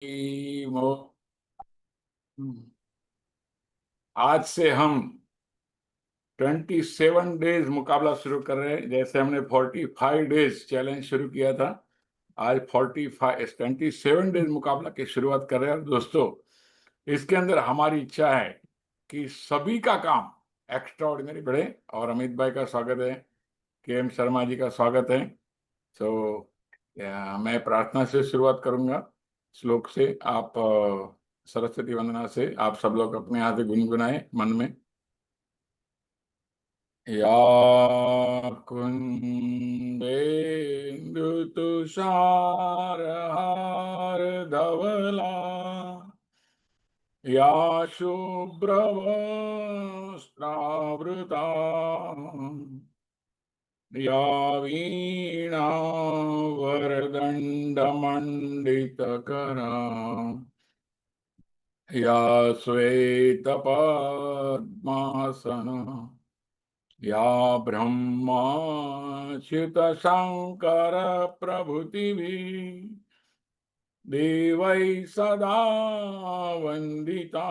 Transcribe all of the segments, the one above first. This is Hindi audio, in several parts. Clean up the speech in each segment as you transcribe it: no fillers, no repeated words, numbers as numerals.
मो- आज से हम 27 डेज मुकाबला शुरू कर रहे हैं। जैसे हमने 45 डेज चैलेंज शुरू किया था, आज 27 डेज मुकाबला की शुरुआत कर रहे हैं। और दोस्तों, इसके अंदर हमारी इच्छा है कि सभी का काम एक्स्ट्रा ऑर्डिनरी बढ़े। और अमित भाई का स्वागत है, के एम शर्मा जी का स्वागत है। तो मैं प्रार्थना से शुरुआत करूंगा, श्लोक से। आप सरस्वती वंदना से आप सब लोग अपने हाथ से गुनगुनाए मन में। या कुंदेन्दु तुषार धवला या शुभ्रवस्त्रावृता या वीणा वरदण्डमण्डितकरा या श्वेतपद्मासना या ब्रह्माच्युतशङ्कर प्रभृतिभिः देवैः सदा वन्दिता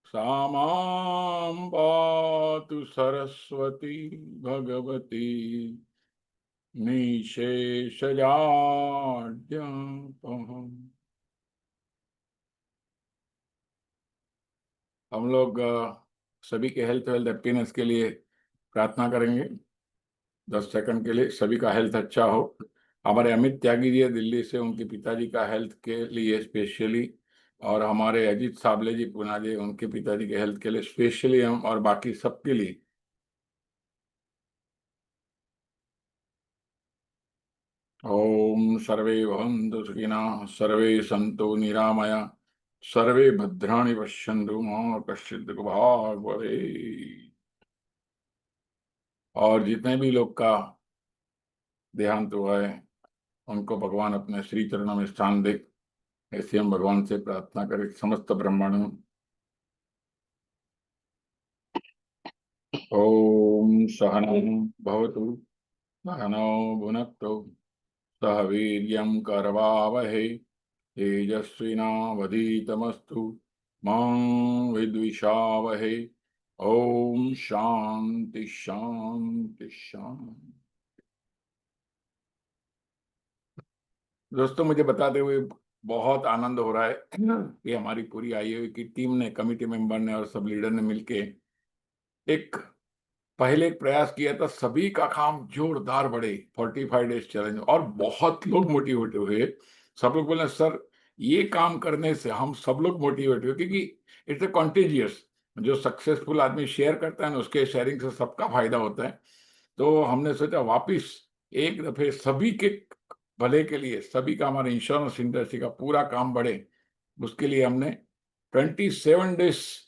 सा मां पातु सरस्वती भगवती निशेषजाड्यापहम्। हम लोग सभी के हेल्थ वेल्थ हैप्पीनेस के लिए प्रार्थना करेंगे 10 सेकंड के लिए। सभी का हेल्थ अच्छा हो। हमारे अमित त्यागी जी है दिल्ली से, उनके पिताजी का हेल्थ के लिए स्पेशली। और हमारे अजीत साबले जी पुनाजे, उनके पिताजी के हेल्थ के लिए स्पेशली हम, और बाकी सबके लिए। ओम सर्वे भवन्तु सुखिनः, सर्वे सन्तु निरामया, सर्वे भद्राणि पश्यन्तु मा कश्चित् दुःखभाग् भवेत्। और जितने भी लोग का देहांत हुआ है, उनको भगवान अपने श्री चरणों में स्थान दे, ऐसे हम भगवान से प्रार्थना करें। समस्त ब्रह्मांड में ओम सहनौ भवतु, सहनौ भुनक्तु, सह वीर्यं करवावहै, तेजस्विनावधीतमस्तु मा विद्विषावहै। ओम शांति शांति शांति। दोस्तों, मुझे बताते हुए बहुत आनंद हो रहा है कि हमारी पूरी आईओई की टीम ने, कमिटी मेंबर ने और सब लीडर ने मिलके पहले एक प्रयास किया था, सभी का काम जोरदार बढ़े 45 डेज चैलेंज। और बहुत लोग मोटिवेट हुए। सब लोग बोले सर, ये काम करने से हम सब लोग मोटिवेट हुए, क्योंकि इट्स ए कॉन्टेजियस। जो सक्सेसफुल आदमी शेयर करता है ना, उसके शेयरिंग से सबका फायदा होता है। तो हमने सोचा वापिस एक दफे सभी के भले के लिए, सभी का, हमारे इंश्योरेंस इंडस्ट्री का पूरा काम बढ़े, उसके लिए हमने 27 डेज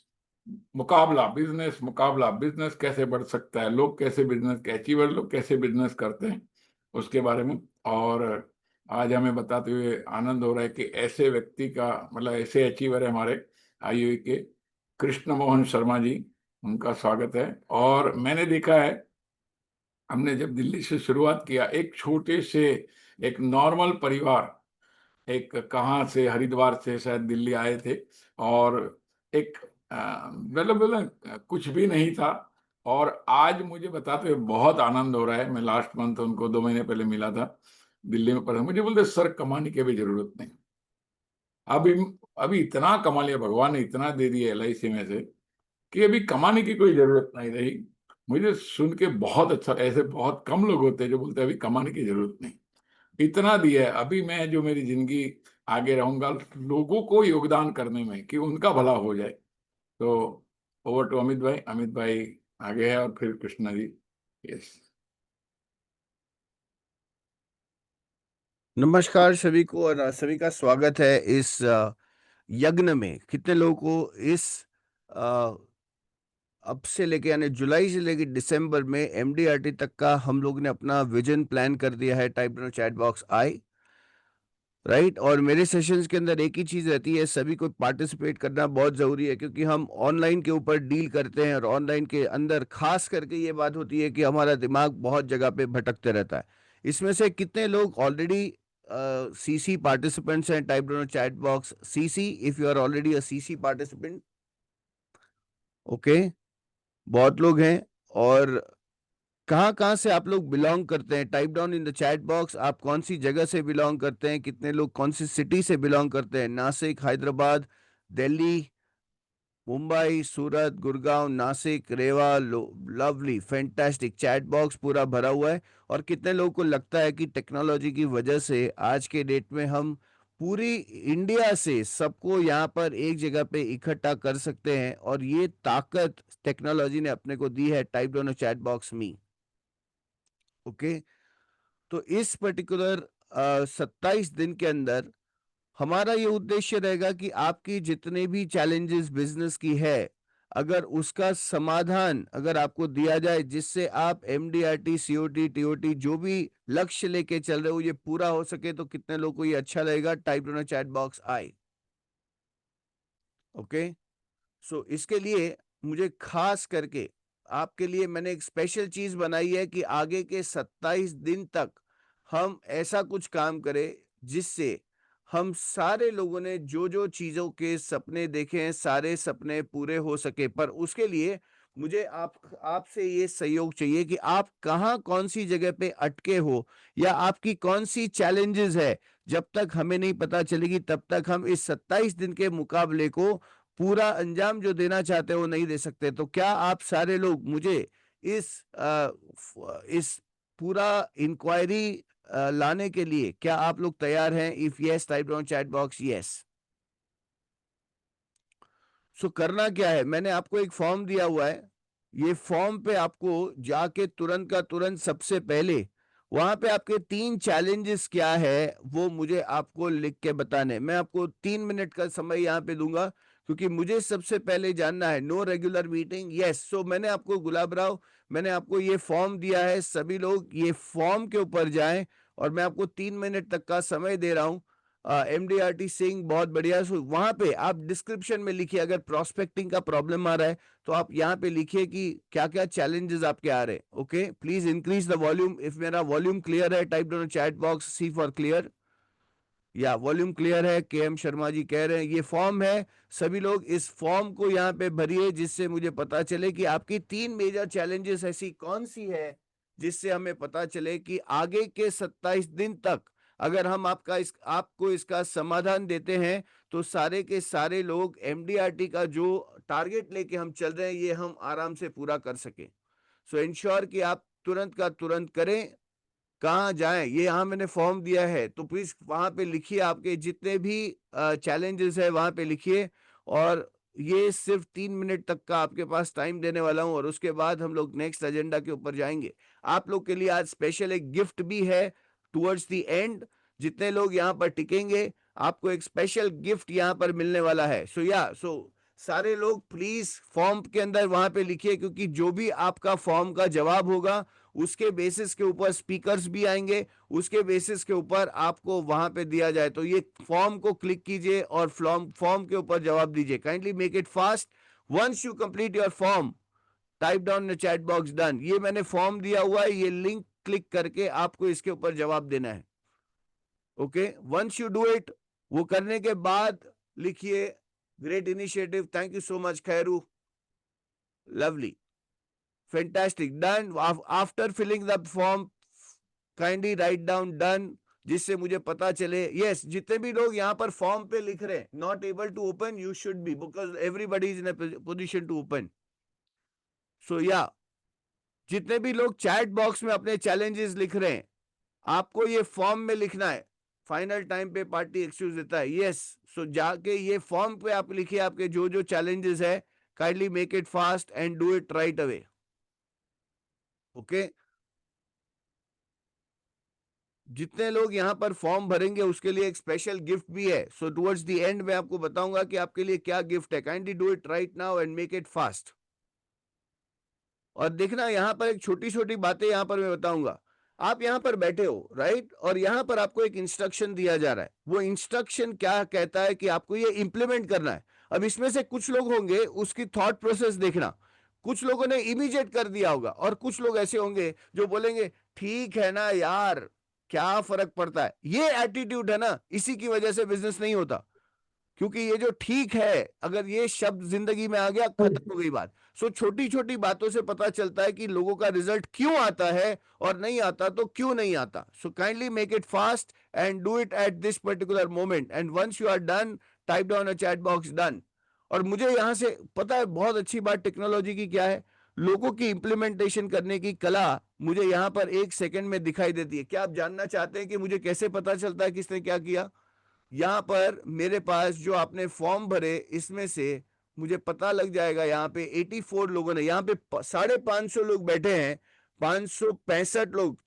मुकाबला, बिजनेस मुकाबला, बिजनेस कैसे बढ़ सकता है, लोग कैसे बिजनेस के अचीवर, लोग कैसे बिजनेस करते हैं, उसके बारे में। और आज हमें बताते हुए आनंद हो रहा है कि ऐसे व्यक्ति का, मतलब ऐसे अचीवर है हमारे आईओई के, कृष्ण मोहन शर्मा जी, उनका स्वागत है। और मैंने देखा है, हमने जब दिल्ली से शुरुआत किया, एक छोटे से, एक नॉर्मल परिवार, एक कहाँ से, हरिद्वार से शायद दिल्ली आए थे, और एक मतलब कुछ भी नहीं था। और आज मुझे बताते हुए बहुत आनंद हो रहा है। मैं लास्ट मंथ उनको 2 महीने पहले मिला था दिल्ली में, पढ़ा, मुझे बोलते सर कमाने की भी जरूरत नहीं। अभी अभी इतना कमा लिया, भगवान ने इतना दे दिया एलआईसी में से, कि अभी कमाने की कोई जरूरत नहीं रही। मुझे सुन के बहुत अच्छा। ऐसे बहुत कम लोग होते हैं जो बोलते हैं अभी कमाने की जरूरत नहीं, इतना दिया है। अभी मैं जो मेरी जिंदगी आगे रहूंगा लोगों को योगदान करने में, कि उनका भला हो जाए। तो ओवर टू अमित भाई। अमित भाई आगे है, और फिर कृष्णा जी। यस। नमस्कार सभी को, और सभी का स्वागत है इस यज्ञ में। कितने लोगों को इस अ, अब से लेके, यानी जुलाई से लेके दिसंबर में एमडीआरटी तक का हम लोग ने अपना विजन प्लान कर दिया है। Type in chat box I, right. और मेरे सेशंस के अंदर एक ही चीज रहती है, सभी को पार्टिसिपेट करना बहुत जरूरी है, क्योंकि हम ऑनलाइन के ऊपर डील करते हैं, और ऑनलाइन के अंदर खास करके ये बात होती है कि हमारा दिमाग बहुत जगह पे भटकते रहता है। इसमें से कितने लोग ऑलरेडी CC participants हैं, type down chat box CC if you are already a CC participant. Okay, बहुत लोग हैं, और कहाँ से आप लोग बिलोंग करते हैं? Type down in the chat box, आप कौन सी जगह से बिलोंग करते हैं, कितने लोग कौन सी सिटी से बिलोंग करते हैं? नासिक, हैदराबाद, दिल्ली, मुंबई, सूरत, गुड़गांव, नासिक, रेवा, लवली, फैंटास्टिक। चैट बॉक्स पूरा भरा हुआ है। और कितने लोगों को लगता है कि टेक्नोलॉजी की वजह से आज के डेट में हम पूरी इंडिया से सबको यहाँ पर एक जगह पे इकट्ठा कर सकते हैं, और ये ताकत टेक्नोलॉजी ने अपने को दी है। टाइप डाउन चैट बॉक्स मी। ओके, तो इस पर्टिकुलर 27 दिन के अंदर हमारा ये उद्देश्य रहेगा कि आपकी जितने भी चैलेंजेस बिजनेस की है, अगर उसका समाधान अगर आपको दिया जाए, जिससे आप MDRT, COT, TOT जो भी लक्ष्य लेके चल रहे हो ये पूरा हो सके, तो कितने लोगों को ये अच्छा लगेगा? Type down chat box I. Okay, so इसके लिए मुझे खास करके आपके लिए मैंने एक स्पेशल चीज बनाई है कि आगे के 27 दिन तक हम ऐसा कुछ काम करें जिससे हम सारे लोगों ने जो जो चीजों के सपने देखे हैं सारे सपने पूरे हो सके। पर उसके लिए मुझे आपसे ये सहयोग चाहिए कि आप कहाँ कौन सी जगह पे अटके हो, या आपकी कौन सी चैलेंजेस है। जब तक हमें नहीं पता चलेगी तब तक हम इस 27 दिन के मुकाबले को पूरा अंजाम जो देना चाहते हो नहीं दे सकते। तो क्या आप सारे लोग मुझे इस पूरा इंक्वायरी लाने के लिए क्या आप लोग तैयार हैं? If yes, type down chat box yes. So करना क्या है, मैंने आपको एक फॉर्म दिया हुआ है। ये फॉर्म पे आपको जाके तुरंत का तुरंत सबसे पहले वहां पे आपके 3 चैलेंजेस क्या है वो मुझे आपको लिख के बताने। मैं आपको 3 मिनट का समय यहाँ पे दूंगा, क्योंकि मुझे सबसे पहले जानना है। No regular meeting, yes. So मैंने आपको, गुलाब राव, मैंने आपको ये फॉर्म दिया है। सभी लोग ये फॉर्म के ऊपर जाएं, और मैं आपको 3 मिनट तक का समय दे रहा हूं। MDRT सिंह, बहुत बढ़िया। सो वहां पे आप डिस्क्रिप्शन में लिखिए, अगर प्रोस्पेक्टिंग का प्रॉब्लम आ रहा है तो आप यहाँ पे लिखिए कि क्या क्या चैलेंजेस आपके आ रहे हैं। Okay, please increase the volume. If मेरा वॉल्यूम क्लियर है, type down chat box C for clear. या वॉल्यूम क्लियर है? KM शर्मा जी कह रहे हैं। ये फॉर्म है, सभी लोग इस फॉर्म को यहाँ पे भरिए, जिससे मुझे पता चले कि आपकी 3 मेजर चैलेंजेस ऐसी कौन सी है, जिससे हमें पता चले कि आगे के 27 दिन तक अगर हम आपको इसका समाधान देते हैं, तो सारे के सारे लोग MDRT का जो टारगेट लेके हम चल रहे हैं ये हम आराम से पूरा कर सके। सो इंश्योर कि आप तुरंत का तुरंत करें। कहाँ जाएं, ये यहाँ मैंने फॉर्म दिया है, तो प्लीज वहां पे लिखिए, आपके जितने भी चैलेंजेस है वहां पे लिखिए। और ये सिर्फ 3 मिनट तक का आपके पास टाइम देने वाला हूं, और उसके बाद हम लोग नेक्स्ट एजेंडा के ऊपर जाएंगे। आप लोग के लिए आज स्पेशल एक गिफ्ट भी है टुवर्ड्स द एंड। जितने लोग यहाँ पर टिकेंगे आपको एक स्पेशल गिफ्ट यहाँ पर मिलने वाला है। सो सारे लोग प्लीज फॉर्म के अंदर वहां पे लिखिए, क्योंकि जो भी आपका फॉर्म का जवाब होगा उसके बेसिस के ऊपर स्पीकर्स भी आएंगे, उसके बेसिस के ऊपर आपको वहां पे दिया जाए। तो ये फॉर्म को क्लिक कीजिए और फॉर्म के ऊपर जवाब दीजिए। Kindly make it fast. Once you complete your form, type down the chat box done. ये मैंने फॉर्म दिया हुआ है, ये लिंक क्लिक करके आपको इसके ऊपर जवाब देना है। Okay, once you do it, वो करने के बाद लिखिए great initiative, thank you so much Khairu, lovely, fantastic, done. After filling the form kindly write down done, जिससे मुझे पता चले। यस, जितने भी लोग यहाँ पर फॉर्म पे लिख रहे हैं not able to open, you should be, because everybody is in position to open. So या जितने भी लोग चैट बॉक्स में अपने चैलेंजेस लिख रहे हैं, आपको ये फॉर्म में लिखना है। फाइनल टाइम पे पार्टी एक्सक्यूज देता है, यस। सो जाके ये फॉर्म पे आप लिखिए आपके जो जो चैलेंजेस है। Kindly make it fast and do it right away. Okay, जितने लोग यहाँ पर फॉर्म भरेंगे उसके लिए एक स्पेशल गिफ्ट भी है। सो टुवर्ड्स द एंड में आपको बताऊंगा कि आपके लिए क्या गिफ्ट है। Kindly do it right now and make it fast. और देखना, यहाँ पर एक छोटी छोटी बातें यहाँ पर मैं बताऊंगा। आप यहाँ पर बैठे हो, राइट, और यहाँ पर आपको एक इंस्ट्रक्शन दिया जा रहा है। वो इंस्ट्रक्शन क्या कहता है कि आपको ये इंप्लीमेंट करना है। अब इसमें से कुछ लोग होंगे, उसकी थॉट प्रोसेस देखना। कुछ लोगों ने इमीडिएट कर दिया होगा, और कुछ लोग ऐसे होंगे जो बोलेंगे ठीक है ना यार, क्या फर्क पड़ता है? ये एटीट्यूड है ना, इसी की वजह से बिजनेस नहीं होता। क्योंकि ये जो ठीक है, अगर ये शब्द जिंदगी में आ गया, खत्म हो गई बात। सो छोटी छोटी बातों से पता चलता है कि लोगों का रिजल्ट क्यों आता है, और नहीं आता तो क्यों नहीं आता। So kindly make it fast and do it at this particular moment, and once you are done, type down a chat box, done. और मुझे यहां से पता है बहुत अच्छी बात टेक्नोलॉजी की क्या है, लोगों की इंप्लीमेंटेशन करने की कला मुझे यहां पर 1 सेकंड में दिखाई देती है। क्या आप जानना चाहते हैं कि मुझे कैसे पता चलता है किसने क्या किया? यहाँ पर मेरे पास जो आपने फॉर्म भरे, इसमें से मुझे पता लग जाएगा। यहाँ पे 84 लोगों ने, यहाँ पे 550 लोग बैठे हैं, 565 लोग,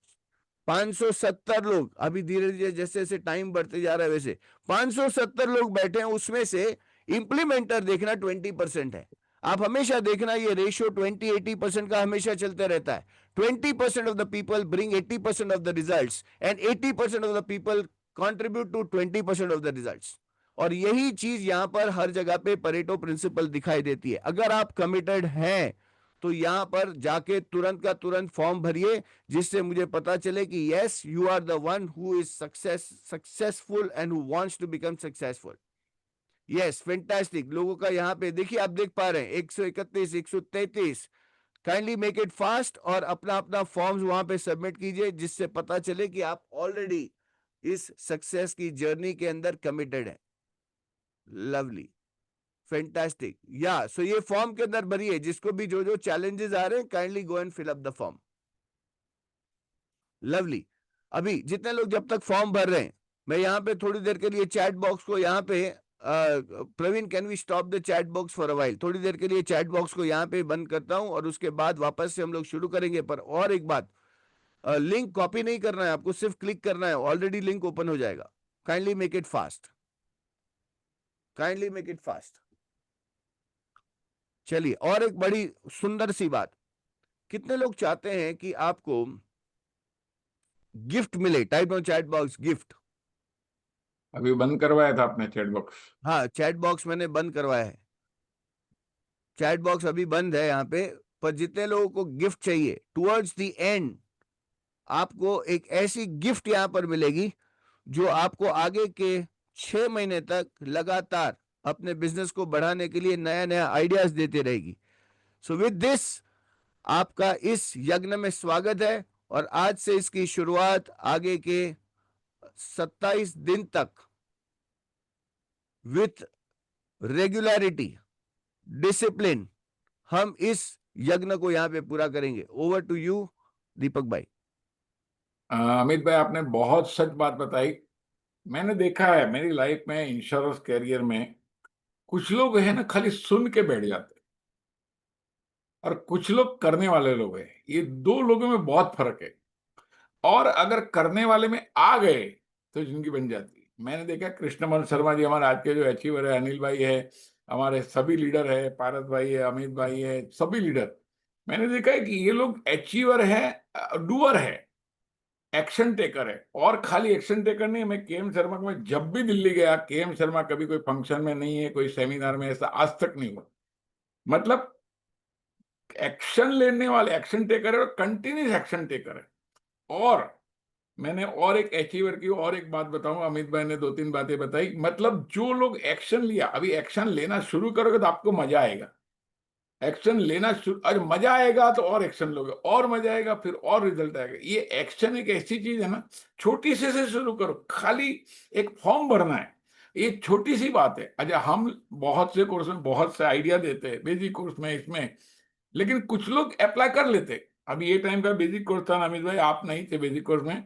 570 लोग, अभी धीरे धीरे जैसे जैसे टाइम बढ़ते जा रहा है वैसे 570 लोग बैठे हैं। उसमें से इंप्लीमेंटर देखना 20% है। आप हमेशा देखना ये रेशियो 20-80% का हमेशा चलते रहता है। 20% of the people bring 80% of the results, and 80% of the people contribute to 20% of the results. और यही चीज यहां पर हर जगह पे परेटो प्रिंसिपल दिखाई देती है। अगर आप कमिटेड हैं तो यहां पर जाके तुरंत का तुरंत फॉर्म भरिए, जिससे मुझे पता चले कि yes, you are the one who is successful and who wants to become successful. Yes, fantastic. लोगों का यहाँ पे देखिए, आप देख पा रहे हैं 131, 133। काइंडली मेक इट फास्ट और अपना अपना फॉर्म्स वहां पे सबमिट कीजिए, जिससे पता चले कि आप ऑलरेडी इस सक्सेस की जर्नी के अंदर कमिटेड है। Lovely, fantastic. या सो ये फॉर्म के अंदर भरिए, जिसको भी जो जो चैलेंजेस आ रहे हैं, kindly go and fill up the form. Lovely. अभी जितने लोग जब तक फॉर्म भर रहे हैं, मैं यहाँ पे थोड़ी देर के लिए चैट बॉक्स को यहाँ पे, Praveen can we stop the chat box for a while? थोड़ी देर के लिए चैट बॉक्स को यहाँ पे बंद करता हूं, और उसके बाद वापस से हम लोग शुरू करेंगे। पर और एक बात, लिंक कॉपी नहीं करना है आपको, सिर्फ क्लिक करना है, ऑलरेडी लिंक ओपन हो जाएगा। Kindly make it fast, kindly make it fast. चलिए, और एक बड़ी सुंदर सी बात, कितने लोग चाहते हैं कि आपको गिफ्ट मिले? Type on chat box, gift. अभी बंद करवाया था आपने चैट बॉक्स? हाँ, चैट बॉक्स मैंने बंद करवाया है, चैट बॉक्स अभी बंद है यहाँ पे। पर जितने लोगों को गिफ्ट चाहिए, टुवर्ड्स द एंड आपको एक ऐसी गिफ्ट यहां पर मिलेगी जो आपको आगे के 6 महीने तक लगातार अपने बिजनेस को बढ़ाने के लिए नया नया आइडियाज देते रहेगी। सो विद दिस, आपका इस यज्ञ में स्वागत है, और आज से इसकी शुरुआत आगे के 27 दिन तक विथ रेगुलरिटी, डिसिप्लिन, हम इस यज्ञ को यहां पे पूरा करेंगे। ओवर टू यू दीपक भाई। अमित भाई, आपने बहुत सच बात बताई। मैंने देखा है मेरी लाइफ में, इंश्योरेंस कैरियर में, कुछ लोग है ना खाली सुन के बैठ जाते हैं, और कुछ लोग करने वाले लोग हैं। ये दो लोगों में बहुत फर्क है। और अगर करने वाले में आ गए तो जिंदगी बन जाती है। मैंने देखा कृष्णमोहन शर्मा जी, हमारे आज के जो अचीवर है, अनिल भाई है, हमारे सभी लीडर है, पारस भाई है, अमित भाई है, सभी लीडर, मैंने देखा है कि ये लोग अचीवर है, डूअर है, एक्शन टेकर है। और खाली एक्शन टेकर नहीं, मैं केएम शर्मा को, मैं जब भी दिल्ली गया, केएम शर्मा कभी कोई फंक्शन में नहीं है, कोई सेमिनार में, ऐसा आज तक नहीं हुआ। मतलब एक्शन लेने वाले एक्शन टेकर है, और कंटिन्यूस एक्शन टेकर है। और मैंने और एक अचीवर की और एक बात बताऊंगा, अमित भाई ने 2-3 बातें बताई। मतलब जो लोग एक्शन लिया, अभी एक्शन लेना शुरू करोगे तो आपको मजा आएगा। एक्शन लेना शुरू, और मजा आएगा तो और एक्शन लोगे, और मजा आएगा, फिर और रिजल्ट आएगा। ये एक्शन एक ऐसी चीज है ना, छोटी से शुरू करो, खाली एक फॉर्म भरना है, ये छोटी सी बात है। अच्छा, हम बहुत से कोर्स में बहुत से आइडिया देते हैं, बेसिक कोर्स में, इसमें, लेकिन कुछ लोग अप्लाई कर लेते। अभी ये टाइम का बेसिक कोर्स था ना अमित भाई, आप नहीं थे बेसिक कोर्स में।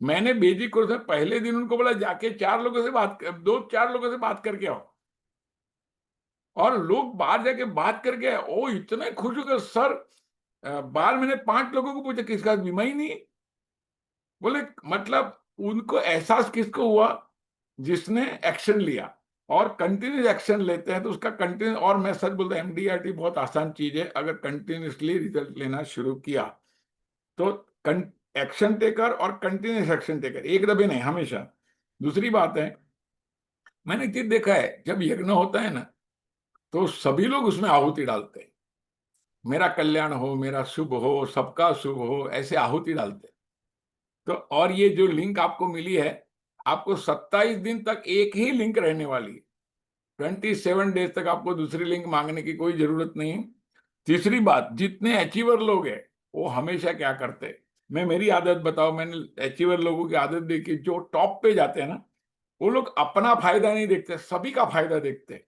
मैंने बेसिक कोर्स में पहले दिन उनको बोला, जाके 2-4 लोगों से बात करके आओ। और लोग बाहर जाके बात करके आए, ओ इतने खुश हो गए सर। बाहर मैंने 5 लोगों को पूछा, किसका बीमा ही नहीं है? बोले मतलब उनको एहसास किसको हुआ? जिसने एक्शन लिया। और कंटिन्यूस एक्शन लेते हैं तो उसका कंटिन्यू, और मैं सच बोलता हूं, एमडीआरटी बहुत आसान चीज है। अगर कंटिन्यूसली रिजल्ट लेना शुरू किया तो एक्शन टेकर और कंटिन्यूस एक्शन टेकर, एक दफे नहीं, हमेशा। दूसरी बात है, मैंने एक चीज देखा है, जब यज्ञ होता है ना, तो सभी लोग उसमें आहुति डालते हैं। मेरा कल्याण हो, मेरा शुभ हो, सबका शुभ हो, ऐसे आहुति डालते हैं। तो और ये जो लिंक आपको मिली है, आपको 27 दिन तक एक ही लिंक रहने वाली है। 27 डेज तक आपको दूसरी लिंक मांगने की कोई जरूरत नहीं है। तीसरी बात, जितने अचीवर लोग हैं वो हमेशा क्या करते हैं, मैं मेरी आदत बताऊं, मैंने अचीवर लोगों की आदत देखी, जो टॉप पे जाते हैं ना, वो लोग अपना फायदा नहीं देखते, सभी का फायदा देखते हैं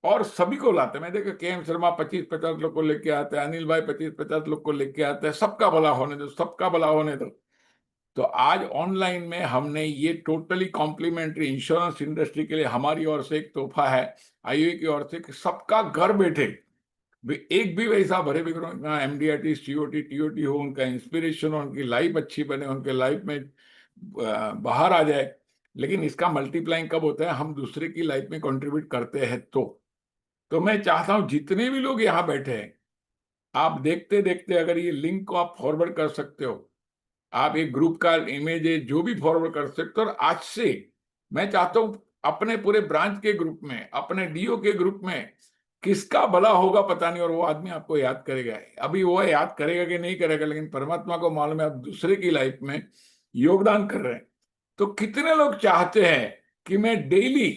और सभी को लाते हैं। मैं देखा के एम शर्मा 25-50 लोग को लेके आते हैं, अनिल भाई 25-50 लोग को लेके आते हैं, सबका भला होने दो, सबका भला होने दो। तो आज ऑनलाइन में हमने ये टोटली कॉम्प्लीमेंट्री इंश्योरेंस इंडस्ट्री के लिए हमारी ओर से एक तोहफा है, आईओए की ओर से, कि सबका घर बैठे एक भी वैसा भरे बिगड़ एमडीआरटी सीओटी टीओटी हो, उनका इंस्पिरेशन हो, उनकी लाइफ अच्छी बने, उनके लाइफ में बाहर आ जाए। लेकिन इसका मल्टीप्लाइंग कब होता है, हम दूसरे की लाइफ में कंट्रीब्यूट करते हैं। तो मैं चाहता हूं जितने भी लोग यहाँ बैठे हैं, आप देखते देखते अगर ये लिंक को आप फॉरवर्ड कर सकते हो, आप एक ग्रुप का इमेज है जो भी फॉरवर्ड कर सकते हो, और आज से मैं चाहता हूं अपने पूरे ब्रांच के ग्रुप में, अपने डीओ के ग्रुप में, किसका भला होगा पता नहीं, और वो आदमी आपको याद करेगा। अभी वो याद करेगा कि नहीं करेगा, लेकिन परमात्मा को मालूम है आप दूसरे की लाइफ में योगदान कर रहे हैं। तो कितने लोग चाहते हैं कि मैं डेली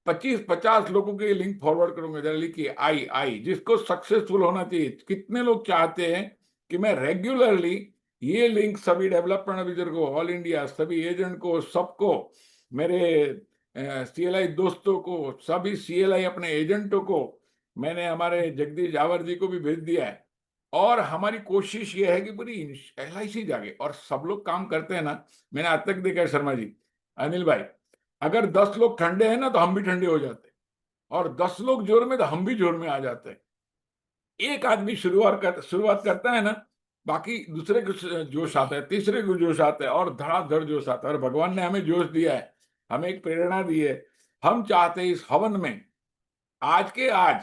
25-50 लोगों के लिंक फॉरवर्ड करूंगा, जरा लिखिए आई जिसको सक्सेसफुल होना चाहिए। कितने लोग चाहते हैं कि मैं रेगुलरली ये लिंक सभी डेवलपमेंट ऑफिसर को, ऑल इंडिया सभी एजेंट को, सबको, मेरे सीएलआई दोस्तों को, सभी सीएलआई अपने एजेंटों को, मैंने हमारे जगदीश जावर जी को भी भेज दिया है। और हमारी कोशिश ये है कि पूरी एलआईसी जागे और सब लोग काम करते हैं ना। मैंने आज तक देखा है शर्मा जी, अनिल भाई, अगर 10 लोग ठंडे हैं ना तो हम भी ठंडे हो जाते हैं, और 10 लोग जोर में तो हम भी जोर में आ जाते हैं। एक आदमी शुरुआत करता है ना, बाकी दूसरे को जोश आता है, तीसरे को जोश आता है, और धड़ाधड़ जोश आता है। और भगवान ने हमें जोश दिया है, हमें एक प्रेरणा दी है। हम चाहते हैं इस हवन में आज के आज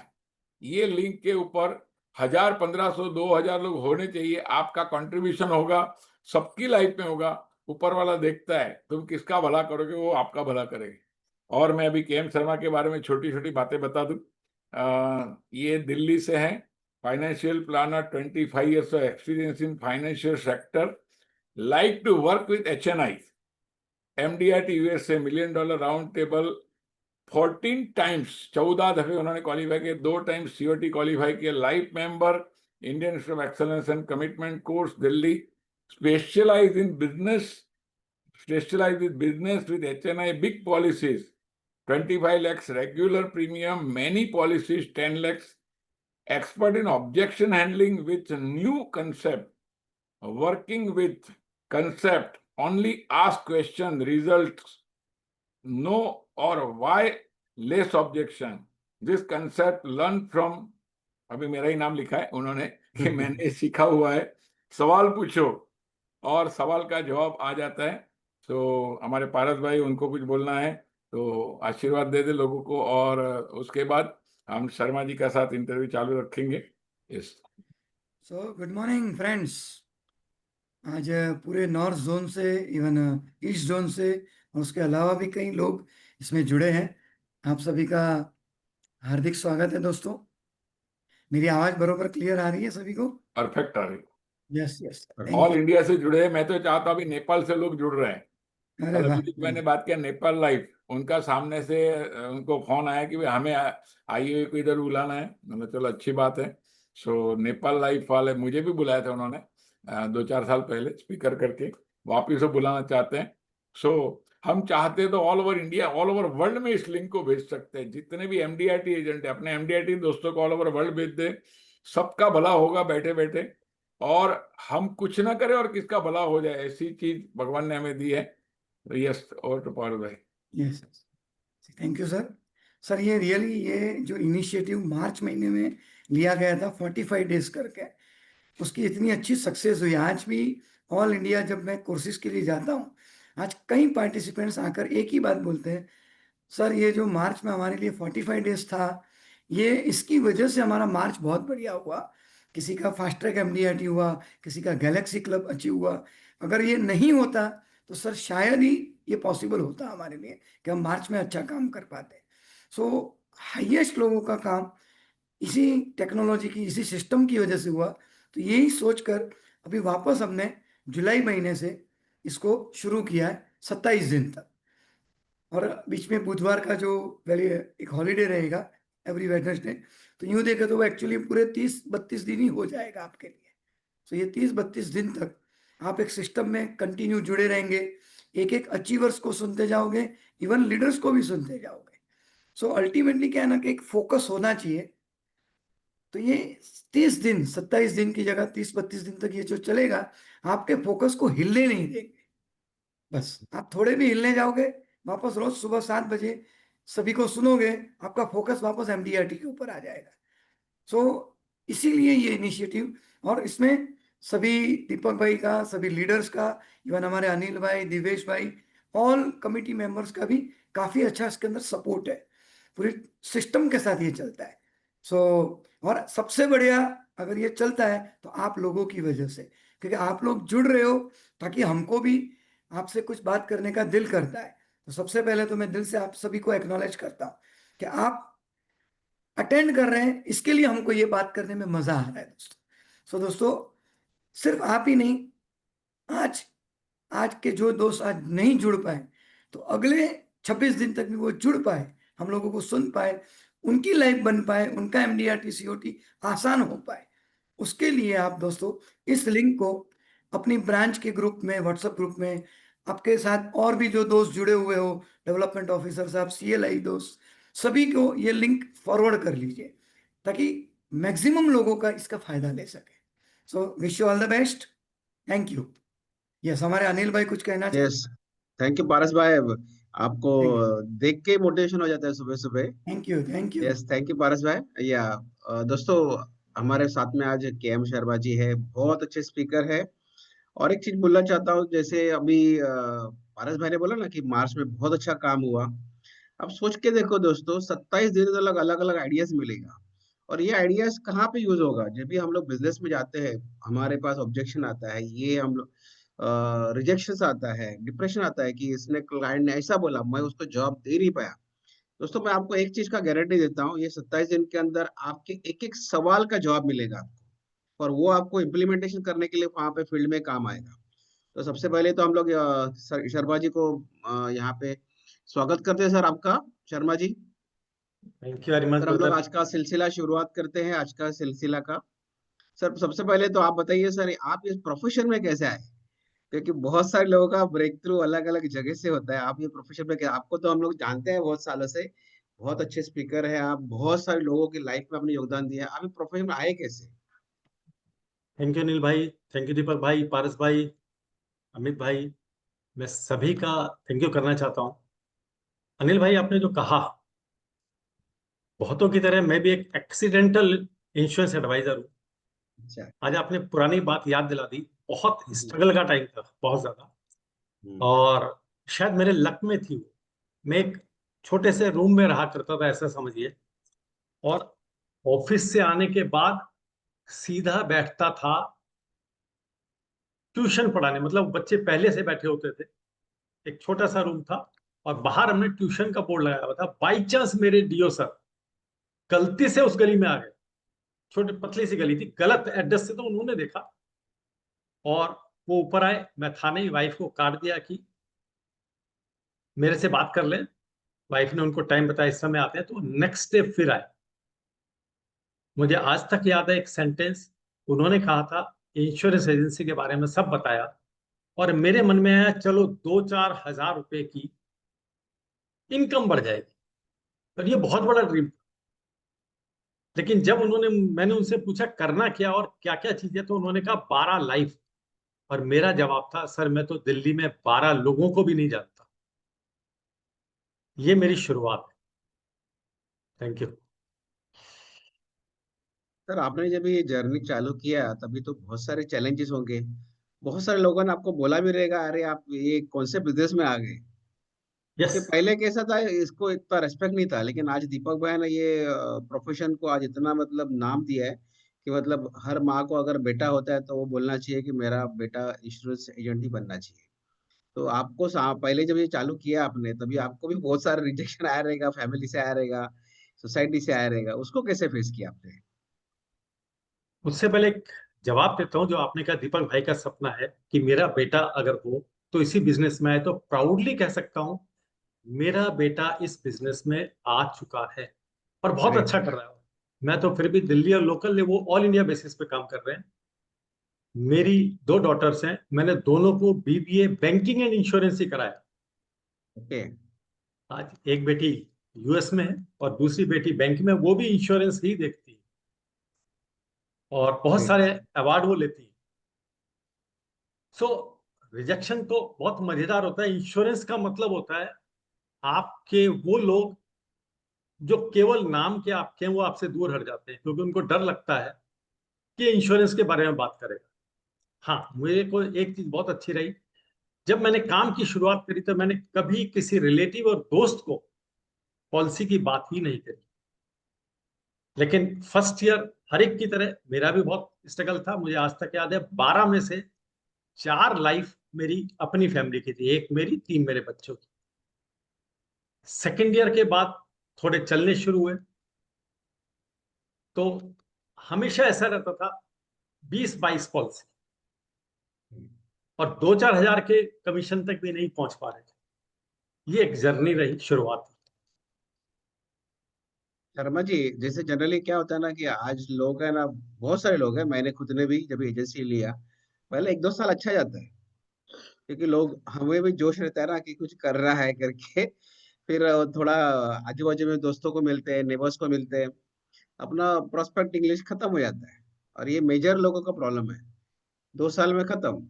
ये लिंक के ऊपर 1000, 1500, 2000 लोग होने चाहिए। आपका कंट्रीब्यूशन होगा, सबकी लाइफ में होगा। ऊपर वाला देखता है तुम किसका भला करोगे, वो आपका भला करेगा। और मैं अभी के एम शर्मा के बारे में छोटी छोटी बातें बता दूं। ये दिल्ली से हैं, financial planner, 25 years of experience in financial sector, like to work with HNI, MDRT USA million dollar round table 14 times, 14 दफे उन्होंने क्वालिफाई किया, 2 टाइम्स सीओटी क्वालिफाई किया, life member, Indian Institute of Excellence and Commitment course Delhi, specialise in business, specialized with business with HNI, big policies, 25 lakhs regular premium, many policies, 10 lakhs, expert in objection handling with new concept, working with concept, only ask question, results, no or why less objection. This concept learn from, अभी मेरा ही नाम लिखा है उन्होंने कि मैंने सीखा हुआ है, सवाल पूछो और सवाल का जवाब आ जाता है। तो हमारे पारस भाई, उनको कुछ बोलना है तो आशीर्वाद दे दे लोगों को, और उसके बाद हम शर्मा जी का साथ इंटरव्यू चालू रखेंगे। Yes so good morning friends. आज पूरे नॉर्थ जोन से, इवन ईस्ट जोन से, और उसके अलावा भी कई लोग इसमें जुड़े हैं। आप सभी का हार्दिक स्वागत है दोस्तों। मेरी आवाज बरोबर क्लियर आ रही है सभी को? परफेक्ट आ रही। Yes yes, thank all you. India से जुड़े हैं। मैं तो चाहता हूँ अभी नेपाल से लोग जुड़ रहे हैं। अरे कल वाह, अभी मैंने बात किया नेपाल लाइव, उनका सामने से उनको फोन आया कि भाई हमें आईओए को इधर बुलाना है। मैंने चलो अच्छी बात है। सो नेपाल लाइव वाले मुझे भी बुलाया था उन्होंने 2-4 साल पहले स्पीकर करके, वापिस से बुलाना चाहते हैं। सो हम चाहते हैं तो all over India, all over world में इस लिंक को भेज सकते हैं। जितने भी एमडीआरटी एजेंट है, अपने एमडीआरटी दोस्तों को ऑल ओवर वर्ल्ड भेज दे, सबका भला होगा बैठे बैठे। और हम कुछ ना करें और किसका भला हो जाए, ऐसी चीज भगवान ने हमें दी है। यस, और तो पारुल भाई। Yes, thank you sir. Sir ये रियली, ये जो इनिशिएटिव मार्च महीने में लिया गया था 45 डेज करके, उसकी इतनी अच्छी सक्सेस हुई। आज भी ऑल इंडिया जब मैं कोर्सेज के लिए जाता हूँ, आज कई पार्टिसिपेंट्स आकर एक ही बात बोलते हैं, सर ये जो मार्च में हमारे लिए 45 डेज था, ये इसकी वजह से हमारा मार्च बहुत बढ़िया हुआ। किसी का फास्ट ट्रैक एमडीआरटी हुआ, किसी का गैलेक्सी क्लब अचीव हुआ। अगर ये नहीं होता तो सर शायद ही ये पॉसिबल होता हमारे लिए कि हम मार्च में अच्छा काम कर पाते। सो हाईएस्ट लोगों का काम इसी टेक्नोलॉजी की, इसी सिस्टम की वजह से हुआ। तो यही सोचकर अभी वापस हमने जुलाई महीने से इसको शुरू किया है 27 दिन तक। और बीच में बुधवार का जो एक हॉलीडे रहेगा एवरी वेडनेसडे, तो यूं देखे तो वो एक्चुअली पूरे 30-32 दिन ही हो जाएगा आपके लिए। तो ये 30-32 दिन तक आप एक सिस्टम में कंटिन्यू जुड़े रहेंगे, एक एक अचीवर्स को सुनते जाओगे, इवन लीडर्स को भी सुनते जाओगे। सो अल्टीमेटली क्या है ना कि एक फोकस होना चाहिए। तो ये 30 दिन, 27 दिन की जगह 30-32 दिन तक ये जो चलेगा, आपके फोकस को हिलने नहीं देंगे। बस आप थोड़े भी हिलने जाओगे, वापस रोज सुबह 7 बजे सभी को सुनोगे, आपका फोकस वापस एमडीआरटी के ऊपर आ जाएगा। सो इसीलिए ये इनिशिएटिव, और इसमें सभी दीपक भाई का, सभी लीडर्स का, इवन हमारे अनिल भाई, दिवेश भाई, ऑल कमिटी मेंबर्स का भी काफी अच्छा इसके अंदर सपोर्ट है। पूरी सिस्टम के साथ ये चलता है। सो और सबसे बढ़िया अगर ये चलता है तो आप लोगों की वजह से, क्योंकि आप लोग जुड़ रहे हो, ताकि हमको भी आपसे कुछ बात करने का दिल करता है। तो सबसे पहले तो मैं दिल से आप सभी को एक्नॉलेज करता हूँ कि आप अटेंड कर रहे हैं, इसके लिए हमको ये बात करने में मजा आ रहा है दोस्तों। सो दोस्तों, सिर्फ आप ही नहीं, आज आज के जो दोस्त आज नहीं जुड़ पाए, तो अगले 26 दिन तक भी वो जुड़ पाए, हम लोगों को सुन पाए, उनकी लाइफ बन पाए, उनका एमडीआरटी सीओटी आसान हो पाए, उसके लिए आप दोस्तों इस लिंक को अपनी ब्रांच के ग्रुप में, व्हाट्सएप ग्रुप में, आपके साथ और भी जो दोस्त जुड़े हुए हो, डेवलपमेंट ऑफिसर साहब, सीएलआई दोस्त, सभी को ये लिंक फॉरवर्ड कर लीजिए, ताकि मैक्सिमम लोगों का इसका फायदा ले सके। सो wish you all the best. Thank you. Yes, हमारे अनिल भाई कुछ कहना चाहिए। यस, थैंक यू पारस भाई। आपको थैंक यू, देख के मोटिवेशन हो जाता है सुबह सुबह। Thank you, thank you. Yes, thank you Paras भाई। या दोस्तों, हमारे साथ में आज के एम शर्मा जी है, बहुत अच्छे स्पीकर है। और एक चीज बोलना चाहता हूँ, जैसे अभी पारस भाई ने बोला ना कि मार्च में बहुत अच्छा काम हुआ। अब सोच के देखो दोस्तों, 27 दिन तक अलग अलग आइडियाज मिलेगा। और ये आइडियाज कहाँ पे यूज होगा? जब भी हम लोग बिजनेस में जाते हैं, हमारे पास ऑब्जेक्शन आता है, ये हम लोग रिजेक्शन आता है, डिप्रेशन आता है कि इसने, क्लाइंट ने ऐसा बोला, मैं उसको जवाब दे नहीं पाया। दोस्तों, मैं आपको एक चीज का गारंटी देता हूँ, ये 27 दिन के अंदर आपके एक एक सवाल का जवाब मिलेगा आपको, और वो आपको इम्प्लीमेंटेशन करने के लिए वहां पे फील्ड में काम आएगा। तो सबसे पहले तो हम लोग शर्मा जी को यहाँ पे स्वागत करते हैं। सर आपका, Sharma ji. Thank you very much sir, हम लोग ब्रदर। आज का सिलसिला शुरुआत करते हैं, आज का सिलसिला का। सर, सबसे पहले तो आप बताइए सर, आप इस प्रोफेशन में कैसे आए? क्योंकि बहुत सारे लोगों का ब्रेक थ्रू अलग अलग जगह से होता है। आप ये प्रोफेशन में क्या, आपको तो हम लोग जानते हैं बहुत सालों से, बहुत अच्छे स्पीकर हैं आप, बहुत सारे लोगों की लाइफ में अपने योगदान दिया है। आप ये प्रोफेशन में आए कैसे? थैंक यू अनिल भाई, थैंक यू दीपक भाई, पारस भाई, अमित भाई। मैं सभी का थैंक यू करना चाहता हूँ। अनिल भाई, आपने जो कहा, बहुतों की तरह मैं भी एक एक्सीडेंटल इंश्योरेंस एडवाइजर हूँ। अच्छा। आज आपने पुरानी बात याद दिला दी। बहुत स्ट्रगल का टाइम था, बहुत ज्यादा। और शायद मेरे लक में थी वो। मैं एक छोटे से रूम में रहा करता था, ऐसा समझिए। और ऑफिस से आने के बाद सीधा बैठता था ट्यूशन पढ़ाने। मतलब बच्चे पहले से बैठे होते थे, एक छोटा सा रूम था, और बाहर हमने ट्यूशन का बोर्ड लगाया हुआ था। बाई चांस मेरे डीओ सर गलती से उस गली में आ गए। छोटी पतली सी गली थी, गलत एड्रेस से, तो उन्होंने देखा और वो ऊपर आए। मैं था नहीं, वाइफ को काट दिया कि मेरे से बात कर ले। वाइफ ने उनको टाइम बताया, इस समय आते हैं। तो नेक्स्ट डे फिर आए। मुझे आज तक याद है एक सेंटेंस उन्होंने कहा था, इंश्योरेंस एजेंसी के बारे में सब बताया। और मेरे मन में आया, चलो 2-4 हज़ार रुपए की इनकम बढ़ जाएगी। और ये बहुत बड़ा ड्रीम था। लेकिन जब मैंने उनसे पूछा करना क्या और क्या क्या चीजें, तो उन्होंने कहा 12 लाइफ। और मेरा जवाब था, सर मैं तो दिल्ली में 12 लोगों को भी नहीं जानता। ये मेरी शुरुआत है। Thank you. सर, आपने जब ये जर्नी चालू किया तभी तो बहुत सारे चैलेंजेस होंगे। बहुत सारे लोगों ने आपको बोला भी रहेगा, अरे आप ये कौन से बिजनेस में आ गए? यस। क्योंकि पहले कैसा था, इसको इतना रेस्पेक्ट नहीं था, लेकिन आज दीपक भाई ने ये प्रोफेशन को आज इतना मतलब नाम दिया है कि मतलब हर माँ को अगर बेटा होता है तो वो बोलना चाहिए कि मेरा बेटा इंश्योरेंस एजेंट ही बनना चाहिए। तो आपको पहले जब ये चालू किया आपने, तभी आपको भी बहुत सारे रिजेक्शन आया रहेगा, फैमिली से आया रहेगा, सोसाइटी से आया रहेगा, उसको कैसे फेस किया आपने? उससे पहले एक जवाब देता हूं जो आपने कहा। दीपक भाई का सपना है कि मेरा बेटा अगर हो तो इसी बिजनेस में आए, तो प्राउडली कह सकता हूं मेरा बेटा इस बिजनेस में आ चुका है और बहुत ग्रेट। अच्छा कर रहा है। मैं तो फिर भी दिल्ली और लोकल, वो ऑल इंडिया बेसिस पे काम कर रहे हैं। मेरी 2 डॉटर्स हैं, मैंने दोनों को बीबीए बैंकिंग एंड इंश्योरेंस ही कराया। ओके। आज एक बेटी यूएस में है और दूसरी बेटी बैंक में, वो भी इंश्योरेंस ही देखती है और बहुत ग्रेट। सारे अवार्ड वो लेती है। सो रिजेक्शन तो बहुत मजेदार होता है। इंश्योरेंस का मतलब होता है आपके वो लोग जो केवल नाम के आपके हैं, वो आपसे दूर हट जाते हैं क्योंकि उनको डर लगता है कि इंश्योरेंस के बारे में बात करेगा। हाँ, मुझे को एक चीज बहुत अच्छी रही, जब मैंने काम की शुरुआत करी तो मैंने कभी किसी रिलेटिव और दोस्त को पॉलिसी की बात ही नहीं करी। लेकिन फर्स्ट ईयर हर एक की तरह मेरा भी बहुत स्ट्रगल था। मुझे आज तक याद है 12 में से 4 लाइफ मेरी अपनी फैमिली की थी, एक मेरी, 3 मेरे बच्चों की। सेकेंड ईयर के बाद थोड़े चलने शुरू हुए तो हमेशा ऐसा रहता था 20-22 पॉलिसी, और 2-4 हजार के कमीशन तक भी नहीं पहुंच पा रहे थे। ये एक जर्नी रही, शुरुआत। शर्मा जी, जैसे जनरली क्या होता है ना कि आज लोग है ना, बहुत सारे लोग हैं, मैंने खुद ने भी जब एजेंसी लिया, पहले 1-2 साल अच्छा जाता है, क्योंकि लोग, हमें भी जोश रहता है ना कि कुछ कर रहा है करके। फिर थोड़ा आजू बाजू में दोस्तों को मिलते हैं, नेबर्स को मिलते हैं, अपना प्रोस्पेक्ट इंग्लिश खत्म हो जाता है। और ये मेजर लोगों का प्रॉब्लम है, 2 साल में खत्म।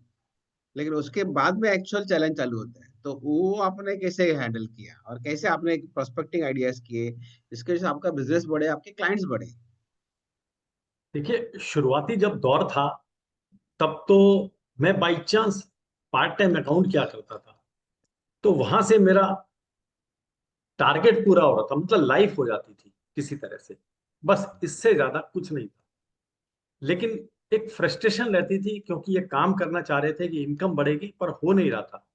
लेकिन उसके बाद में एक्चुअल चैलेंज चालू होता है, तो वो आपने कैसे हैंडल किया और कैसे आपने प्रोस्पेक्टिंग आइडियाज किए जिसके वजह से आपका बिजनेस बढ़े, आपके क्लाइंट्स बढ़े? देखिए, शुरुआती जब दौर था तब तो मैं by chance part time account किया करता था, तो वहां से मेरा टारगेट पूरा हो रहा था, मतलब लाइफ हो जाती थी किसी तरह से, बस इससे ज्यादा कुछ नहीं था। लेकिन एक फ्रस्ट्रेशन रहती थी क्योंकि ये काम करना चाह रहे थे कि इनकम बढ़ेगी, पर हो नहीं रहा था।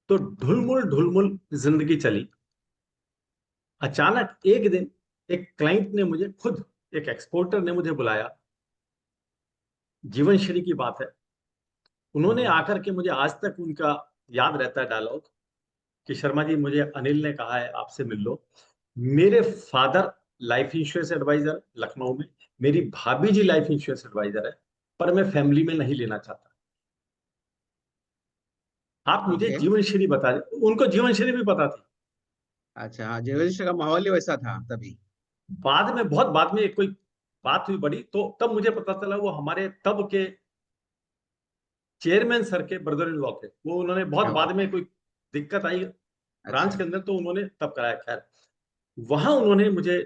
तो ढुलमुल ढुलमुल जिंदगी चली। अचानक एक दिन एक क्लाइंट ने मुझे खुद, एक एक्सपोर्टर ने मुझे बुलाया, जीवन श्री की बात है। उन्होंने आकर के, मुझे आज तक उनका याद रहता है डायलॉग, कि शर्मा जी, मुझे अनिल ने कहा है आपसे मिल लो। मेरे father life insurance advisor Lucknow में, मेरी भाभी जी लाइफ इंश्योरेंस एडवाइजर है, पर मैं फैमिली में नहीं लेना चाहता। आप मुझे ओके। जीवन श्री बता दें। उनको जीवन श्री भी पता थी। अच्छा, हाँ, ज्वेलरी का माहौल ही वैसा था तभी। बाद में, बहुत बाद में, कोई बात हुई बड़ी, तो तब मुझे पता चला वो हमारे तब के चेयरमैन सर के ब्रदर इन लॉ थे। वो उन्होंने बहुत क्या बाद बात में, है। कोई दिक्कत आई ब्रांच अच्छा। के अंदर, तो उन्होंने तब कराया। खैर, वहां उन्होंने मुझे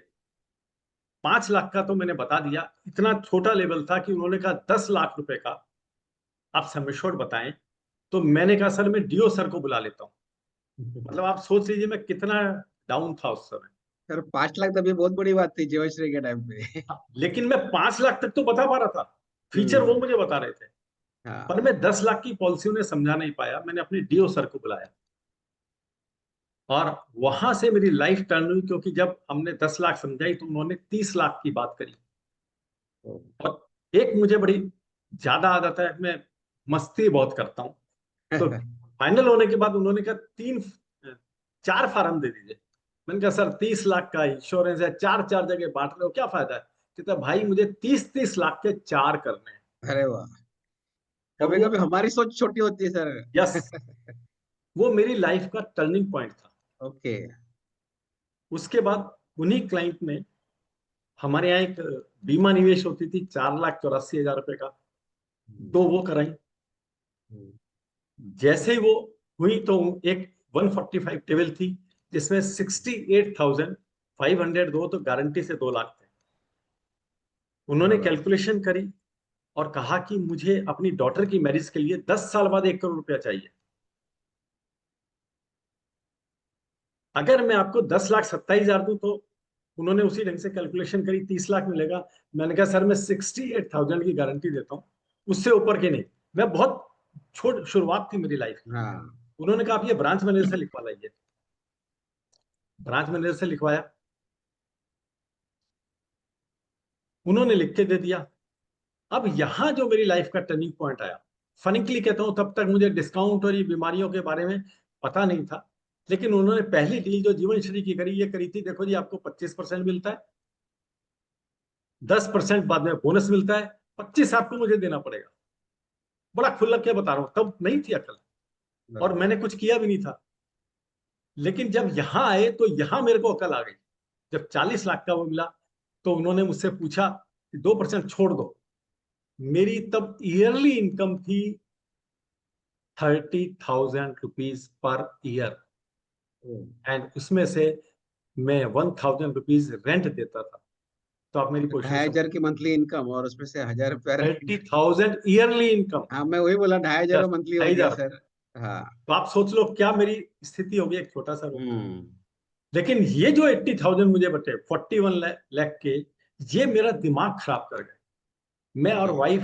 5 लाख का तो मैंने बता दिया। इतना छोटा लेवल था कि उन्होंने कहा 10 लाख रुपए का आप सम एश्योर्ड बताएं। तो मैंने कहा सर, मैं डीओ सर को बुला लेता हूँ। मतलब आप सोच लीजिए मैं कितना डाउन था उस समय। सर, 5 लाख तभी बहुत बड़ी बात थी ज्वेलरी के टाइम पे। लेकिन मैं 5 लाख तक तो बता पा रहा था, फीचर वो हम्म। मुझे बता रहे थे। पर हाँ। मैं 10 लाख की पॉलिसी उन्हें समझा नहीं पाया। मैंने अपने डीओ सर को बुलाया और वहां से मेरी लाइफ टर्न हुई, क्योंकि जब हमने 10 लाख समझाई तो उन्होंने 30 लाख की बात करी। तो और एक मुझे बड़ी ज्यादा आदत है, मैं मस्ती बहुत करता हूँ। तो फाइनल होने के बाद उन्होंने कहा 4 फार्म दे दीजिए। मैंने कहा सर, 30 लाख का इंश्योरेंस है, 4-4 जगह बांट रहे हो, क्या फायदा है? कहता भाई, मुझे 30-30 लाख के 4 करने हैं। अरे वाह, और कभी वो, कभी हमारी सोच छोटी होती है यस, सर। वो मेरी लाइफ का टर्निंग पॉइंट था। ओके। उसके बाद उन्हीं क्लाइंट ने, हमारे यहाँ एक बीमा निवेश होती थी 4,84,000 रुपए का, 2 वो कराई। जैसे ही वो हुई तो एक 145 टेबल थी जिसमें 68,500 दो, तो गारंटी से 2 लाख थे। उन्होंने कैलकुलेशन करी और कहा कि मुझे अपनी डॉटर की मैरिज के लिए 10 साल बाद 1 करोड़ रुपया चाहिए। अगर मैं आपको 10,27,000 दूं तो उन्होंने उसी ढंग से कैलकुलेशन करी, 30 लाख मिलेगा। मैंने कहा सर, मैं 68,000 की गारंटी देता हूँ, उससे ऊपर की नहीं। मैं बहुत छोट शुरुआत थी मेरी लाइफ की। हाँ। उन्होंने कहा आप ये ब्रांच मैनेजर से लिखवा लाइए। ब्रांच मैनेजर से लिखवाया, उन्होंने लिख के दे दिया। अब यहाँ जो मेरी लाइफ का टर्निंग पॉइंट आया, फनिकली कहता हूँ, तब तक मुझे डिस्काउंट और ये बीमारियों के बारे में पता नहीं था, लेकिन उन्होंने पहली डील जो जीवन श्री की करी, ये करी थी, देखो जी आपको 25% मिलता है, 10% बाद में बोनस मिलता है, 25 आपको मुझे देना पड़ेगा। बड़ा खुल के बता रहा हूँ, तब नहीं थी अकल और बराबर। मैंने कुछ किया भी नहीं था। लेकिन जब यहां आए तो यहां मेरे को अकल आ गई। जब 40 लाख का वो मिला तो उन्होंने मुझसे पूछा कि 2% छोड़ दो। मेरी तब ईयरली इनकम थी 30,000 रुपीज पर ईयर, एंड उसमें से मैं 1,000 रुपीज रेंट देता था। तो आप मेरी पोजीशन 2,500 की मंथली इनकम और उसमें से 1,000 रुपया 30,000 ईयरली इनकम, हाँ, मैं वही बोला, 2,500 मंथली हो गया 2,500। सर। हाँ। तो आप सोच लो क्या मेरी स्थिति होगी एक छोटा सा रूम। हम्म। लेकिन ये जो 80,000 मुझे बचे, 41 लाख के, ये मेरा दिमाग खराब कर गए। मैं और जी। वाइफ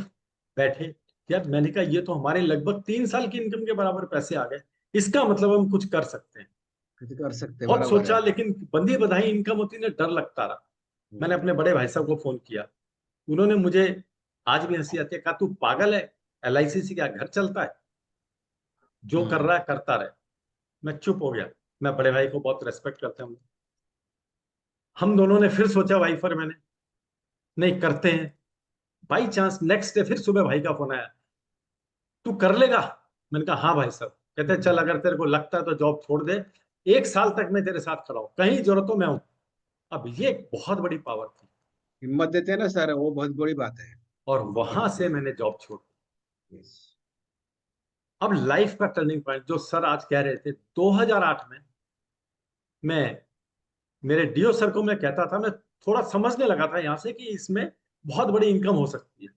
बैठे, यार मैंने कहा ये तो हमारे लगभग 3 साल की इनकम के बराबर पैसे आ गए, इसका मतलब हम कुछ कर सकते हैं। कुछ कर सकते, बहुत बराबर सोचा, है। लेकिन बंदी बधाई इनकम होती ना, डर लगता रहा। मैंने अपने बड़े भाई साहब को फोन किया, उन्होंने मुझे, आज भी हंसी आती है, कहा तू पागल है, LIC से क्या घर चलता है, जो कर रहा है करता रहे। मैं चुप हो गया। मैं बड़े भाई को बहुत रेस्पेक्ट करता हूँ। हम दोनों ने फिर सोचा, वाइफ और मैंने, नहीं करते हैं। बाई चांस नेक्स्ट डे फिर सुबह भाई का फोन आया, तू कर लेगा? मैंने कहा हाँ भाई साहब। कहते हैं, चल अगर तेरे को लगता है तो जॉब छोड़ दे, 1 साल तक मैं तेरे साथ खड़ा हूं, कहीं जरूरत हो मैं हूं। अब ये एक बहुत बड़ी पावर थी। हिम्मत देते हैं ना सर, वो बहुत बड़ी बात है। और वहां से मैंने जॉब छोड़ दी। यस। अब लाइफ का टर्निंग पॉइंट जो सर आज कह रहे थे, 2008 में मैं, मेरे डीओ सर को मैं कहता था, मैं थोड़ा समझने लगा था यहां से कि इसमें बहुत बड़ी इनकम हो सकती है।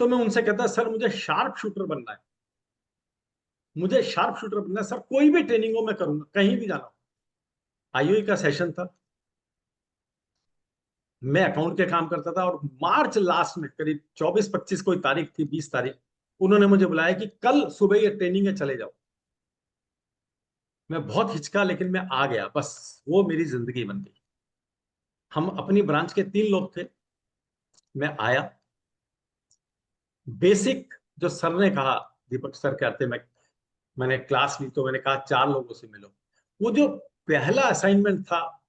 तो मैं उनसे कहता, सर मुझे शार्प शूटर बनना है, मुझे शार्प शूटर बनना है सर, कोई भी ट्रेनिंग हो मैं करूंगा, कहीं भी जाना हो। IOE का सेशन था, मैं अकाउंट के काम करता था, और मार्च लास्ट में करीब 24-25 कोई तारीख थी, 20 तारीख, उन्होंने मुझे बुलाया कि कल सुबह ये ट्रेनिंग है, चले जाओ। मैं बहुत हिचका, लेकिन मैं आ गया, बस वो मेरी जिंदगी बन गई। हम अपनी ब्रांच के 3 लोग थे, मैं आया, बेसिक जो सर ने कहा, दीपक सर कहते, मैंने क्लास ली तो मैंने कहा 4 लोगों से मिलो। वो जो पहला असाइनमेंट था,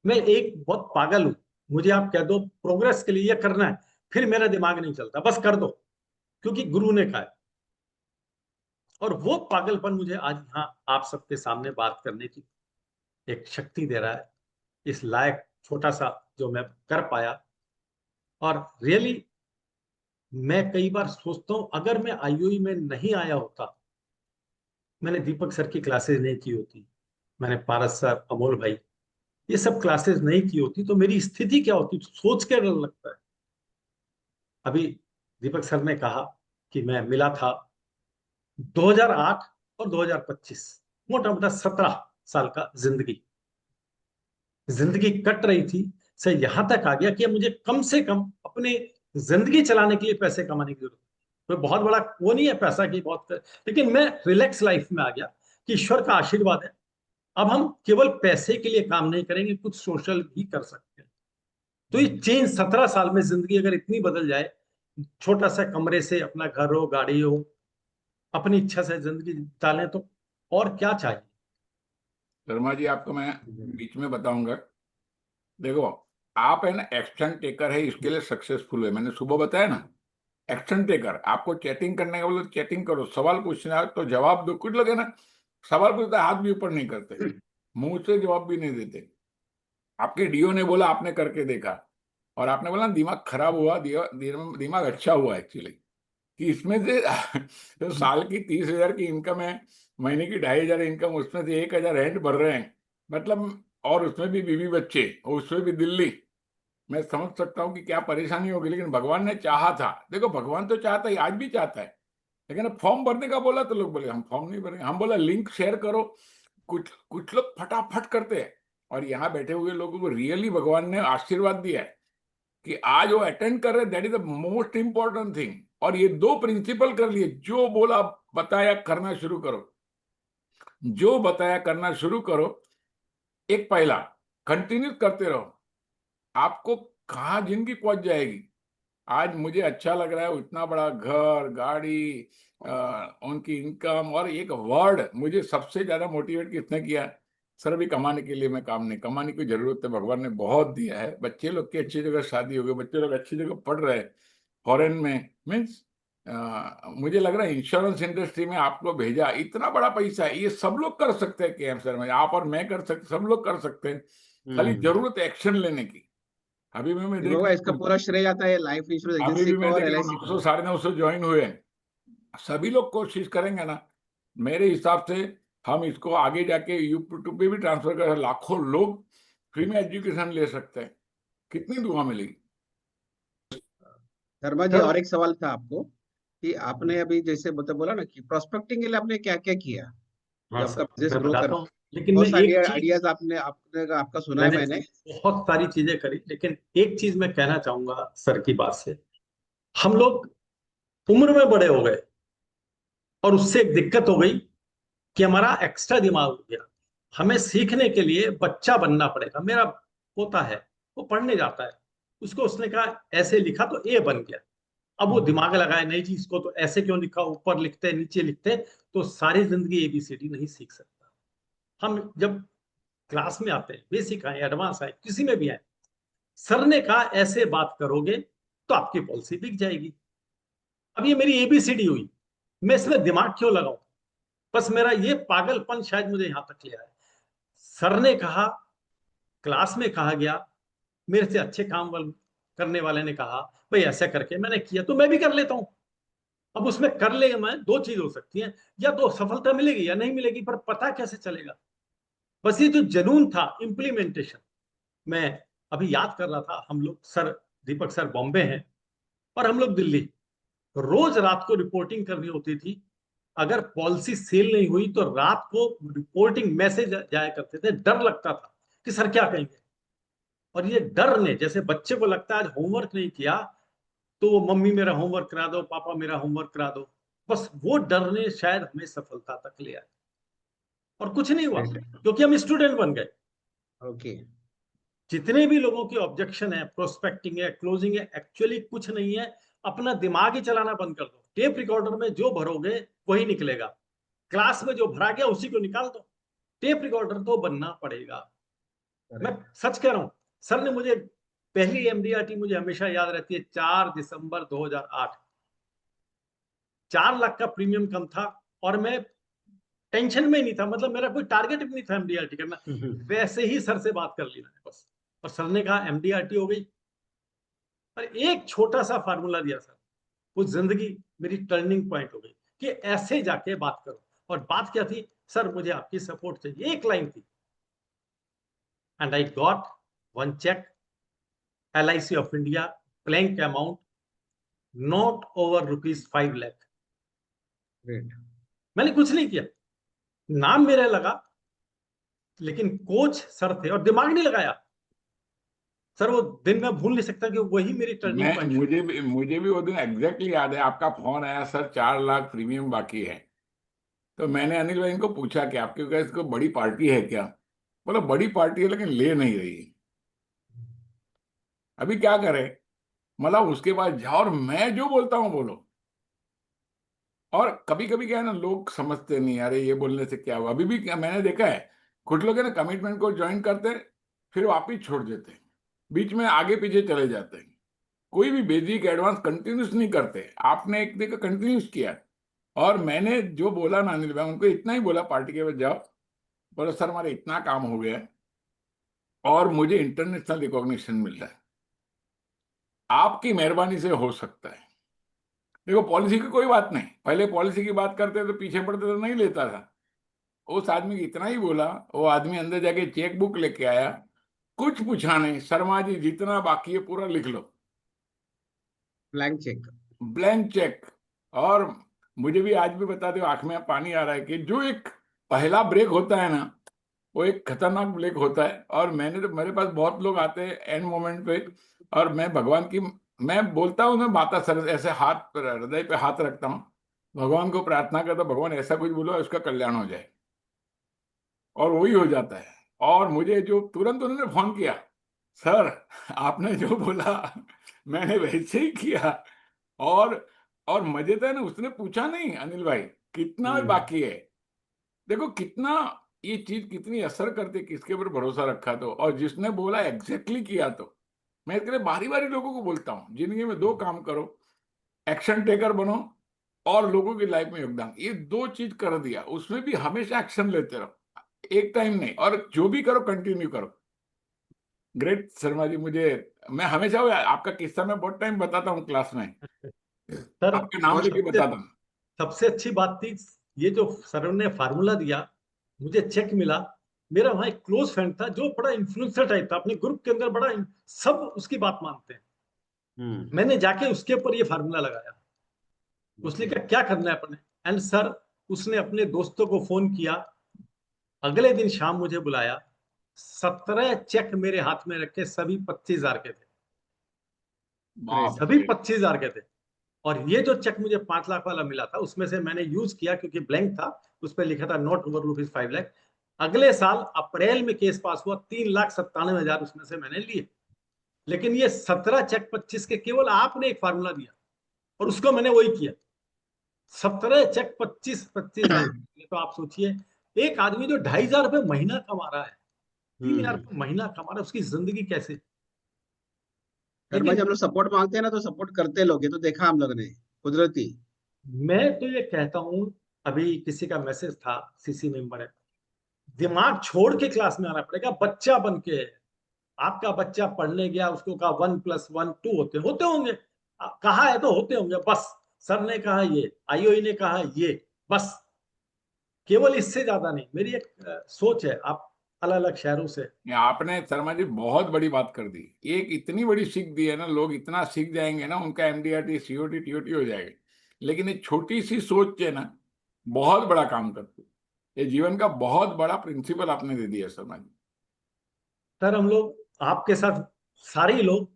मैं एक बहुत पागल हूं, मुझे आप कह दो प्रोग्रेस के लिए ये करना है, फिर मेरा दिमाग नहीं चलता, बस कर दो, क्योंकि गुरु ने कहा है। और वो पागलपन मुझे आज यहाँ आप सबके सामने बात करने की एक शक्ति दे रहा है, इस लायक छोटा सा जो मैं कर पाया। और रियली मैं कई बार सोचता हूं, अगर मैं IOE में नहीं आया होता, मैंने दीपक सर की क्लासेस नहीं की होती, मैंने पारस सर, अमोल भाई, ये सब क्लासेस नहीं की होती, तो मेरी स्थिति क्या होती, सोच के डर लगता है। अभी दीपक सर ने कहा कि मैं मिला था 2008 और 2025, मोटा मोटा 17 साल का जिंदगी कट रही थी, से यहां तक आ गया कि मुझे कम से कम अपने जिंदगी चलाने के लिए पैसे कमाने की जरूरत है। कोई बहुत बड़ा वो नहीं है पैसा की बहुत, लेकिन मैं रिलैक्स लाइफ में आ गया कि ईश्वर का आशीर्वाद है। अब हम केवल पैसे के लिए काम नहीं करेंगे, कुछ सोशल भी कर सकते हैं। तो ये चेंज 17 साल में जिंदगी अगर इतनी बदल जाए, छोटा सा कमरे से अपना घर हो, गाड़ी हो, अपनी इच्छा से जिंदगी बितालें, तो और क्या चाहिए। शर्मा जी, आपको मैं बीच में बताऊंगा। देखो, आप है ना एक्शन टेकर है, इसके लिए सक्सेसफुल है। मैंने सुबह बताया ना, एक्शन टेकर। आपको चैटिंग करने का बोलो चैटिंग करो, सवाल पूछना है तो जवाब दो। कुछ लोग है ना, सवाल पूछते हाथ भी ऊपर नहीं करते, मुंह से जवाब भी नहीं देते। आपके डीओ ने बोला, आपने करके देखा, और आपने बोला दिमाग खराब हुआ, दिमाग अच्छा हुआ एक्चुअली, कि इसमें से तो साल की 30,000 की इनकम है, महीने की 2,500 इनकम, उसमें से 1,000 रेंट भर रहे हैं, मतलब, और उसमें भी बीवी बच्चे, और उसमें भी दिल्ली। मैं समझ सकता हूँ कि क्या परेशानी होगी, लेकिन भगवान ने चाहा था। देखो, भगवान तो चाहता है, आज भी चाहता है, लेकिन अब फॉर्म भरने का बोला तो लोग बोले हम फॉर्म नहीं भरेंगे। हम बोला लिंक शेयर करो। कुछ कुछ लोग फटाफट करते हैं, और यहाँ बैठे हुए लोगों को रियली भगवान ने आशीर्वाद दिया है कि आज वो अटेंड कर रहे, that is the most important thing. और ये 2 प्रिंसिपल कर लिए, जो बोला बताया करना शुरू करो, जो बताया करना शुरू करो। एक पहला, कंटिन्यू करते रहो। आपको कहाँ जिंदगी पहुंच जाएगी। आज मुझे अच्छा लग रहा है, इतना बड़ा घर, गाड़ी, उनकी इनकम, और एक वर्ड मुझे सबसे ज्यादा मोटिवेट किसने किया? सर अभी कमाने के लिए मैं काम नहीं, कमाने की जरूरत है, भगवान ने बहुत दिया है, बच्चे लोग की अच्छी जगह शादी हो गई, बच्चे लोग अच्छी जगह पढ़ रहे हैं फॉरेन में, मीन्स मुझे लग रहा है इंश्योरेंस इंडस्ट्री में आपको भेजा, इतना बड़ा पैसा है, ये सब लोग कर सकते हैं केएम सर में, आप और मैं कर सकते, सब लोग कर सकते हैं, खाली जरूरत एक्शन लेने की। अभी भी मैं देख बाबा, रहा इसका हूँ, पूरा श्रेय जाता है लाइफ इंश्योरेंस अभी एजेंसी भी को मैं और देख रहा हूँ LIC 900 को। 950 ज्वाइन हुए हैं। सभी लोग कोशिश करेंगे ना, मेरे हिसाब से हम इसको आगे जाके यूट्यूब पे भी ट्रांसफर कर, लाखों लोग फ्री में एजुकेशन ले सकते हैं, कितनी दुआ मिलेगी। शर्मा जी, सर और एक सवाल था आपको कि आपने अभी जैसे बोला ना कि प्रोस्पेक्टिंग के लिए आपने क्या क्या किया, ये हाँ आपका सर, बिजनेस मैं ग्रो कर, बताता हूँ, लेकिन मैं बहुत सारी एक चीज, आइडियाज आपने आपने आपका सुना है मैंने मैंने। बहुत सारी चीजें करी, लेकिन एक चीज मैं कहना चाहूंगा सर की बात से, हम लोग उम्र में बड़े हो गए और उससे एक दिक्कत हो गई कि हमारा एक्स्ट्रा दिमाग हो गया। हमें सीखने के लिए बच्चा बनना पड़ेगा। मेरा पोता है, वो पढ़ने जाता है, उसको उसने कहा ऐसे लिखा तो ए बन गया। अब वो दिमाग लगाए नहीं जी, इसको तो ऐसे क्यों लिखा, ऊपर लिखते नीचे लिखते, तो सारी जिंदगी ABCD नहीं सीख सकता। हम जब क्लास में आते हैं, बेसिक आए, एडवांस आए, किसी में भी आए, सर ने कहा ऐसे बात करोगे तो आपकी पॉलिसी बिक जाएगी। अब ये मेरी ABCD हुई, मैं इसमें दिमाग क्यों लगाऊं? बस मेरा ये पागलपन शायद मुझे यहां तक ले आया। सर ने कहा, क्लास में कहा गया, मेरे से अच्छे काम करने वाले ने कहा भाई ऐसा करके, मैंने किया तो मैं भी कर लेता हूं। अब उसमें कर लेगा, मैं दो चीज हो सकती है, या तो सफलता मिलेगी या नहीं मिलेगी, पर पता कैसे चलेगा? बस ये जो जुनून था इंप्लीमेंटेशन। मैं अभी याद कर रहा था, हम लोग सर, दीपक सर बॉम्बे हैं और हम लोग दिल्ली, रोज रात को रिपोर्टिंग करनी होती थी। अगर पॉलिसी सेल नहीं हुई तो रात को रिपोर्टिंग मैसेज जाया करते थे, डर लगता था कि सर क्या कहेंगे। और ये डर ने, जैसे बच्चे को लगता है आज होमवर्क नहीं किया तो वो मम्मी मेरा होमवर्क करा दो, पापा मेरा होमवर्क करा दो, बस वो डर ने शायद हमें सफलता तक ले आया। और कुछ नहीं हुआ क्योंकि हम स्टूडेंट बन गए। ओके। जितने भी लोगों की ऑब्जेक्शन है, प्रोस्पेक्टिंग है, क्लोजिंग है, एक्चुअली कुछ नहीं है। अपना दिमाग ही चलाना बंद कर दो। टेप रिकॉर्डर में जो भरोगे वही निकलेगा। क्लास में जो भरा गया उसी को निकाल दो। टेप रिकॉर्डर तो बनना पड़ेगा। मैं सच कह रहा हूं, सर ने मुझे, पहली MDRT मुझे हमेशा याद रहती है, 4 दिसंबर 2008। 4 लाख का प्रीमियम कम था और मैं टेंशन में ही नहीं था, मतलब मेरा कोई टारगेट भी नहीं था MDRT करना। वैसे ही सर से बात कर ली मैंने बस, और सर ने कहा MDRT हो गई। और एक छोटा सा फार्मूला दिया सर, वो जिंदगी मेरी टर्निंग पॉइंट हो गई कि ऐसे जाके बात करो। और बात क्या थी? सर मुझे आपकी सपोर्ट चाहिए, एक लाइन थी। And I got one check, LIC of India, blank amount, not over ₹5 lakh. Great. मैंने कुछ नहीं किया, नाम मेरा लगा, लेकिन कोच सर थे और दिमाग नहीं लगाया। सर वो दिन मैं भूल नहीं सकता कि वही मेरी टर्निंग मैं पॉइंट। मुझे भी वो दिन एग्जैक्टली याद है, आपका फोन आया, सर 4 लाख प्रीमियम बाकी है। तो मैंने अनिल भाई को पूछा कि आपके पास कोई बड़ी पार्टी है क्या? बोला बड़ी पार्टी है लेकिन ले नहीं रही, अभी क्या करें? मतलब उसके बाद जाओ और मैं जो बोलता हूँ बोलो। और कभी कभी क्या है ना, लोग समझते नहीं, अरे ये बोलने से क्या हुआ। अभी भी क्या मैंने देखा है, कुछ लोग है ना कमिटमेंट को ज्वाइन करते हैं, फिर वापिस छोड़ देते हैं, बीच में आगे पीछे चले जाते हैं, कोई भी बेसिक एडवांस कंटिन्यूस नहीं करते। आपने एक देखा कंटिन्यूस किया, और मैंने जो बोला ना अनिल भाई, उनको इतना ही बोला पार्टी के बाद जाओ, बोलो सर हमारे इतना काम हो गया है और मुझे इंटरनेशनल रिकॉग्निशन मिल रहा है, आपकी मेहरबानी से हो सकता है। देखो पॉलिसी की कोई बात नहीं, पहले पॉलिसी की बात करते तो पीछे पड़ते तो नहीं लेता था। उस आदमी की इतना ही बोला, वो आदमी अंदर जाके चेक बुक लेके आया, कुछ पूछा नहीं, शर्मा जी जितना बाकी है पूरा लिख लो, ब्लैंक चेक। Blank cheque. और मुझे भी आज भी बता दो, आंख में पानी आ रहा है कि जो एक पहला ब्रेक होता है ना, वो एक खतरनाक ब्रेक होता है। और मैंने तो, मेरे पास बहुत लोग आते हैं एंड मोमेंट पे, और मैं भगवान की, मैं बोलता हूँ, मैं माता सर ऐसे हाथ पर, हृदय पे हाथ रखता हूँ, भगवान को प्रार्थना करता, भगवान ऐसा कुछ बोलो उसका कल्याण हो जाए, और वही हो जाता है। और मुझे जो तुरंत उन्होंने फोन किया, सर आपने जो बोला मैंने वैसे ही किया। और मजेदार है ना, उसने पूछा नहीं अनिल भाई कितना बाकी है। देखो कितना ये चीज कितनी असर करती है, किसके ऊपर भरोसा रखा तो, और जिसने बोला एग्जैक्टली किया तो। मैं इसके लिए बारी बारी लोगों को बोलता हूँ, जिंदगी में 2 काम करो, एक्शन टेकर बनो और लोगों की लाइफ में योगदान। ये 2 चीज कर दिया, उसमें भी हमेशा एक्शन लेते रहो, एक टाइम नहीं, और जो भी करो कंटिन्यू करो। ग्रेट शर्मा जी, मुझे मैं हमेशा आपका किस्सा मैं बहुत टाइम बताता हूँ क्लास में, सर आपके नाम और लेके सबसे बताता हूँ। सबसे अच्छी बात थी ये जो सर ने फार्मूला दिया, मुझे चेक मिला। मेरा वहां एक क्लोज फ्रेंड था जो बड़ा इन्फ्लुएंसर टाइप था, अपने ग्रुप के अंदर बड़ा सब उसकी बात मानते हैं। मैंने जाके उसके ऊपर ये फार्मूला लगाया। उसने कहा क्या करना है अपने, एंड सर उसने अपने दोस्तों को फोन किया, अगले दिन शाम मुझे बुलाया, 17 चेक मेरे हाथ में रखे, सभी 25,000 के थे, बाप सभी रे। 25,000 के थे। और ये जो चेक मुझे 5 लाख वाला मिला था, उसमें से मैंने यूज किया, क्योंकि ब्लैंक था, उस पर लिखा था नॉट ओवर ₹5 लाख। अगले साल अप्रैल में केस पास हुआ, 3,97,000 उसमें से मैंने लिए। लेकिन ये 17 चेक 25 के, केवल आपने एक फार्मूला दिया और उसको मैंने वही किया। 17 चेक 25,000। तो आप सोचिए, एक आदमी जो 2,500 रुपए महीना कमा रहा है, 3,000 रुपए महीना कमा रहा है, उसकी जिंदगी कैसे। शर्मा जी, हम लेकिन लोग सपोर्ट मांगते हैं ना तो सपोर्ट करते लोग, ये तो देखा हम लोग ने, कुदरती। मैं तो ये कहता हूं, अभी किसी का मैसेज था, सीसी मेंबर है, दिमाग छोड़ के क्लास में आना पड़ेगा, बच्चा बन के। आपका बच्चा पढ़ने गया, उसको कहा 1+1 2 होते होंगे, कहा है तो होते होंगे, बस। सर ने कहा ये, आईओई ने कहा ये, बस, केवल इससे ज्यादा नहीं। मेरी एक सोच है, आप अलग अलग शहरों से, ये आपने शर्मा जी बहुत बड़ी बात कर दी, एक इतनी बड़ी सीख दी है ना, लोग इतना सीख जाएंगे ना, उनका एमडीआरटी सीओटी टीओटी हो जाएगा। लेकिन एक छोटी सी सोच है ना, बहुत बड़ा काम करती है। ये जीवन का बहुत बड़ा प्रिंसिपल आपने दे दिया शर्मा जी। सर हम लोग आपके साथ, सारे ही लोग,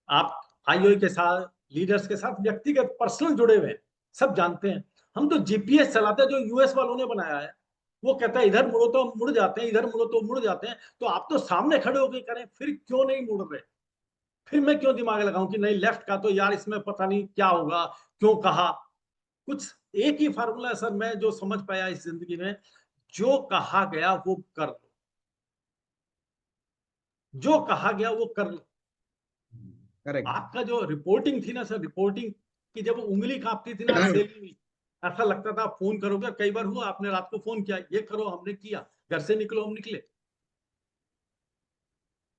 आप आईओई के साथ, लीडर्स के साथ व्यक्तिगत पर्सनल जुड़े हुए हैं, सब जानते हैं। हम तो जीपीएस चलाते हैं जो यूएस वालों ने बनाया है। वो कहता है इधर मुड़ो तो हम मुड़ जाते हैं, इधर मुड़ो तो मुड़ जाते हैं। तो आप तो सामने खड़े होकर करें, फिर क्यों नहीं मुड़ रहे। फिर मैं क्यों दिमाग लगाऊं कि नहीं लेफ्ट का तो यार इसमें पता नहीं क्या होगा, क्यों कहा। कुछ एक ही फार्मूला है सर, मैं जो समझ पाया इस जिंदगी में, जो कहा गया वो कर लो, जो कहा गया वो कर लो। करेक्ट। आपका जो रिपोर्टिंग थी ना सर, रिपोर्टिंग की जब उंगली कांपती थी ना, सेल में ऐसा लगता था आप फोन करोगे। कई बार हुआ आपने रात को फोन किया, ये करो, हमने किया, घर से निकलो, हम निकले।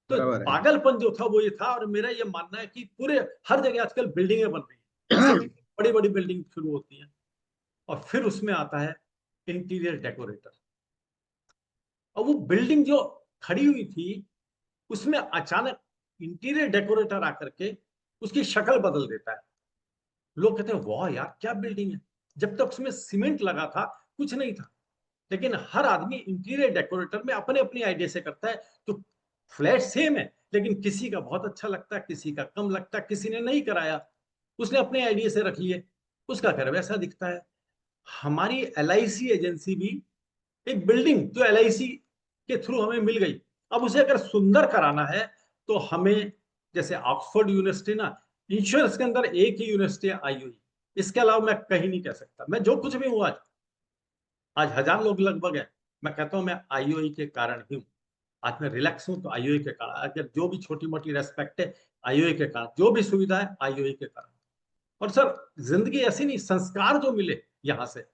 तो बराबर है। पागलपन जो था वो ये था। और मेरा ये मानना है कि पूरे हर जगह आजकल बिल्डिंगें बन रही हैं, बड़ी बड़ी बिल्डिंग शुरू होती हैं, और फिर उसमें आता है इंटीरियर डेकोरेटर। और वो बिल्डिंग जो खड़ी हुई थी, उसमें अचानक इंटीरियर डेकोरेटर आकर के उसकी शक्ल बदल देता है। लोग कहते हैं वाह यार क्या बिल्डिंग है। जब तक उसमें सीमेंट लगा था कुछ नहीं था। लेकिन हर आदमी इंटीरियर डेकोरेटर में अपने अपनी आइडिया से करता है। तो फ्लैट सेम है, लेकिन किसी का बहुत अच्छा लगता है, किसी का कम लगता है, किसी ने नहीं कराया, उसने अपने आइडिया से रख लिए, उसका घर वैसा दिखता है। हमारी एलआईसी एजेंसी भी एक बिल्डिंग जो एलआईसी के थ्रू हमें मिल गई, अब उसे अगर सुंदर कराना है तो हमें, जैसे ऑक्सफोर्ड यूनिवर्सिटी ना, इंश्योरेंस के अंदर एक ही यूनिवर्सिटी है आईओई, इसके अलावा मैं कहीं नहीं कह सकता। मैं जो कुछ भी हूं आज 1,000 लोग लगभग है, मैं कहता हूं मैं आईओई के कारण ही हूं। आज मैं रिलैक्स हूं तो आईओई के कारण, अगर जो भी छोटी मोटी रेस्पेक्ट है आईओई के कारण, जो भी सुविधा है आईओई के कारण। और सर जिंदगी ऐसी नहीं, संस्कार जो मिले यहाँ से,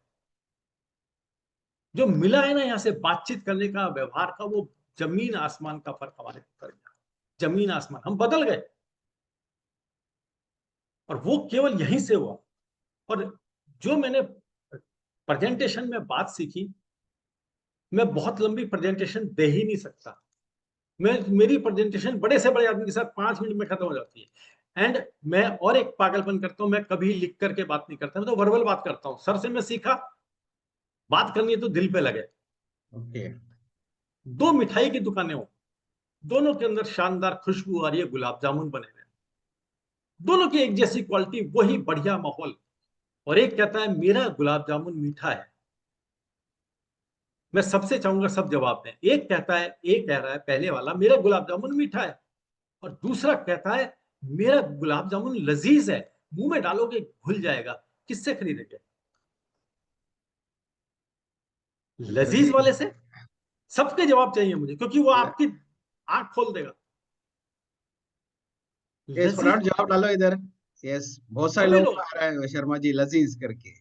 जो मिला है ना यहाँ से, बातचीत करने का, व्यवहार का, वो जमीन आसमान का फर्क हमारे कर गया। जमीन आसमान, हम बदल गए। और वो केवल यहीं से हुआ। और जो मैंने प्रेजेंटेशन में बात सीखी, मैं बहुत लंबी प्रेजेंटेशन दे ही नहीं सकता। मेरी प्रेजेंटेशन बड़े से बड़े आदमी के साथ 5 मिनट में खत्म हो जाती है। एंड मैं और एक पागलपन करता हूं, मैं कभी लिख करके बात नहीं करता, मैं तो वर्बल बात करता हूं। सर से मैं सीखा, बात करनी है तो दिल पे लगे। ओके। 2 मिठाई की दुकानें हो, दोनों के अंदर शानदार खुशबू आ रही है, गुलाब जामुन बने हुए, दोनों की एक जैसी क्वालिटी, वही बढ़िया माहौल। और एक कहता है मेरा गुलाब जामुन मीठा है। मैं सबसे चाहूंगा सब जवाब दें। एक कहता है, एक कह रहा है पहले वाला, मेरा गुलाब जामुन मीठा है, और दूसरा कहता है मेरा गुलाब जामुन लजीज है, मुंह में डालोगे घुल जाएगा। किससे खरीदेंगे? लजीज वाले से। सबके जवाब चाहिए मुझे, क्योंकि वो आपकी आंख खोल देगा। यस, लजीज फटाफट जवाब डालो इधर। यस, बहुत सारे सभी लोगों लोग को आ रहा है शर्मा जी, लजीज करके।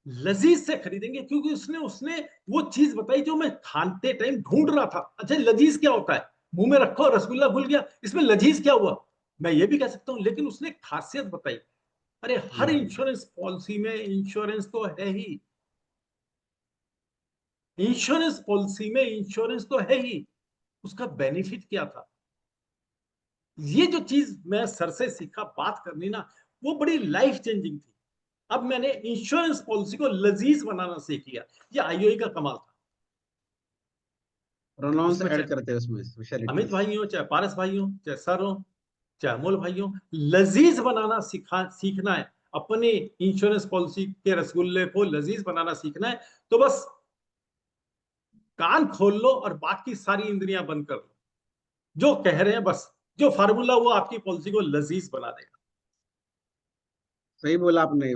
लजीज से खरीदेंगे, क्योंकि उसने उसने वो चीज बताई जो मैं खाते टाइम ढूंढ रहा था। अच्छा, लजीज क्या होता है? मुंह में रखो, रसगुल्ला भूल गया, इसमें लजीज क्या हुआ? मैं ये भी कह सकता हूं, लेकिन उसने खासियत बताई। अरे हर इंश्योरेंस पॉलिसी में इंश्योरेंस तो है ही, इंश्योरेंस पॉलिसी में इंश्योरेंस तो है ही, उसका बेनिफिट क्या था? ये जो चीज मैं सर से सीखा बात करनी ना, वो बड़ी लाइफ चेंजिंग थी। अब मैंने इंश्योरेंस पॉलिसी को लजीज बनाना सीख लिया। ये आईओई का कमाल था। प्रोनाउंस उसमें ऐड चाहे करते हैं उसमें, अमित स्पेशलिटीज। भाई हो, चाहे पारस भाई हो, चाहे सर हो, चाहे अमोल भाई हो, लजीज बनाना सीखना है। अपने इंश्योरेंस पॉलिसी के रसगुल्ले को लजीज बनाना सीखना है, तो बस कान खोल लो और बाकी सारी इंद्रियां बंद कर लो। जो कह रहे हैं बस, जो फार्मूला वो आपकी पॉलिसी को लजीज बना देगा। सही बोला आपने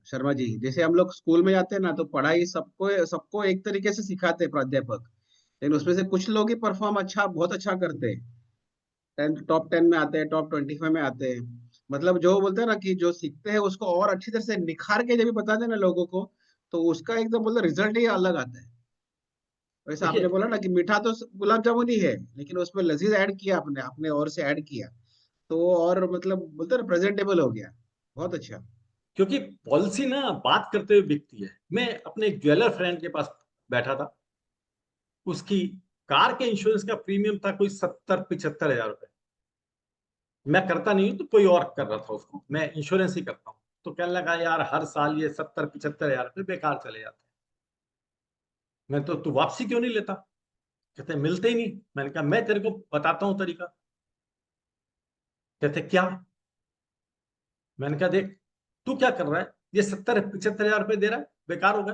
शर्मा जी। जैसे हम लोग स्कूल में जाते हैं ना, तो पढ़ाई सबको सबको एक तरीके से सिखाते हैं प्राध्यापक, लेकिन उसमें से कुछ लोग ही परफॉर्म अच्छा, बहुत अच्छा करते हैं। टॉप 10 में आते हैं, टॉप 25 में आते हैं। मतलब जो बोलते हैं ना कि जो सीखते हैं उसको और अच्छी तरह से निखार के जब भी बताते हैं ना लोगों को, तो उसका एकदम बोलते रिजल्ट ही अलग आता है। वैसे आपने देखिए, बोला ना कि मीठा तो गुलाब जामुन ही है, लेकिन उसमें लजीज ऐड किया आपने, अपने और से ऐड किया, तो वो और मतलब बोलते हैं ना प्रेजेंटेबल हो गया। बहुत अच्छा। क्योंकि पॉलिसी ना बात करते हुए बिकती है। मैं अपने एक ज्वेलर फ्रेंड के पास बैठा था, उसकी कार के इंश्योरेंस का प्रीमियम था कोई 70-75 हजार रुपए। मैं करता नहीं हूं, तो कोई और कर रहा था उसको, मैं इंश्योरेंस ही करता हूँ। तो कहने लगा यार हर साल ये 70-75 हजार रुपए बेकार चले जाते हैं। मैं तो, तू वापसी क्यों नहीं लेता? कहते मिलते ही नहीं। मैंने कहा मैं तेरे को बताता हूँ तरीका। कहते क्या? मैंने कहा देख, तू क्या कर रहा है, ये 70-75 हजार रुपए दे रहा है, बेकार होगा।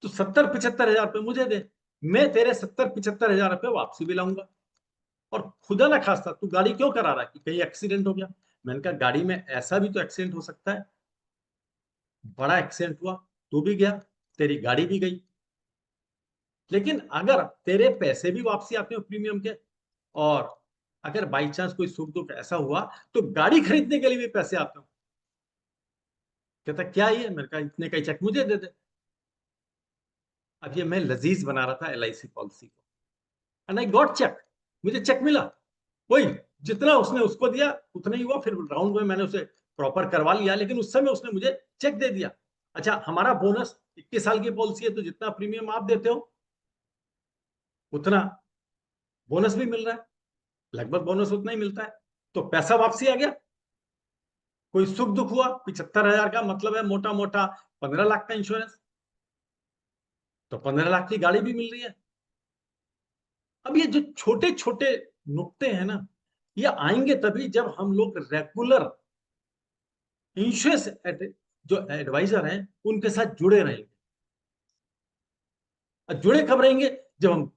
तू 70-75 हजार रुपए मुझे दे, मैं तेरे 70-75 हजार रुपए वापसी भी लाऊंगा। और खुदा ना खास्ता तू गाड़ी क्यों करा रहा है कि कहीं एक्सीडेंट हो गया? मैंने कहा गाड़ी में ऐसा भी तो एक्सीडेंट हो सकता है, बड़ा एक्सीडेंट हुआ, तू भी गया, तेरी गाड़ी भी गई। लेकिन अगर तेरे पैसे भी वापसी आते हो प्रीमियम के, और अगर बाई चांस कोई सुख दुख ऐसा हुआ, तो गाड़ी खरीदने के लिए भी पैसे आते हो। कहता क्या ये? मैंने कहा इतने का चेक मुझे दे दे। अब ये मैं लजीज बना रहा था एलआईसी पॉलिसी को, एंड आई गॉट चेक। मुझे चेक मिला, वही जितना उसने उसको दिया उतना ही हुआ। फिर राउंड में मैंने उसे प्रॉपर करवा लिया, लेकिन उस समय उसने मुझे चेक दे दिया। अच्छा, हमारा बोनस 21 साल की पॉलिसी है, तो जितना प्रीमियम आप देते हो उतना बोनस भी मिल रहा है, लगभग बोनस उतना ही मिलता है। तो पैसा वापसी आ गया। कोई सुख दुख हुआ, 75 हजार का मतलब है मोटा मोटा 15 लाख का इंश्योरेंस, तो 15 लाख की गाड़ी भी मिल रही है। अब ये जो छोटे छोटे नुक्ते हैं ना, ये आएंगे तभी जब हम लोग रेगुलर इंश्योरेंस जो एडवाइजर हैं उनके साथ जुड़े रहेंगे। और जुड़े कब रहेंगे? जब हम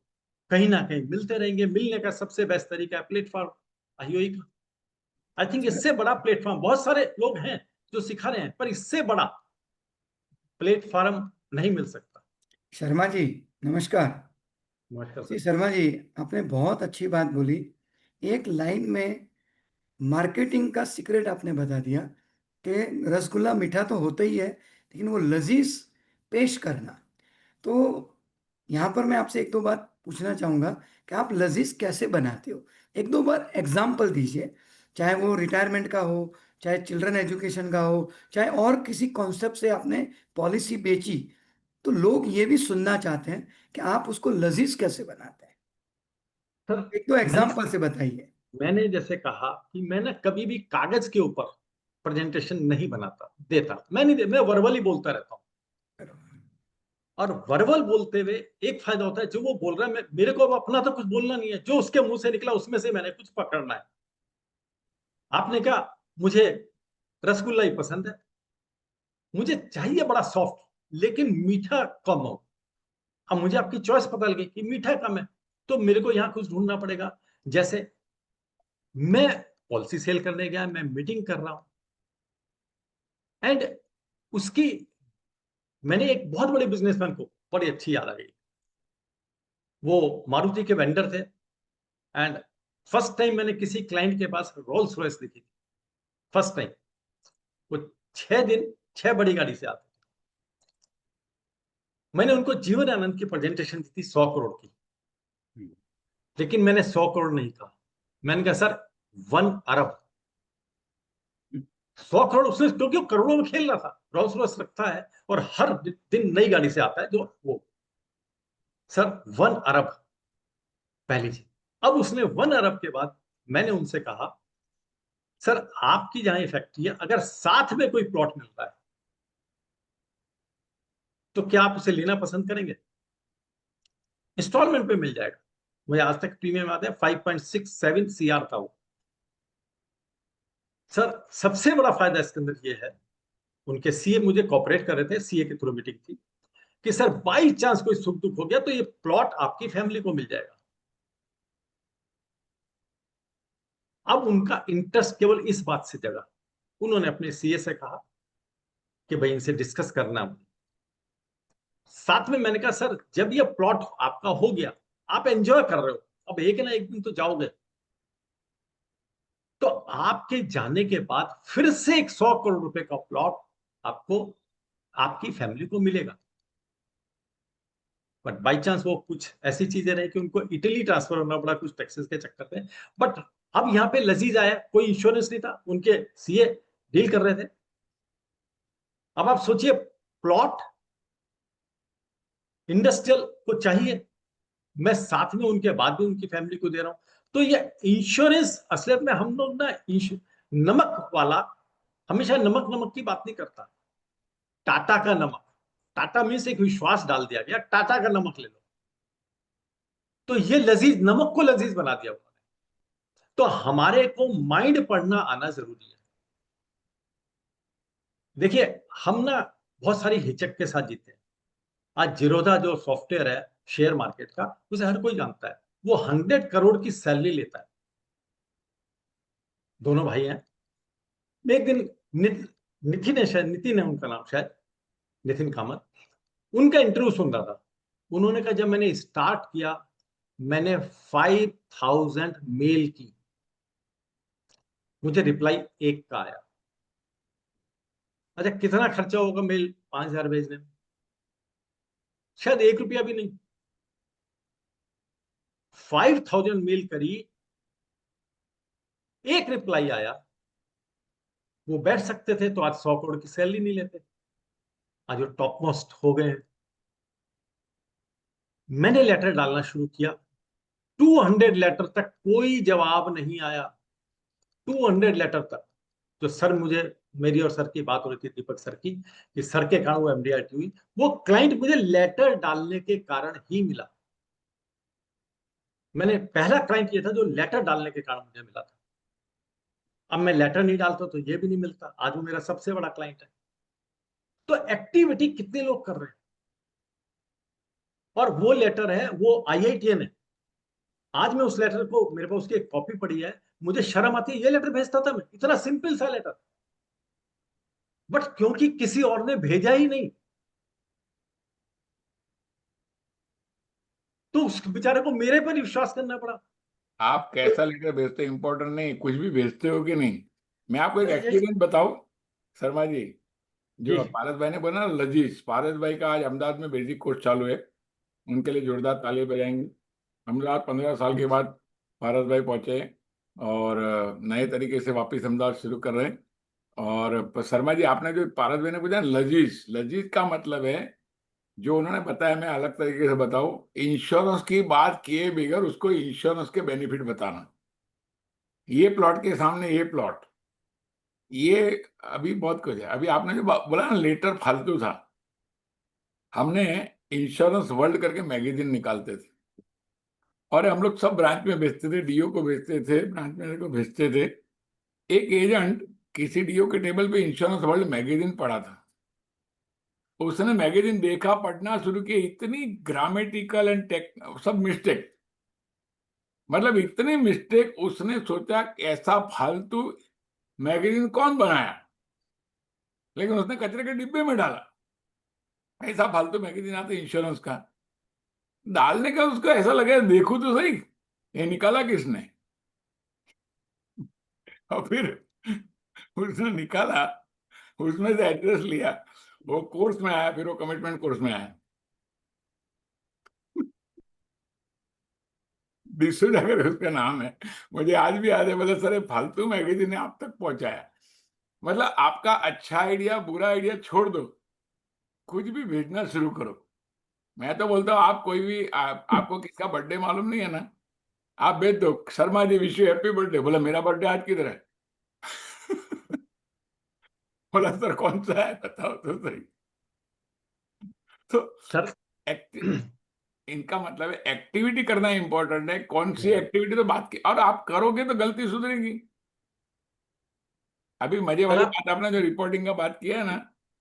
कहीं ना कहीं मिलते रहेंगे। मिलने का सबसे बेस्ट तरीका है प्लेटफॉर्म आईओई का। आई थिंक इससे बड़ा प्लेटफॉर्म, बहुत सारे लोग हैं जो सिखा रहे हैं, पर इससे बड़ा प्लेटफॉर्म नहीं मिल सकता। शर्मा जी, नमस्कार। नमस्कार जी सर। शर्मा जी, आपने बहुत अच्छी बात बोली। एक लाइन में मार्केटिंग का सीक्रेट आपने बता दिया कि रसगुल्ला मीठा तो होता ही है, लेकिन वो लजीज पेश करना। तो यहाँ पर मैं आपसे एक दो बात पूछना चाहूँगा कि आप लजीज कैसे बनाते हो? एक दो बार एग्जाम्पल दीजिए, चाहे वो रिटायरमेंट का हो, चाहे चिल्ड्रन एजुकेशन का हो, चाहे और किसी कॉन्सेप्ट से आपने पॉलिसी बेची, तो लोग ये भी सुनना चाहते हैं कि आप उसको लजीज कैसे बनाते हैं। सर एक दो मैंने एग्जाम्पल से बताइए। मैंने जैसे कहा कि मैं ना कभी भी कागज के ऊपर प्रेजेंटेशन नहीं बनाता देता, मैं वर्बली बोलता रहता हूँ। और वर्बल बोलते हुए एक फायदा होता है, जो वो बोल रहा है, मेरे को अब अपना तो कुछ बोलना नहीं है, जो उसके मुंह से निकला उसमें से मैंने कुछ पकड़ना है। आपने कहा मुझे रसगुल्ला ही पसंद है, मुझे चाहिए बड़ा सॉफ्ट, लेकिन मीठा कम हो। अब मुझे आपकी चॉइस पता लगी कि मीठा कम है, तो मेरे को यहाँ कुछ ढूंढना पड़ेगा। जैसे मैं पॉलिसी सेल करने गया, मैं मीटिंग कर रहा हूं, एंड उसकी मैंने एक बहुत बड़े बिजनेसमैन को बड़ी अच्छी याद आ गई। वो मारुति के वेंडर थे, एंड फर्स्ट टाइम मैंने किसी क्लाइंट के पास रोल्स रॉयस देखी थी, फर्स्ट टाइम। वो 6 दिन 6 बड़ी गाड़ी से आते थे। मैंने उनको जीवन आनंद की प्रेजेंटेशन दी थी 100 करोड़ की, लेकिन मैंने 100 करोड़ नहीं कहा, मैंने कहा सर 1 अरब। 100 करोड़ उसने, क्योंकि वो करोड़ों में खेल रहा था, रोल्स रॉयस रखता है और हर दिन नई गाड़ी से आता है, जो वो सर 1 अरब पहली चीज। अब उसने 1 अरब के बाद मैंने उनसे कहा सर आपकी जहां ये फैक्ट्री है, अगर साथ में कोई प्लॉट मिलता है तो क्या आप उसे लेना पसंद करेंगे? इंस्टॉलमेंट पे मिल जाएगा। मुझे आज तक प्रीमियम याद है, 5.67 CR था वो। सर सबसे बड़ा फायदा इसके अंदर ये है, उनके सीए मुझे कॉपरेट कर रहे थे, सीए के थ्रू मीटिंग थी, कि सर बाई चांस कोई सुख दुख हो गया तो ये प्लॉट आपकी फैमिली को मिल जाएगा। अब उनका इंटरेस्ट केवल इस बात से जगा, उन्होंने अपने सीए से कहा कि भाई इनसे डिस्कस करना। साथ में मैंने कहा सर जब ये प्लॉट आपका हो गया, आप एंजॉय कर रहे हो, अब एक ना एक दिन तो जाओगे, तो आपके जाने के बाद फिर से एक 100 करोड़ रुपए का प्लॉट आपको, आपकी फैमिली को मिलेगा। बट बाई चांस वो कुछ ऐसी चीजें रही कि उनको इटली ट्रांसफर होना पड़ा कुछ टैक्सेस के चक्कर में। बट अब यहाँ पे लजीज आया, कोई इंश्योरेंस नहीं था, उनके सीए डील कर रहे थे। अब आप सोचिए, प्लॉट इंडस्ट्रियल को चाहिए, मैं साथ में उनके बाद भी उनकी फैमिली को दे रहा हूं। तो ये इंश्योरेंस असलियत में हम लोग ना नमक वाला, हमेशा नमक नमक की बात नहीं करता। टाटा का नमक, टाटा मीन्स एक विश्वास डाल दिया गया, टाटा का नमक ले लो, तो ये लजीज, नमक को लजीज बना दिया उन्होंने। तो हमारे को माइंड पढ़ना आना जरूरी है। देखिए हम ना बहुत सारी हिचक के साथ जीते हैं। आज जीरोधा जो सॉफ्टवेयर है शेयर मार्केट का, उसे हर कोई जानता है, वो 100 करोड़ की सैलरी लेता है। दोनों भाई हैं। एक दिन नितिन है, शायद नितिन है उनका नाम, शायद नितिन कामत, उनका इंटरव्यू सुन रहा था। उन्होंने कहा जब मैंने स्टार्ट किया मैंने 5000 मेल की, मुझे रिप्लाई 1 का आया। अच्छा कितना खर्चा होगा मेल 5000 भेजने में? शायद 1 रुपया भी नहीं। 5000 मेल करी, 1 रिप्लाई आया। वो बैठ सकते थे तो आज 100 करोड़ की सैलरी नहीं लेते, आज वो टॉप मोस्ट हो गए हैं। मैंने लेटर डालना शुरू किया, 200 लेटर तक कोई जवाब नहीं आया। 200 लेटर तक। तो सर मुझे, मेरी और सर की बात हो रही थी, दीपक सर की, कि सर के कारण वो एमडीआरटी हुई। वो क्लाइंट मुझे लेटर डालने के कारण ही मिला। मैंने पहला क्लाइंट ये था जो लेटर डालने के कारण मुझे मिला था। अब मैं लेटर नहीं डालता तो ये भी नहीं मिलता, आज वो मेरा सबसे बड़ा क्लाइंट है। तो एक्टिविटी कितने लोग कर रहे हैं, और वो लेटर है, वो आईआईटीएन है। आज मैं उस लेटर को, मेरे पास उसकी एक कॉपी पड़ी है, मुझे शर्म आती है, ये लेटर भेजता था मैं, इतना सिंपल सा लेटर, बट क्योंकि किसी और ने भेजा ही नहीं, तो उस बेचारे को मेरे पर ही विश्वास करना पड़ा। आप कैसा लेटर भेजते इंपॉर्टेंट नहीं, कुछ भी भेजते हो कि नहीं। मैं आपको एक एक्सपीरियंस बताऊं शर्मा जी, जी जो पारस भाई ने बोला ना लजीज, पारस भाई का आज अहमदाबाद में बेसिक कोर्स चालू है, उनके लिए जोरदार ताली बजाएंगे। अहमदाबाद 15 साल के बाद पारस भाई पहुंचे और नए तरीके से वापस अहमदाबाद शुरू कर रहे हैं। और शर्मा जी आपने जो पारस भाई ने पूछा लजीज, लजीज का मतलब है, जो उन्होंने बताया मैं अलग तरीके से बताऊं, इंश्योरेंस की बात किए बगैर उसको इंश्योरेंस के बेनिफिट बताना। ये प्लॉट के सामने ये प्लॉट, ये अभी बहुत कुछ है। अभी आपने जो बोला ना लेटर फालतू था, हमने इंश्योरेंस वर्ल्ड करके मैगजीन निकालते थे और हम लोग सब ब्रांच में भेजते थे, डीओ को भेजते थे, ब्रांच मैनेजर को भेजते थे। एक एजेंट किसी डीओ के टेबल पे इंश्योरेंस वर्ल्ड मैगजीन पढ़ा था, उसने मैगजीन देखा, पढ़ना शुरू किया, इतनी ग्रामेटिकल एंड टेक सब मिस्टेक, मतलब इतनी मिस्टेक उसने सोचा ऐसा फालतू मैगजीन कौन बनाया, लेकिन उसने कचरे के डिब्बे में डाला। ऐसा फालतू मैगजीन आता इंश्योरेंस का, डालने का उसको ऐसा लगा देखो तो सही ये निकाला किसने। और फिर उसने निकाला, उसमें से एड्रेस लिया, वो कोर्स में आया, फिर वो कमिटमेंट कोर्स में आया। डिसूजा करके उसका नाम है। मुझे आज भी याद है, बोले सर ये फालतू मैगजीन ने आप तक पहुंचाया। मतलब आपका अच्छा आइडिया बुरा आइडिया छोड़ दो, कुछ भी भेजना शुरू करो। मैं तो बोलता हूँ आप कोई भी आपको किसका बर्थडे मालूम नहीं है ना, आप भेज दो Sharma ji wish you happy birthday. बोला मेरा बर्थडे आज किधर है? बोला सर कौन सा है बताओ तो सही। तो सर इनका मतलब है एक्टिविटी करना इंपॉर्टेंट है। कौन सी एक्टिविटी तो बात की, और आप करोगे तो गलती सुधरेगी। अभी मजे वाली बात आपने जो रिपोर्टिंग का बात किया है ना,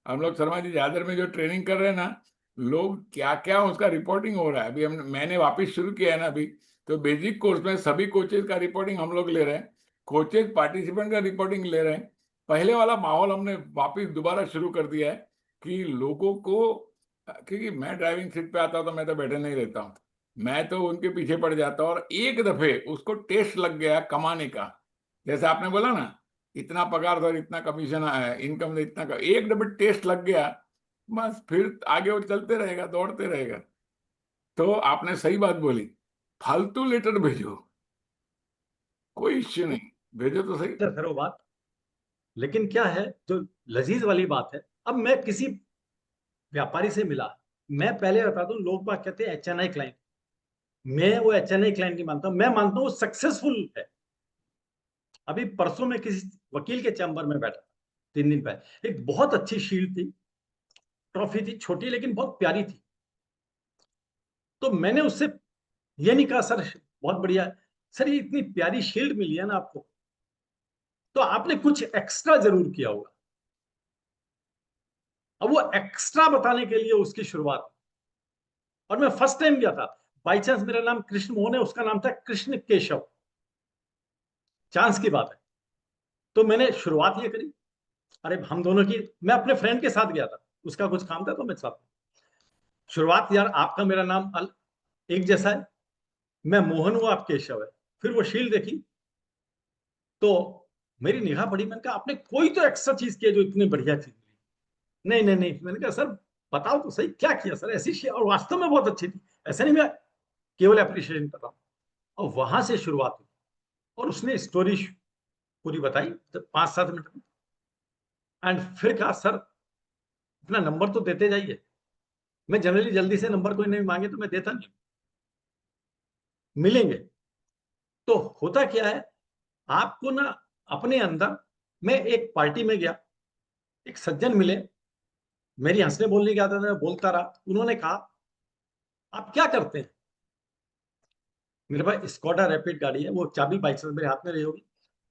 हम लोग शर्मा जी जादर में जो ट्रेनिंग कर रहे हैं ना, लोग क्या क्या उसका रिपोर्टिंग हो रहा है। अभी मैंने वापस शुरू किया है ना अभी, तो बेसिक कोर्स में सभी कोचेज का रिपोर्टिंग हम लोग ले रहे हैं, कोचेज पार्टिसिपेंट का रिपोर्टिंग ले रहे हैं। पहले वाला माहौल हमने वापस दोबारा शुरू कर दिया है कि लोगों को, क्योंकि मैं ड्राइविंग सीट पे आता हूं तो मैं तो बैठे नहीं रहता हूँ, मैं तो उनके पीछे पड़ जाता हूँ। और एक दफे उसको टेस्ट लग गया कमाने का, जैसे आपने बोला ना इतना पगार और इतना कमीशन इनकम इतना एक डबल टेस्ट लग गया, बस फिर आगे वो चलते रहेगा, दौड़ते रहेगा। तो आपने सही बात बोली, फालतू लेटर भेजो, कोई इश्यू नहीं, भेजो तो सही। सर वो बात, लेकिन क्या है जो लजीज वाली बात है, अब मैं किसी व्यापारी से मिला, मैं पहले बता दूं, लोग बात कहते हैं HNI क्लाइंट, मैं वो HNI क्लाइंट नहीं मानता, मैं मानता हूँ सक्सेसफुल है। अभी परसों में किसी वकील के चैम्बर में बैठा, 3 दिन पहले, एक बहुत अच्छी शील्ड थी, ट्रॉफी थी, छोटी लेकिन बहुत प्यारी थी। तो मैंने उससे ये नहीं कहा सर बहुत बढ़िया है, सर ये इतनी प्यारी शील्ड मिली है ना आपको, तो आपने कुछ एक्स्ट्रा जरूर किया होगा। अब वो एक्स्ट्रा बताने के लिए उसकी शुरुआत, और मैं फर्स्ट टाइम गया था, बाई चांस मेरा नाम कृष्ण मोहन है, उसका नाम था कृष्ण केशव, चांस की बात है। तो मैंने शुरुआत ये करी, अरे हम दोनों की, मैं अपने फ्रेंड के साथ गया था, उसका कुछ काम था तो मैं साथ। शुरुआत, यार आपका मेरा नाम एक जैसा है, मैं मोहन हूं आप केशव है। फिर वो शील्ड देखी तो मेरी निगाह पड़ी, मैंने कहा आपने कोई तो एक्स्ट्रा चीज किया जो इतनी बढ़िया चीज मिली। नहीं नहीं नहीं, मैंने कहा सर बताओ तो सही क्या किया सर, ऐसी शील्ड और वास्तव में बहुत अच्छी थी, ऐसा नहीं मैं केवल अप्रिशिएशन कर रहा हूं। और वहां से शुरुआत हुई, और उसने स्टोरी पूरी बताई 5-7 मिनट में। एंड फिर कहा सर अपना नंबर तो देते जाइए, मैं जनरली जल्दी से नंबर कोई नहीं मांगे तो मैं देता नहीं, मिलेंगे। तो होता क्या है, आपको ना अपने अंदर, मैं एक पार्टी में गया, एक सज्जन मिले, मेरी हंसने बोलने की आदत है, बोलता रहा। उन्होंने कहा आप क्या करते हैं? मेरे पास स्कॉडा रैपिड गाड़ी है, वो चाबी बाइक से मेरे हाथ में रही होगी।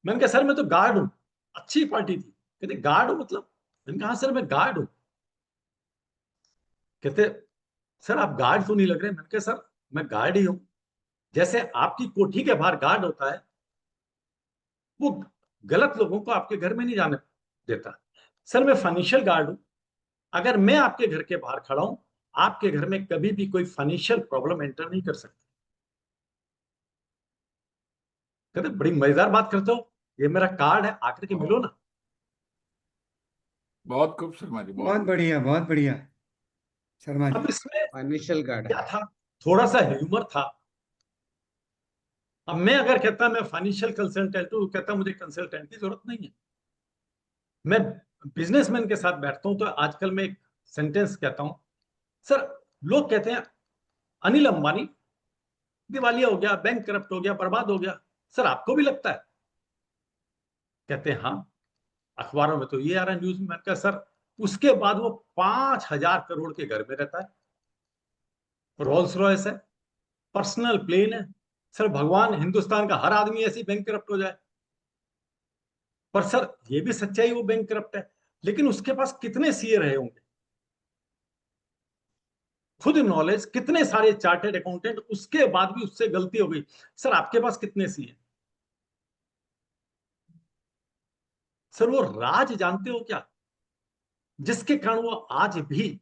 मैंने कहा सर मैं तो गार्ड हूं। अच्छी पार्टी थी, कहते गार्ड हो मतलब? मैंने कहा हाँ सर मैं गार्ड हूं। कहते सर आप गार्ड तो नहीं लग रहे। मैंने कहा सर मैं गार्ड ही हूं, जैसे आपकी कोठी के बाहर गार्ड होता है, वो गलत लोगों को आपके घर में नहीं जाने देता। सर मैं फाइनेंशियल गार्ड हूं, अगर मैं आपके घर के बाहर खड़ा हूं, आपके घर में कभी भी कोई फाइनेंशियल प्रॉब्लम एंटर नहीं कर सकती। कहते बड़ी मजेदार बात करते हो, ये मेरा कार्ड है, आकर के मिलो ना। बहुत खूब शर्मा जी, बहुत बढ़िया, बहुत बढ़िया शर्मा अब जी। इसमें फाइनेंशियल गार्ड है। क्या था, थोड़ा सा ह्यूमर था। अब मैं अगर कहता मैं फाइनेंशियल कंसल्टेंट हूं, कहता मुझे कंसल्टेंट की जरूरत नहीं है, मैं बिजनेसमैन के साथ बैठता हूं, तो आजकल मैं एक सेंटेंस कहता हूं, सर लोग कहते हैं अनिल अंबानी दिवालिया हो गया, बैंक करप्ट हो गया, बर्बाद हो गया, सर आपको भी लगता है? कहते हैं हाँ, अखबारों में तो ये आ रहा है, न्यूज में। मैंने कहा सर उसके बाद वो 5,000 करोड़ के घर में रहता है, रोल्स रॉयस है, पर्सनल प्लेन है। सर भगवान हिंदुस्तान का हर आदमी ऐसी बैंक करप्ट हो जाए, पर सर ये भी सच्चाई वो बैंक करप्ट है, लेकिन उसके पास कितने सीए रहे होंगे? खुद नॉलेज, कितने सारे चार्टर्ड अकाउंटेंट, उसके बाद भी उससे गलती हो गई। सर आपके पास कितने सीए? सर वो राज जानते हो क्या, जिसके कारण वो आज भी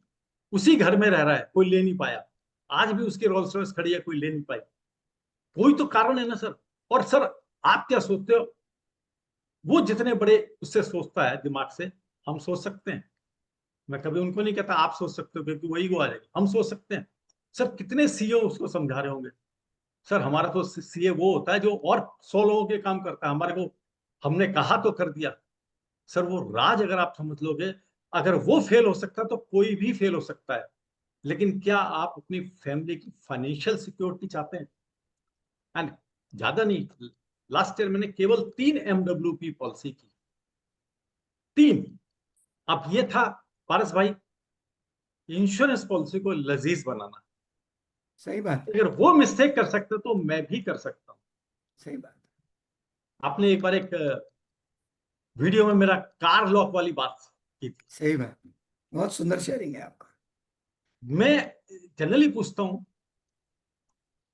उसी घर में रह रहा है, कोई ले नहीं पाया। आज भी उसकी रोल्स रॉयस खड़ी है, कोई ले नहीं पाई। कोई तो कारण है ना सर। और सर आप क्या सोचते हो, वो जितने बड़े उससे सोचता है दिमाग से, हम सोच सकते हैं? मैं कभी उनको नहीं कहता आप सोच सकते हो, क्योंकि वही को आ जाएगी। हम सोच सकते हैं? सर कितने सीईओ उसको समझा रहे होंगे। सर हमारा तो सीए वो होता है जो और 100 लोगों के काम करता है, हमारे को हमने कहा तो कर दिया। सर वो राज अगर आप समझ लोगे, अगर वो फेल हो सकता है तो कोई भी फेल हो सकता है। लेकिन क्या आप अपनी फैमिली की फाइनेंशियल सिक्योरिटी चाहते हैं? एंड ज्यादा नहीं, लास्ट ईयर मैंने केवल 3 MWP पॉलिसी की, 3। अब ये था पारस भाई, इंश्योरेंस पॉलिसी को लजीज बनाना। सही बात है, अगर वो मिस्टेक कर सकते तो मैं भी कर सकता हूं। सही बात है। आपने एक बार एक वीडियो में मेरा कार लॉक वाली बात की थी। सही बात है। बहुत सुंदर शेयरिंग है आपका। मैं जनरली पूछता हूं,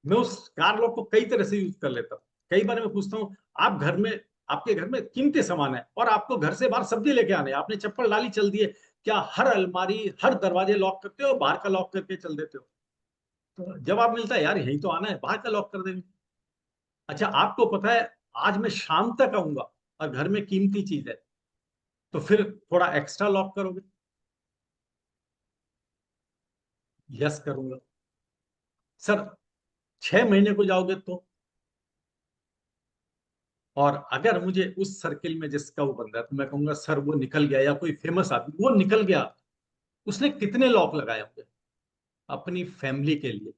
मैं उस कार लॉक को कई तरह से यूज कर लेता हूं। कई बार मैं पूछता हूं, आप घर में, आपके घर में कीमती सामान है और आपको घर से बाहर सब्जी लेके आने, आपने चप्पल डाली चल दिए, क्या हर अलमारी हर दरवाजे लॉक करते हो, बाहर का लॉक करके चल देते हो? तो जवाब मिलता है यार यही तो आना है, बाहर का लॉक कर देंगे। अच्छा आपको पता है आज मैं शाम तक आऊंगा और घर में कीमती चीज है, तो फिर थोड़ा एक्स्ट्रा लॉक करोगे? यस करूंगा। सर 6 महीने को जाओगे तो, और अगर मुझे उस सर्किल में जिसका वो बंदा है तो मैं कहूंगा सर वो निकल गया, या कोई फेमस आदमी वो निकल गया, उसने कितने लॉक लगाए होंगे अपनी फैमिली के लिए?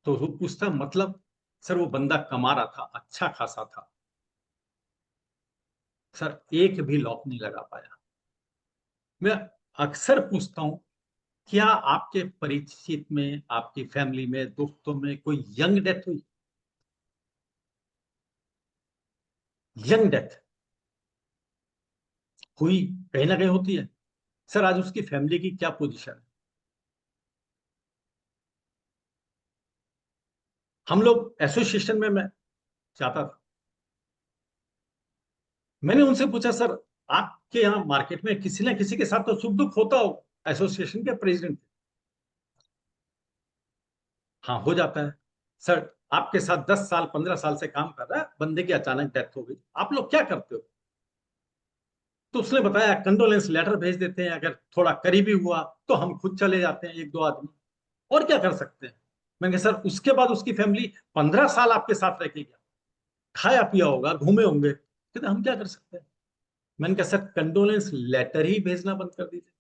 तो वो पूछता मतलब, सर वो बंदा कमा रहा था, अच्छा खासा था, सर एक भी लॉक नहीं लगा पाया। मैं अक्सर पूछता हूं, क्या आपके परिचित में, आपकी फैमिली में, दोस्तों में कोई यंग डेथ हुई? यंग डेथ हुई, कहीं ना कहीं होती है। सर आज उसकी फैमिली की क्या पोजीशन है? हम लोग एसोसिएशन में, मैं जाता था, मैंने उनसे पूछा सर आपके यहाँ मार्केट में किसी ना किसी के साथ तो सुख दुख होता हो, एसोसिएशन के प्रेसिडेंट? हाँ हो जाता है। सर आपके साथ 10 साल 15 साल से काम कर रहा है, बंदे की अचानक डेथ हो गई, आप लोग क्या करते हो? तो उसने बताया कंडोलेंस लेटर भेज देते हैं, अगर थोड़ा करीबी हुआ तो हम खुद चले जाते हैं 1-2 आदमी, और क्या कर सकते हैं? मैंने कहा सर उसके बाद उसकी फैमिली 15 साल आपके साथ रह के गया, खाया पिया होगा, घूमे होंगे, कहते हम क्या कर सकते हैं? मैंने कहा सर कंडोलेंस लेटर ही भेजना बंद कर दीजिए।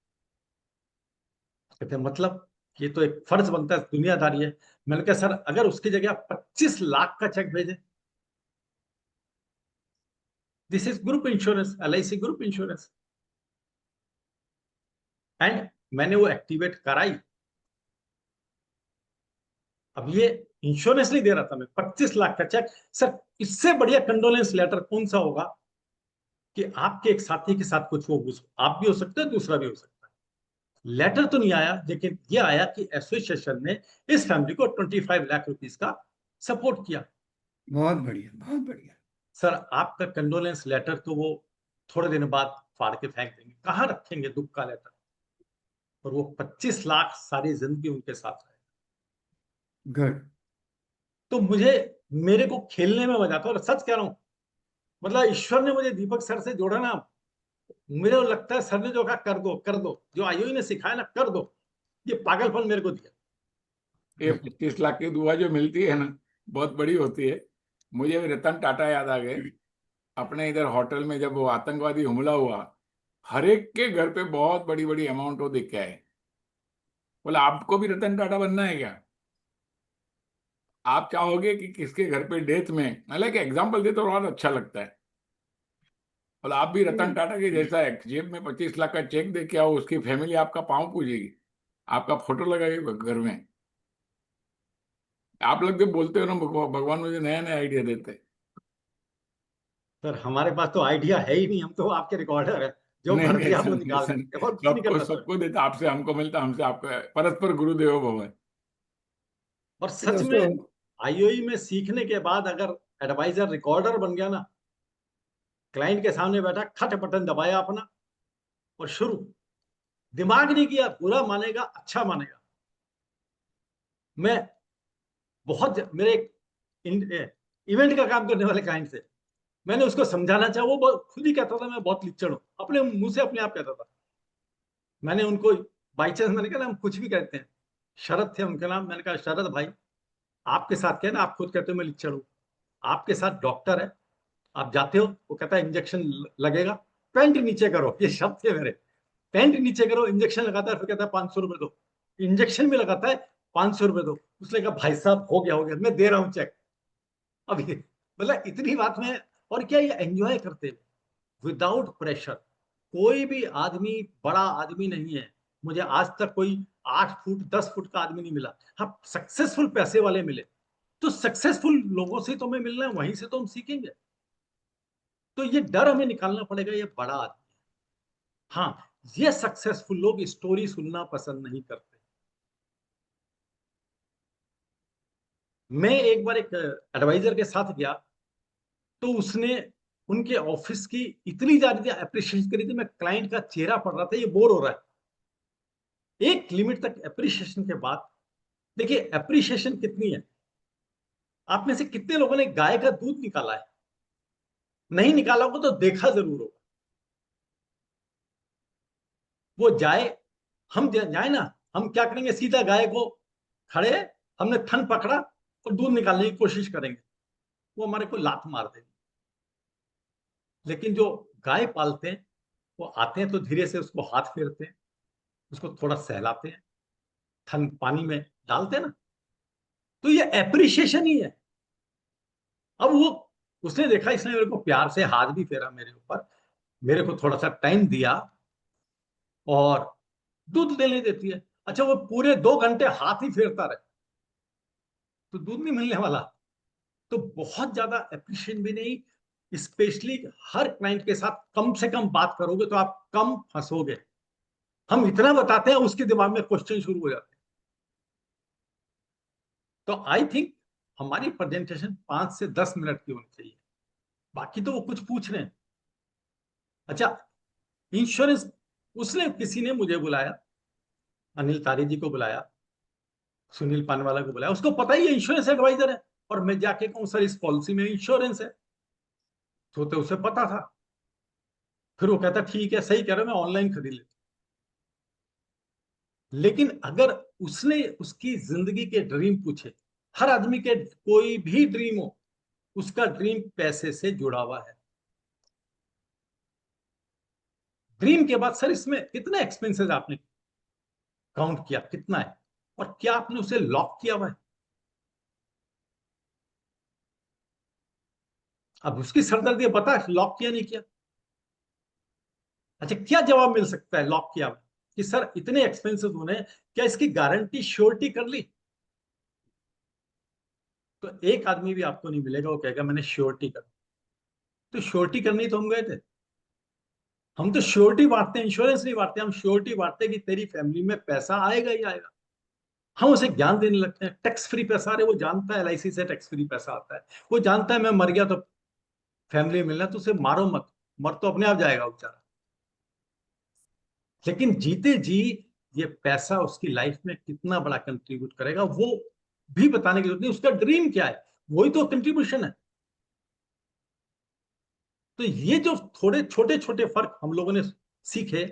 कहते मतलब ये तो एक फर्ज बनता है, दुनियादारी है। मैंने कहा सर अगर उसकी जगह 25 लाख का चेक भेजे, this is group insurance, LIC group insurance, and मैंने वो एक्टिवेट कराई। अब ये इंश्योरेंस नहीं दे रहा था मैं, 25 लाख का चेक। सर इससे बढ़िया कंडोलेंस लेटर कौन सा होगा कि आपके एक साथी के साथ कुछ हो, आप भी हो सकते हैं, दूसरा भी हो सकता है। लेटर तो नहीं आया, लेकिन ये आया कि एसोसिएशन ने इस फैमिली को 25 लाख रुपीस का सपोर्ट किया। बहुत बढ़िया, बहुत बढ़िया। सर आपका कंडोलेंस लेटर तो वो थोड़े दिन बाद फाड़ के फेंक देंगे, कहाँ रखेंगे दुख का लेटर? और वो 25 लाख सारी जिंदगी उनके साथ रहे। गुड। तो मुझे, मेरे को खेलने में मजा आता है, और सच कह रहा हूं, मतलब ईश्वर ने मुझे दीपक सर से जोड़ा ना, मेरे को लगता है सर ने जो कहा कर दो कर दो, जो आईओई ने सिखाया ना कर दो, ये पागलपन मेरे को दिया। ये 25 लाख की दुआ जो मिलती है ना, बहुत बड़ी होती है। मुझे भी रतन टाटा याद आ गए। अपने इधर होटल में जब वो आतंकवादी हमला हुआ, हर एक के घर पे बहुत बड़ी बड़ी अमाउंट वो दिख के आए। बोला आपको भी रतन टाटा बनना है क्या? आप चाहोगे कि किसके घर पे डेथ में, मतलब कि एग्जाम्पल दे तो और अच्छा लगता है। बोला आप भी रतन टाटा के जैसा है, जेब में 25 लाख का चेक दे के आओ, उसकी फैमिली आपका पाँव पूजेगी, आपका फोटो लगाएगी घर में। आप लोग जब बोलते हो ना, भगवान मुझे नया नया आइडिया देते हैं। सर हमारे पास तो आइडिया है ही नहीं, हम तो आपके रिकॉर्डर है, जो नहीं भर नहीं, दिया ऐसा वो नहीं, निकाल ऐसा देते नहीं। हैं, और कुछ नहीं सबको करना सर। सबको देता, आपसे हमको मिलता, हमसे आपको, परस्पर गुरुदेव भव। और तो सच में दोस्तों आईओई में सीखने के बाद अगर एडवाइजर रिकॉर्डर बन गया ना, क्लाइंट के सामने बैठा, खट बटन दबाया अपना और शुरू, दिमाग नहीं किया, बुरा मानेगा अच्छा मानेगा। मैं मेरे इवेंट का काम करने वाले क्लाइंट से मैंने उसको समझाना चाहा, वो खुद ही कहता था मैं बहुत लिच्चड़ हूं, अपने मुंह से अपने आप कहता था। मैंने उनको बाई चांस मैंने कहा हम कुछ भी कहते हैं, शरद थे उनके नाम, मैंने कहा शरद भाई आपके साथ क्या है ना, आप खुद कहते हो मैं लिच्चड़ हूं, आपके साथ डॉक्टर है, आप जाते हो, वो कहता है इंजेक्शन लगेगा, पैंट नीचे करो, ये शब्द थे मेरे, पैंट नीचे करो, इंजेक्शन लगाता है, फिर कहता है 500 रुपए दो, इंजेक्शन भी लगाता है, 500 रुपए दो। उसने कहा भाई साहब हो गया मैं दे रहा हूं चेक। अब ये मतलब इतनी बात में, और क्या ये एंजॉय करते विदाउट प्रेशर। कोई भी आदमी बड़ा आदमी नहीं है, मुझे आज तक कोई 8 फुट 10 फुट का आदमी नहीं मिला। हाँ सक्सेसफुल पैसे वाले मिले, तो सक्सेसफुल लोगों से तो हमें मिलना है, वहीं से तो हम सीखेंगे। तो ये डर हमें निकालना पड़ेगा, ये बड़ा आदमी है। हाँ ये सक्सेसफुल लोग स्टोरी सुनना पसंद नहीं करते। मैं एक बार एक एडवाइजर के साथ गया, तो उसने उनके ऑफिस की इतनी ज्यादा अप्रिशिएशन करी थी, मैं क्लाइंट का चेहरा पढ़ रहा था, ये बोर हो रहा है। एक लिमिट तक अप्रिशिएशन के बाद, देखिए अप्रिशिएशन कितनी है, आप में से कितने लोगों ने गाय का दूध निकाला है? नहीं निकाला होगा तो देखा जरूर होगा। वो जाए, हम जाए ना, हम क्या करेंगे, सीधा गाय को खड़े, हमने थन पकड़ा और दूध निकालने की कोशिश करेंगे, वो हमारे को लात मार देंगे। लेकिन जो गाय पालते हैं, वो आते हैं तो धीरे से उसको हाथ फेरते हैं, उसको थोड़ा सहलाते हैं, थन पानी में डालते हैं ना, तो ये एप्रिशिएशन ही है। अब वो, उसने देखा, इसने मेरे को प्यार से हाथ भी फेरा मेरे ऊपर, मेरे को थोड़ा सा टाइम दिया और दूध देने देती है। अच्छा वो पूरे 2 घंटे हाथ ही फेरता रहे तो दूध नहीं मिलने वाला। तो बहुत ज्यादा एप्रिशिएशन भी नहीं, स्पेशली हर क्लाइंट के साथ कम से कम बात करोगे तो आप कम फंसोगे। हम इतना बताते हैं, उसके दिमाग में क्वेश्चन शुरू हो जाते हैं। तो आई थिंक हमारी प्रेजेंटेशन 5 से 10 मिनट की होनी चाहिए, बाकी तो वो कुछ पूछ रहे हैं। अच्छा इंश्योरेंस, उसने किसी ने मुझे बुलाया, अनिल तारी जी को बुलाया, सुनील पानवाला को बुलाया, उसको पता ही है इंश्योरेंस एडवाइजर है, और मैं जाके कहूं सर इस पॉलिसी में इंश्योरेंस है, तो उसे पता था। फिर वो कहता ठीक है सही कह रहे हो, मैं ऑनलाइन खरीद लेता। लेकिन अगर उसने उसकी जिंदगी के ड्रीम पूछे, हर आदमी के कोई भी ड्रीम हो, उसका ड्रीम पैसे से जुड़ा हुआ है। ड्रीम के बाद सर इसमें कितने एक्सपेंसेस आपने काउंट किया, कितना है, और क्या आपने उसे लॉक किया हुआ है? अब उसकी सरदर्दी है, बता लॉक किया नहीं किया। अच्छा क्या जवाब मिल सकता है लॉक किया हुआ कि सर इतने एक्सपेंसेस होने, क्या इसकी गारंटी श्योरिटी कर ली? तो एक आदमी भी आपको नहीं मिलेगा वो कहेगा मैंने श्योरिटी कर। तो श्योरिटी करनी तो हम गए थे, हम तो श्योरिटी बांटते हैं, इंश्योरेंस नहीं बांटते, हम श्योरिटी बांटते हैं कि तेरी फैमिली में पैसा आएगा ही आएगा। हम उसे ज्ञान देने लगते हैं, टैक्स फ्री पैसा, अरे वो जानता है एलआईसी से टैक्स फ्री पैसा आता है, वो जानता है मैं मर गया तो फैमिली में मिलना, तो उसे मारो मत, मर तो अपने आप जाएगा बेचारा। लेकिन जीते जी ये पैसा उसकी लाइफ में कितना बड़ा कंट्रीब्यूट करेगा वो भी बताने की जरूरत नहीं, उसका ड्रीम क्या है, वही तो कंट्रीब्यूशन है। तो ये जो थोड़े छोटे छोटे फर्क हम लोगों ने सीखे,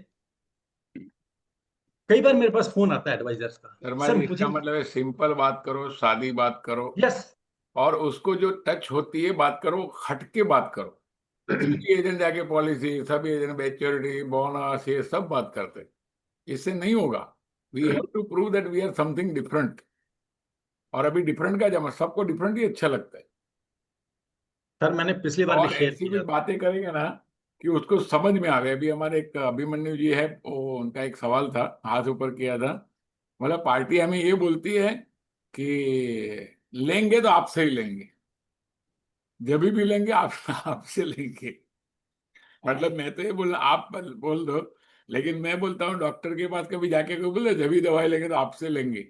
कई बार मेरे पास फोन आता है एडवाइजर्स का, शर्मा सर जी, मुझे, इसका मतलब है सिंपल बात करो, सादी बात करो, यस, और उसको जो टच होती है बात करो, हटके बात करो। सभी एजेंट जाके पॉलिसी, सभी एजेंट मैच्योरिटी, बोनस, ये सब बात करते हैं। इससे नहीं होगा। We have to prove that we are something different. और अभी डिफरेंट का जमा, सबको डिफरेंट ही अच्छा लगता है। सर मैंने पिछली बार भी और शेयर ऐसी किया कुछ था। बातें करेंगे ना कि उसको समझ में आ गए। अभी हमारे एक अभिमन्यु जी है, वो उनका एक सवाल था, हाथ ऊपर किया था। मतलब पार्टी हमें ये बोलती है कि लेंगे तो आपसे ही लेंगे, जब भी लेंगे आप आपसे लेंगे। मतलब मैं तो ये बोल आप बोल दो, लेकिन मैं बोलता हूँ डॉक्टर के पास कभी जाके कोई बोले जब भी दवाई लेंगे तो आपसे लेंगे।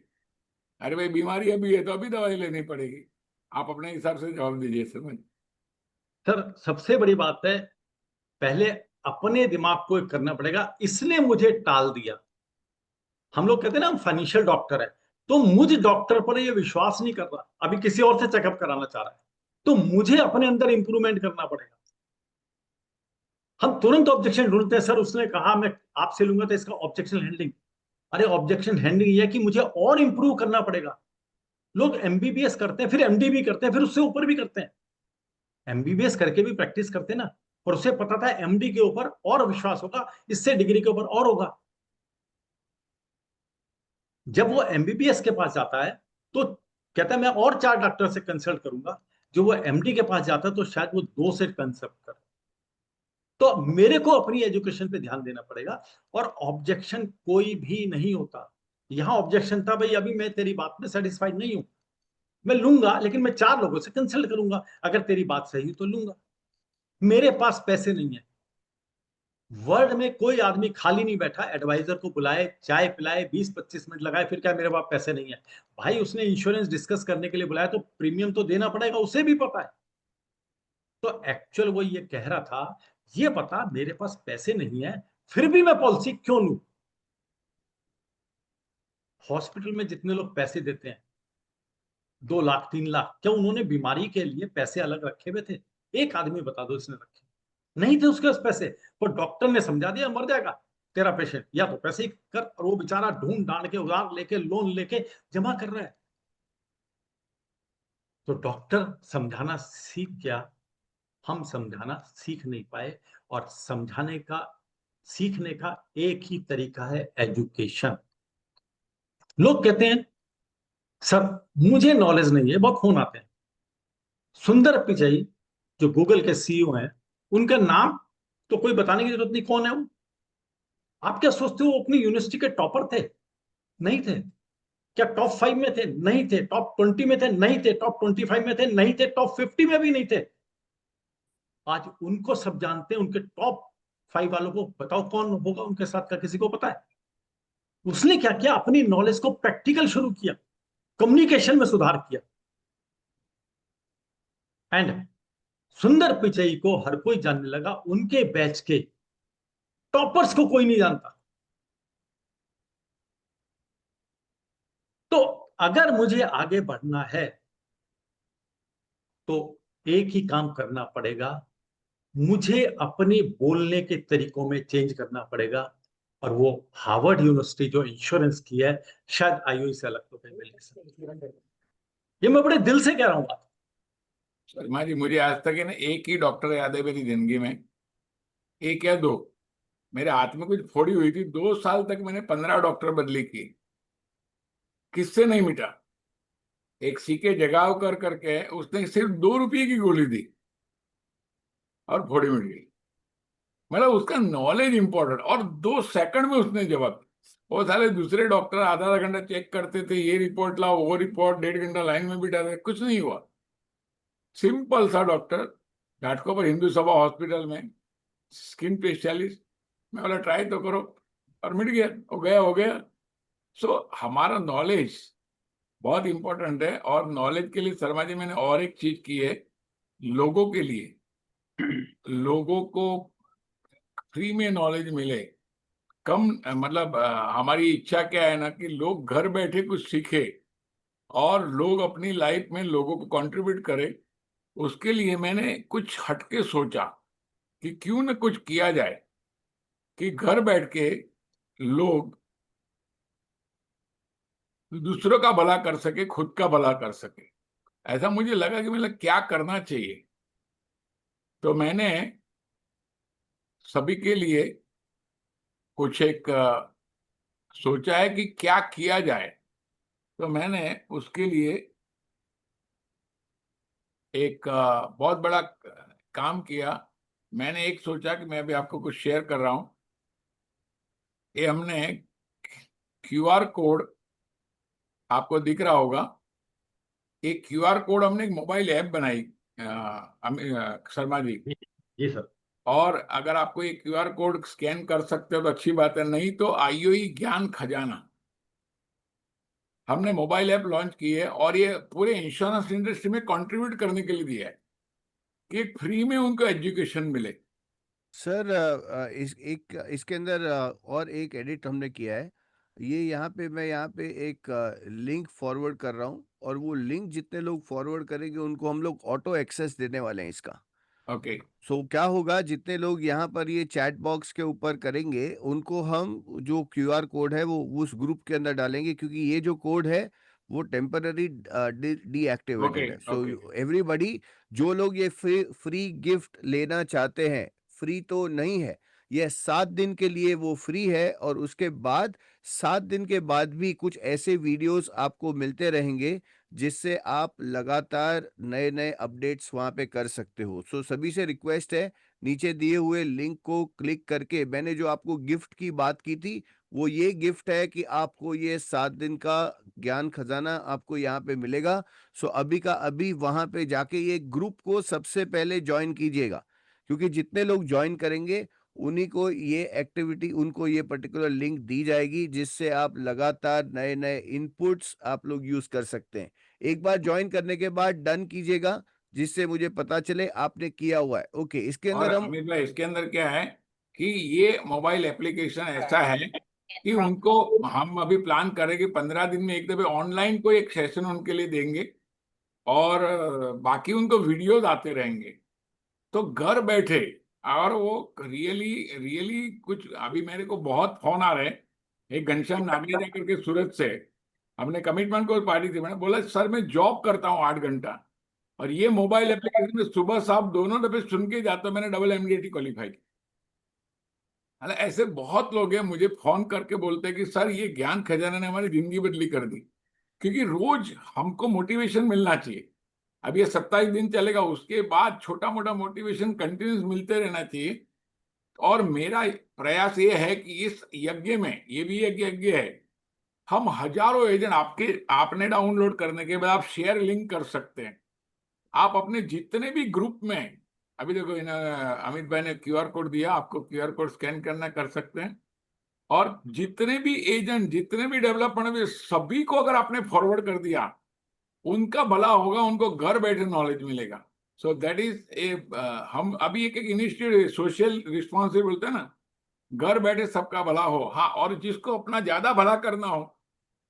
अरे भाई बीमारी अभी है तो अभी दवाई लेनी पड़ेगी, आप अपने हिसाब से जवाब दीजिए समझ। सर सबसे बड़ी बात है, पहले अपने दिमाग को एक करना पड़ेगा, इसने मुझे टाल दिया। हम लोग कहते हैं ना हम फाइनेंशियल डॉक्टर है, तो मुझ डॉक्टर पर ये विश्वास नहीं कर रहा, अभी किसी और से चेकअप कराना चाह रहा है, तो मुझे अपने अंदर इंप्रूवमेंट करना पड़ेगा। हम तुरंत ऑब्जेक्शन ढूंढते हैं, सर उसने कहा मैं आपसे लूंगा तो इसका ऑब्जेक्शन हैंडलिंग। अरे ऑब्जेक्शन हैंडलिंग ये है कि मुझे और इंप्रूव करना पड़ेगा। लोग एमबीबीएस करते हैं, फिर एमडी भी करते हैं, फिर उससे ऊपर भी करते हैं। एमबीबीएस करके भी प्रैक्टिस करते ना, और उसे पता था एमडी के ऊपर और विश्वास होगा, इससे डिग्री के ऊपर और होगा। जब वो एमबीबीएस के पास जाता है तो कहता है मैं और 4 डॉक्टर से कंसल्ट करूंगा। जो वो एमडी के पास जाता है तो शायद वो 2 से कंसल्ट करे। तो मेरे को अपनी एजुकेशन पे ध्यान देना पड़ेगा, और ऑब्जेक्शन कोई भी नहीं होता। यहां ऑब्जेक्शन था भाई अभी मैं तेरी बात में सेटिस्फाइड नहीं हूं, मैं लूंगा लेकिन मैं 4 लोगों से कंसल्ट करूंगा, अगर तेरी बात सही तो लूंगा। मेरे पास पैसे नहीं है। वर्ल्ड में कोई आदमी खाली नहीं बैठा, एडवाइजर को बुलाए, चाय पिलाए, 20-25 मिनट लगाए, फिर क्या मेरे पास पैसे नहीं है। भाई उसने इंश्योरेंस डिस्कस करने के लिए बुलाया तो प्रीमियम तो देना पड़ेगा, उसे भी पता है। तो एक्चुअल वो ये कह रहा था, ये पता मेरे पास पैसे नहीं है, फिर भी मैं पॉलिसी क्यों लूं। हॉस्पिटल में जितने लोग पैसे देते हैं 2 लाख 3 लाख, क्या उन्होंने बीमारी के लिए पैसे अलग रखे हुए थे? एक आदमी बता दो इसने रखे नहीं थे उसके पास पैसे, पर डॉक्टर ने समझा दिया मर जाएगा तेरा पेशेंट, या तो पैसे ही कर, और वो बेचारा ढूंढ डांड के उधार लेके लोन लेके जमा कर रहा है। तो डॉक्टर समझाना सीख गया, हम समझाना सीख नहीं पाए। और समझाने का सीखने का एक ही तरीका है, एजुकेशन। लोग कहते हैं सर मुझे नॉलेज नहीं है, बहुत फोन आते हैं। सुंदर पिचाई जो गूगल के सीईओ हैं, उनका नाम तो कोई बताने की जरूरत नहीं, कौन है वो? आप क्या सोचते हो वो अपनी यूनिवर्सिटी के टॉपर थे? नहीं थे। क्या टॉप 5 में थे? नहीं थे। टॉप 20 में थे? नहीं थे। टॉप 25 में थे? नहीं थे। टॉप 50 में भी नहीं थे। आज उनको सब जानते हैं, उनके टॉप 5 वालों को बताओ कौन होगा उनके साथ का, किसी को पता है? उसने क्या किया, अपनी नॉलेज को प्रैक्टिकल शुरू किया, कम्युनिकेशन में सुधार किया। एंड सुंदर पिचई को हर कोई जानने लगा, उनके बैच के टॉपर्स को कोई नहीं जानता। तो अगर मुझे आगे बढ़ना है तो एक ही काम करना पड़ेगा, मुझे अपने बोलने के तरीकों में चेंज करना पड़ेगा। और वो हार्वर्ड यूनिवर्सिटी जो इंश्योरेंस की है, शायद आईओई से अलग तो कहीं मिल नहीं सकती। ये मैं बड़े दिल से कह रहा हूं बात। शर्मा जी मुझे आज तक है ना एक ही डॉक्टर याद है मेरी जिंदगी में, एक या दो। मेरे हाथ में कुछ फोड़ी हुई थी, 2 साल तक मैंने 15 डॉक्टर बदली की, किससे नहीं मिटा। एक सीके जगाव कर करके उसने सिर्फ 2 रुपये की गोली दी और फोड़ी मिट गई। मतलब उसका नॉलेज इंपॉर्टेंट, और 2 सेकंड में उसने जवाब दिया। वो साले दूसरे डॉक्टर आधा आधा घंटा चेक करते थे, ये रिपोर्ट लाओ वो रिपोर्ट, 1.5 घंटा लाइन में बिठा थे, कुछ नहीं हुआ। सिंपल सा डॉक्टर घाटकोपर हिंदू सभा हॉस्पिटल में स्किन स्पेशलिस्ट, मैं बोला ट्राई तो करो, और मिट गया, हो गया। सो हमारा नॉलेज बहुत इंपॉर्टेंट है। और नॉलेज के लिए शर्मा जी मैंने और एक चीज की है, लोगों के लिए लोगों को फ्री में नॉलेज मिले, कम मतलब हमारी इच्छा क्या है ना कि लोग घर बैठे कुछ सीखे और लोग अपनी लाइफ में लोगों को कंट्रीब्यूट करें। उसके लिए मैंने कुछ हटके सोचा कि क्यों न कुछ किया जाए कि घर बैठ के लोग दूसरों का भला कर सके, खुद का भला कर सके। ऐसा मुझे लगा कि मतलब क्या करना चाहिए, तो मैंने सभी के लिए कुछ एक सोचा है कि क्या किया जाए। तो मैंने उसके लिए एक बहुत बड़ा काम किया। मैंने एक सोचा कि मैं अभी आपको कुछ शेयर कर रहा हूं। ये हमने क्यूआर कोड, आपको दिख रहा होगा, एक क्यूआर कोड हमने एक मोबाइल ऐप बनाई शर्मा जी। जी सर। और अगर आपको ये क्यूआर कोड स्कैन कर सकते हो तो अच्छी बात है, नहीं तो आईओई ज्ञान खजाना हमने मोबाइल ऐप लॉन्च की है और ये पूरे इंश्योरेंस इंडस्ट्री में कंट्रीब्यूट करने के लिए दिया है कि फ्री में उनको एजुकेशन मिले। सर इसके अंदर और एक एडिट हमने किया है। ये मैं यहाँ पे एक लिंक फॉरवर्ड कर रहा हूँ, और वो लिंक जितने लोग फॉरवर्ड करेंगे उनको हम लोग ऑटो एक्सेस देने वाले हैं इसका। ओके। सो क्या होगा, जितने लोग यहाँ पर ये चैट बॉक्स के ऊपर करेंगे उनको हम जो क्यूआर कोड है वो उस ग्रुप के अंदर डालेंगे, क्योंकि ये जो कोड है वो टेम्पररी डीएक्टिवेटेड ओके। है। So okay. एवरीबडी, जो लोग ये फ्री गिफ्ट लेना चाहते हैं, फ्री तो नहीं है, ये 7 दिन के लिए वो फ्री है, और उसके बाद 7 दिन के बाद भी कुछ ऐसे वीडियोस आपको मिलते रहेंगे जिससे आप लगातार नए नए अपडेट्स वहां पे कर सकते हो। सो सभी से रिक्वेस्ट है, नीचे दिए हुए लिंक को क्लिक करके, मैंने जो आपको गिफ्ट की बात की थी वो ये गिफ्ट है कि आपको ये 7 दिन का ज्ञान खजाना आपको यहाँ पे मिलेगा। सो अभी का अभी वहां पे जाके ये ग्रुप को सबसे पहले ज्वाइन कीजिएगा, क्योंकि जितने लोग ज्वाइन करेंगे उन्हीं को ये एक्टिविटी, उनको ये पर्टिकुलर लिंक दी जाएगी, जिससे आप लगातार नए नए इनपुट्स आप लोग यूज कर सकते हैं। एक बार ज्वाइन करने के बाद डन कीजिएगा, जिससे मुझे पता चले आपने किया हुआ है। ओके, इसके और अंदर हम अमित भाई इसके अंदर क्या है कि ये मोबाइल एप्लीकेशन ऐसा है कि उनको हम अभी प्लान करें कि 15 दिन में एक दफे ऑनलाइन कोई एक सेशन उनके लिए देंगे और बाकी उनको वीडियोज आते रहेंगे, तो घर बैठे। और वो रियली रियली कुछ, अभी मेरे को बहुत फोन आ रहे हैं। एक घनश्याम नागेजा करके सूरत से, हमने कमिटमेंट को पार्टी थी, मैंने बोला सर मैं जॉब करता हूँ 8 घंटा और ये मोबाइल एप्लीकेशन में सुबह शाम दोनों दफे सुन के जाता हूं, मैंने डबल एमडीटी क्वालिफाई किया। हालांकि ऐसे बहुत लोग हैं मुझे फोन करके बोलते हैं कि सर ये ज्ञान खजाना ने हमारी जिंदगी बदली कर दी, क्योंकि रोज हमको मोटिवेशन मिलना चाहिए। अब ये 27 दिन चलेगा, उसके बाद छोटा मोटा मोटिवेशन कंटिन्यूस मिलते रहना चाहिए। और मेरा प्रयास ये है कि इस यज्ञ में, ये भी एक यज्ञ है, हम हजारों एजेंट, आपने डाउनलोड करने के बाद आप शेयर लिंक कर सकते हैं। आप अपने जितने भी ग्रुप में, अभी देखो अमित भाई ने क्यूआर कोड दिया, आपको क्यूआर कोड स्कैन करना कर सकते हैं। और जितने भी एजेंट, जितने भी डेवलपमेंट भी, सभी को अगर आपने फॉरवर्ड कर दिया, उनका भला होगा, उनको घर बैठे नॉलेज मिलेगा। सो दैट इज ए, हम अभी एक एक इनिशिएटिव सोशल रिस्पॉन्सिबिलिटी बोलते हैं ना, घर बैठे सबका भला हो। हाँ, और जिसको अपना ज्यादा भला करना हो,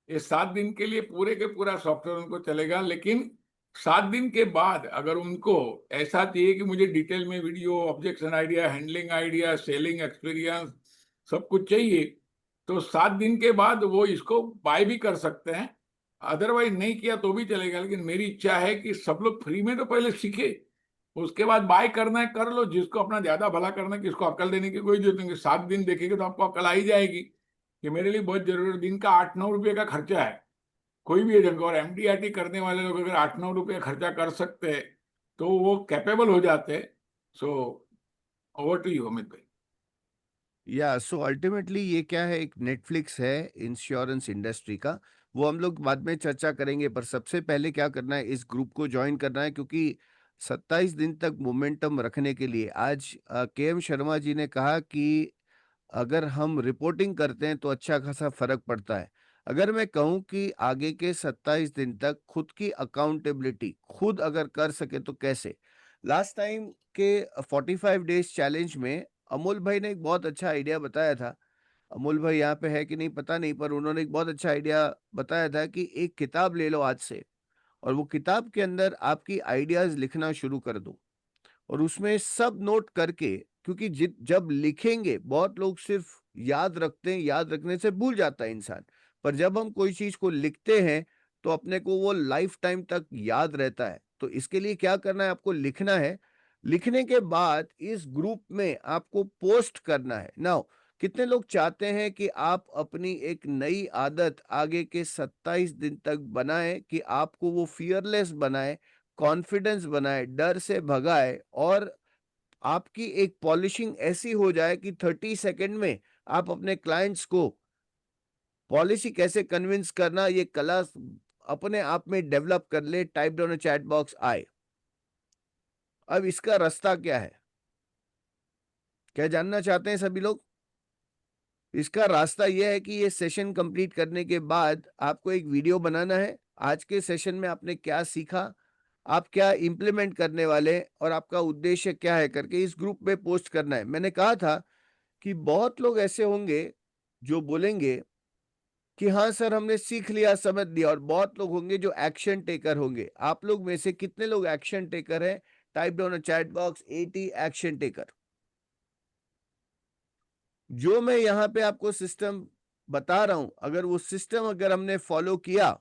ये 7 दिन के लिए पूरे के पूरा सॉफ्टवेयर उनको चलेगा। लेकिन 7 दिन के बाद अगर उनको ऐसा चाहिए कि मुझे डिटेल में video, objection idea, handling idea, selling experience सब कुछ चाहिए, तो 7 दिन के बाद वो इसको बाय भी कर सकते हैं। अदरवाइज नहीं किया तो भी चलेगा, लेकिन मेरी इच्छा है कि सब लोग फ्री में तो पहले सीखे, उसके बाद बाय करना है कर लो। जिसको अपना ज्यादा भला करना है, किसको अकल देने की कोई जरूरत नहीं। 7 दिन देखेंगे तो आपको अकल आ ही जाएगी कि मेरे लिए बहुत जरूरी है। दिन का 8-9 रुपये का खर्चा है कोई भी एजेंट को, और एमडीआरटी करने वाले लोग अगर 8-9 रुपये खर्चा कर सकते हैं तो वो कैपेबल हो जाते हैं। So over to you Amit भाई। या सो अल्टीमेटली ये क्या है, एक नेटफ्लिक्स है इंश्योरेंस इंडस्ट्री का, वो हम लोग बाद में चर्चा करेंगे। पर सबसे पहले क्या करना है, इस ग्रुप को ज्वाइन करना है, क्योंकि 27 दिन तक मोमेंटम रखने के लिए आज के.एम. शर्मा जी ने कहा कि अगर हम रिपोर्टिंग करते हैं तो अच्छा खासा फर्क पड़ता है। अगर मैं कहूं कि आगे के 27 दिन तक खुद की अकाउंटेबिलिटी खुद अगर कर सके तो कैसे। लास्ट टाइम के 45 डेज चैलेंज में अमोल भाई ने एक बहुत अच्छा आइडिया बताया था। अमोल भाई यहाँ पे है कि नहीं पता नहीं, पर उन्होंने एक बहुत अच्छा आइडिया बताया था कि एक किताब ले लो आज से, और वो किताब के अंदर आपकी आइडियाज लिखना शुरू कर दो, और उसमें सब नोट करके, क्योंकि जब लिखेंगे, बहुत लोग सिर्फ याद रखते हैं, याद रखने से भूल जाता है इंसान, पर जब हम कोई चीज को लिखते हैं तो अपने को वो लाइफ टाइम तक याद रहता है। तो इसके लिए क्या करना है, आपको लिखना है। लिखने के बाद इस ग्रुप में आपको पोस्ट करना है। नाउ कितने लोग चाहते हैं कि आप अपनी एक नई आदत आगे के 27 दिन तक बनाएं, कि आपको वो फियरलेस बनाए, कॉन्फिडेंस बनाए, डर से भगाए, और आपकी एक पॉलिशिंग ऐसी हो जाए कि 30 सेकंड में आप अपने क्लाइंट्स को पॉलिसी कैसे कन्विंस करना, ये कला अपने आप में डेवलप कर ले। टाइप डाउन चैट बॉक्स आए। अब इसका रास्ता क्या है, क्या जानना चाहते हैं सभी लोग? इसका रास्ता यह है कि ये सेशन कंप्लीट करने के बाद आपको एक वीडियो बनाना है। आज के सेशन में आपने क्या सीखा, आप क्या इंप्लीमेंट करने वाले हैं और आपका उद्देश्य क्या है करके इस ग्रुप में पोस्ट करना है। मैंने कहा था कि बहुत लोग ऐसे होंगे जो बोलेंगे कि हाँ सर हमने सीख लिया, समझ लिया, और बहुत लोग होंगे जो एक्शन टेकर होंगे। आप लोग में से कितने लोग एक्शन टेकर हैं? Type down chat box 80 action taker. जो मैं यहाँ पे आपको सिस्टम बता रहा हूं, अगर वो सिस्टम अगर हमने फॉलो किया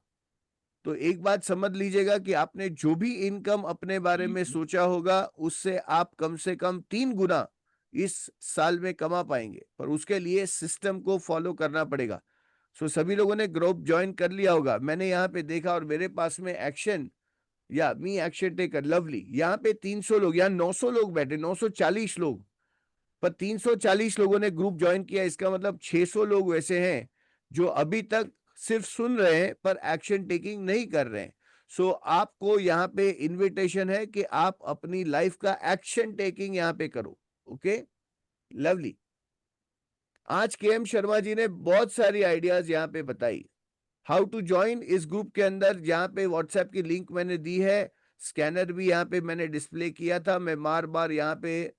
तो एक बात समझ लीजिएगा कि आपने जो भी इनकम अपने बारे में सोचा होगा उससे आप कम से कम 3 गुना इस साल में कमा पाएंगे, पर उसके लिए सिस्टम को फॉलो करना पड़ेगा। सो सभी लोगों ने ग्रुप ज्वाइन कर लिया होगा। मैंने यहाँ पे देखा और मेरे पास में एक्शन या मी एक्शन टेकर लवली, यहाँ पे 300 लोग, यहाँ 900 लोग बैठे, 940 लोग, पर 340 लोगों ने ग्रुप ज्वाइन किया। इसका मतलब 600 लोग वैसे हैं जो अभी तक सिर्फ सुन रहे हैं पर एक्शन टेकिंग नहीं कर रहे हैं। सो आपको यहाँ पे इनविटेशन है कि आप अपनी लाइफ का एक्शन टेकिंग यहाँ पे करो। Okay, lovely. आज के एम शर्मा जी ने बहुत सारी आइडियाज यहाँ पे बताई। हाउ टू ज्वाइन इस ग्रुप के अंदर, यहाँ पे व्हाट्सएप की लिंक मैंने दी है, स्कैनर भी यहाँ पे मैंने डिस्प्ले किया था। मैं बार बार यहाँ पे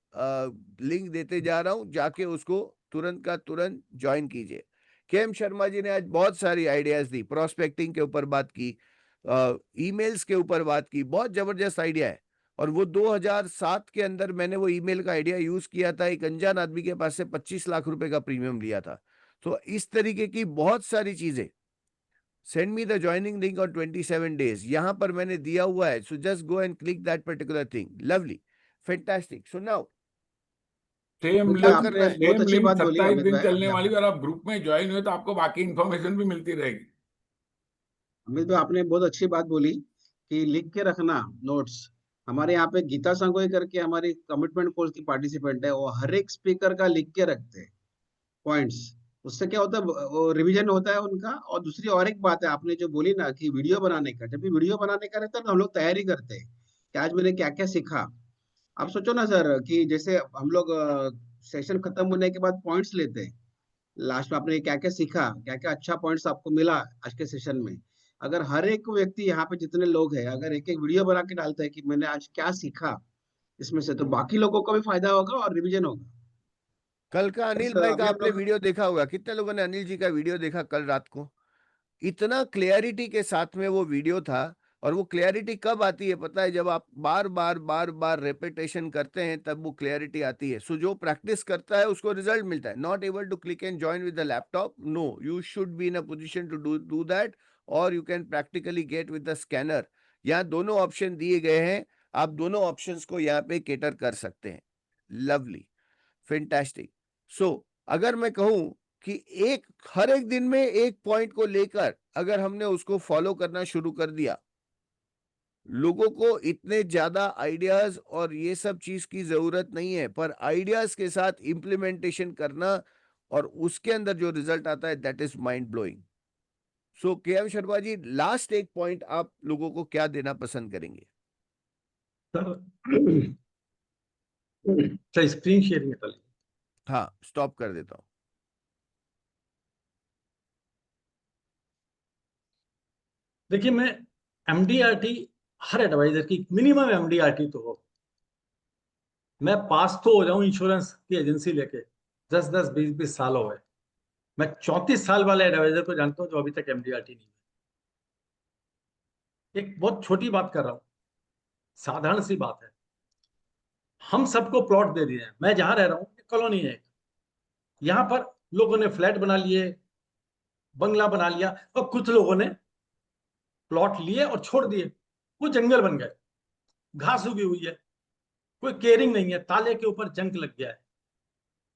लिंक देते जा रहा हूँ, जाके उसको तुरंत का तुरंत ज्वाइन कीजिए। के एम शर्मा जी ने आज बहुत सारी आइडियाज दी, प्रोस्पेक्टिंग के ऊपर बात की, ईमेल्स के ऊपर बात की, बहुत जबरदस्त आइडिया है। और वो 2007 के अंदर मैंने वो ईमेल का आइडिया यूज किया था, एक अनजान आदमी के पास से 25 लाख रुपए का प्रीमियम लिया था। तो इस तरीके की बहुत सारी चीजें। Send me the joining link on 27 days, यहां पर मैंने दिया हुआ है। So just go and click that particular thing. Lovely, fantastic. So now same देखिए, लिंक, आपने बहुत सेम अच्छी लिंक बात बोली 27 अमित दिन भाई। चलने जी, वाली, हाँ। और आप ग्रुप में ज्वाइन हुए तो आपको बाकी इंफॉर्मेशन भी मिलती रहेगी। अमित भाई, आपने बहुत अच्छी बात बोली कि लिख के रखना नोट्स। हमारे यहाँ पे गीता संगोई करके हमारी कमिटमेंट कोर्स की पार्टिसिपेंट है, वो हर एक स्पीकर का लिख के रखते हैं पॉइंट्स। उससे क्या होता है, वो रिवीजन होता है उनका। और दूसरी और एक बात है, आपने जो बोली ना कि वीडियो बनाने का, जब भी वीडियो बनाने का रहता है ना, हम लोग तैयारी करते हैं कि आज मैंने क्या क्या सीखा। आप सोचो ना सर कि जैसे हम लोग सेशन खत्म होने के बाद पॉइंट्स लेते हैं, लास्ट में आपने क्या क्या सीखा, क्या क्या अच्छा पॉइंट्स आपको मिला आज के सेशन में। अगर हर एक व्यक्ति यहाँ पे जितने लोग हैं, अगर एक एक वीडियो बना के डालते हैं कि मैंने आज क्या सीखा इसमें से, तो बाकी लोगों को भी फायदा होगा और रिवीजन होगा। कल का अनिल सर भाई का अभी हम आपने लोग वीडियो देखा होगा। कितने लोगों ने अनिल जी का वीडियो देखा कल रात को? इतना क्लियरिटी के साथ में वो वीडियो था। और वो क्लियरिटी कब आती है पता है? जब आप बार बार रेपिटेशन करते हैं तब वो क्लियरिटी आती है। सो जो प्रैक्टिस करता है उसको रिजल्ट मिलता है। Not able to click and join with the laptop, no, you should be in a position to do that, और you can practically get with the scanner. यहाँ दोनों ऑप्शन दिए गए हैं, आप दोनों ऑप्शंस को यहाँ पे केटर कर सकते हैं। Lovely, fantastic. सो अगर मैं कहूं कि एक हर एक दिन में एक पॉइंट को लेकर अगर हमने उसको फॉलो करना शुरू कर दिया, लोगों को इतने ज्यादा आइडियाज और ये सब चीज की जरूरत नहीं है, पर आइडियाज के साथ इंप्लीमेंटेशन करना और उसके अंदर जो रिजल्ट आता है दैट इज माइंड ब्लोइंग। सो के एम शर्मा जी, लास्ट एक पॉइंट आप लोगों को क्या देना पसंद करेंगे? सर स्क्रीन शेयरिंग कर लीजिए। हाँ, स्टॉप कर देता हूं। देखिए, मैं एमडीआरटी, हर एडवाइजर की मिनिमम एमडीआरटी तो हो। मैं पास तो हो जाऊं इंश्योरेंस की एजेंसी लेके, 10-10, 20-20 साल हो गए। मैं 34 साल वाले एडवाइजर को जानता हूं जो अभी तक एमडीआरटी नहीं है। एक बहुत छोटी बात कर रहा हूं, साधारण सी बात है। हम सबको प्लॉट दे दिए हैं। मैं जहां रह रहा हूं कॉलोनी है, यहां पर लोगों ने फ्लैट बना लिए, बंगला बना लिया, और कुछ लोगों ने प्लॉट लिए और छोड़ दिए, वो जंगल बन गए, घास उगी हुई है, कोई केयरिंग नहीं है, ताले के ऊपर जंग लग गया है।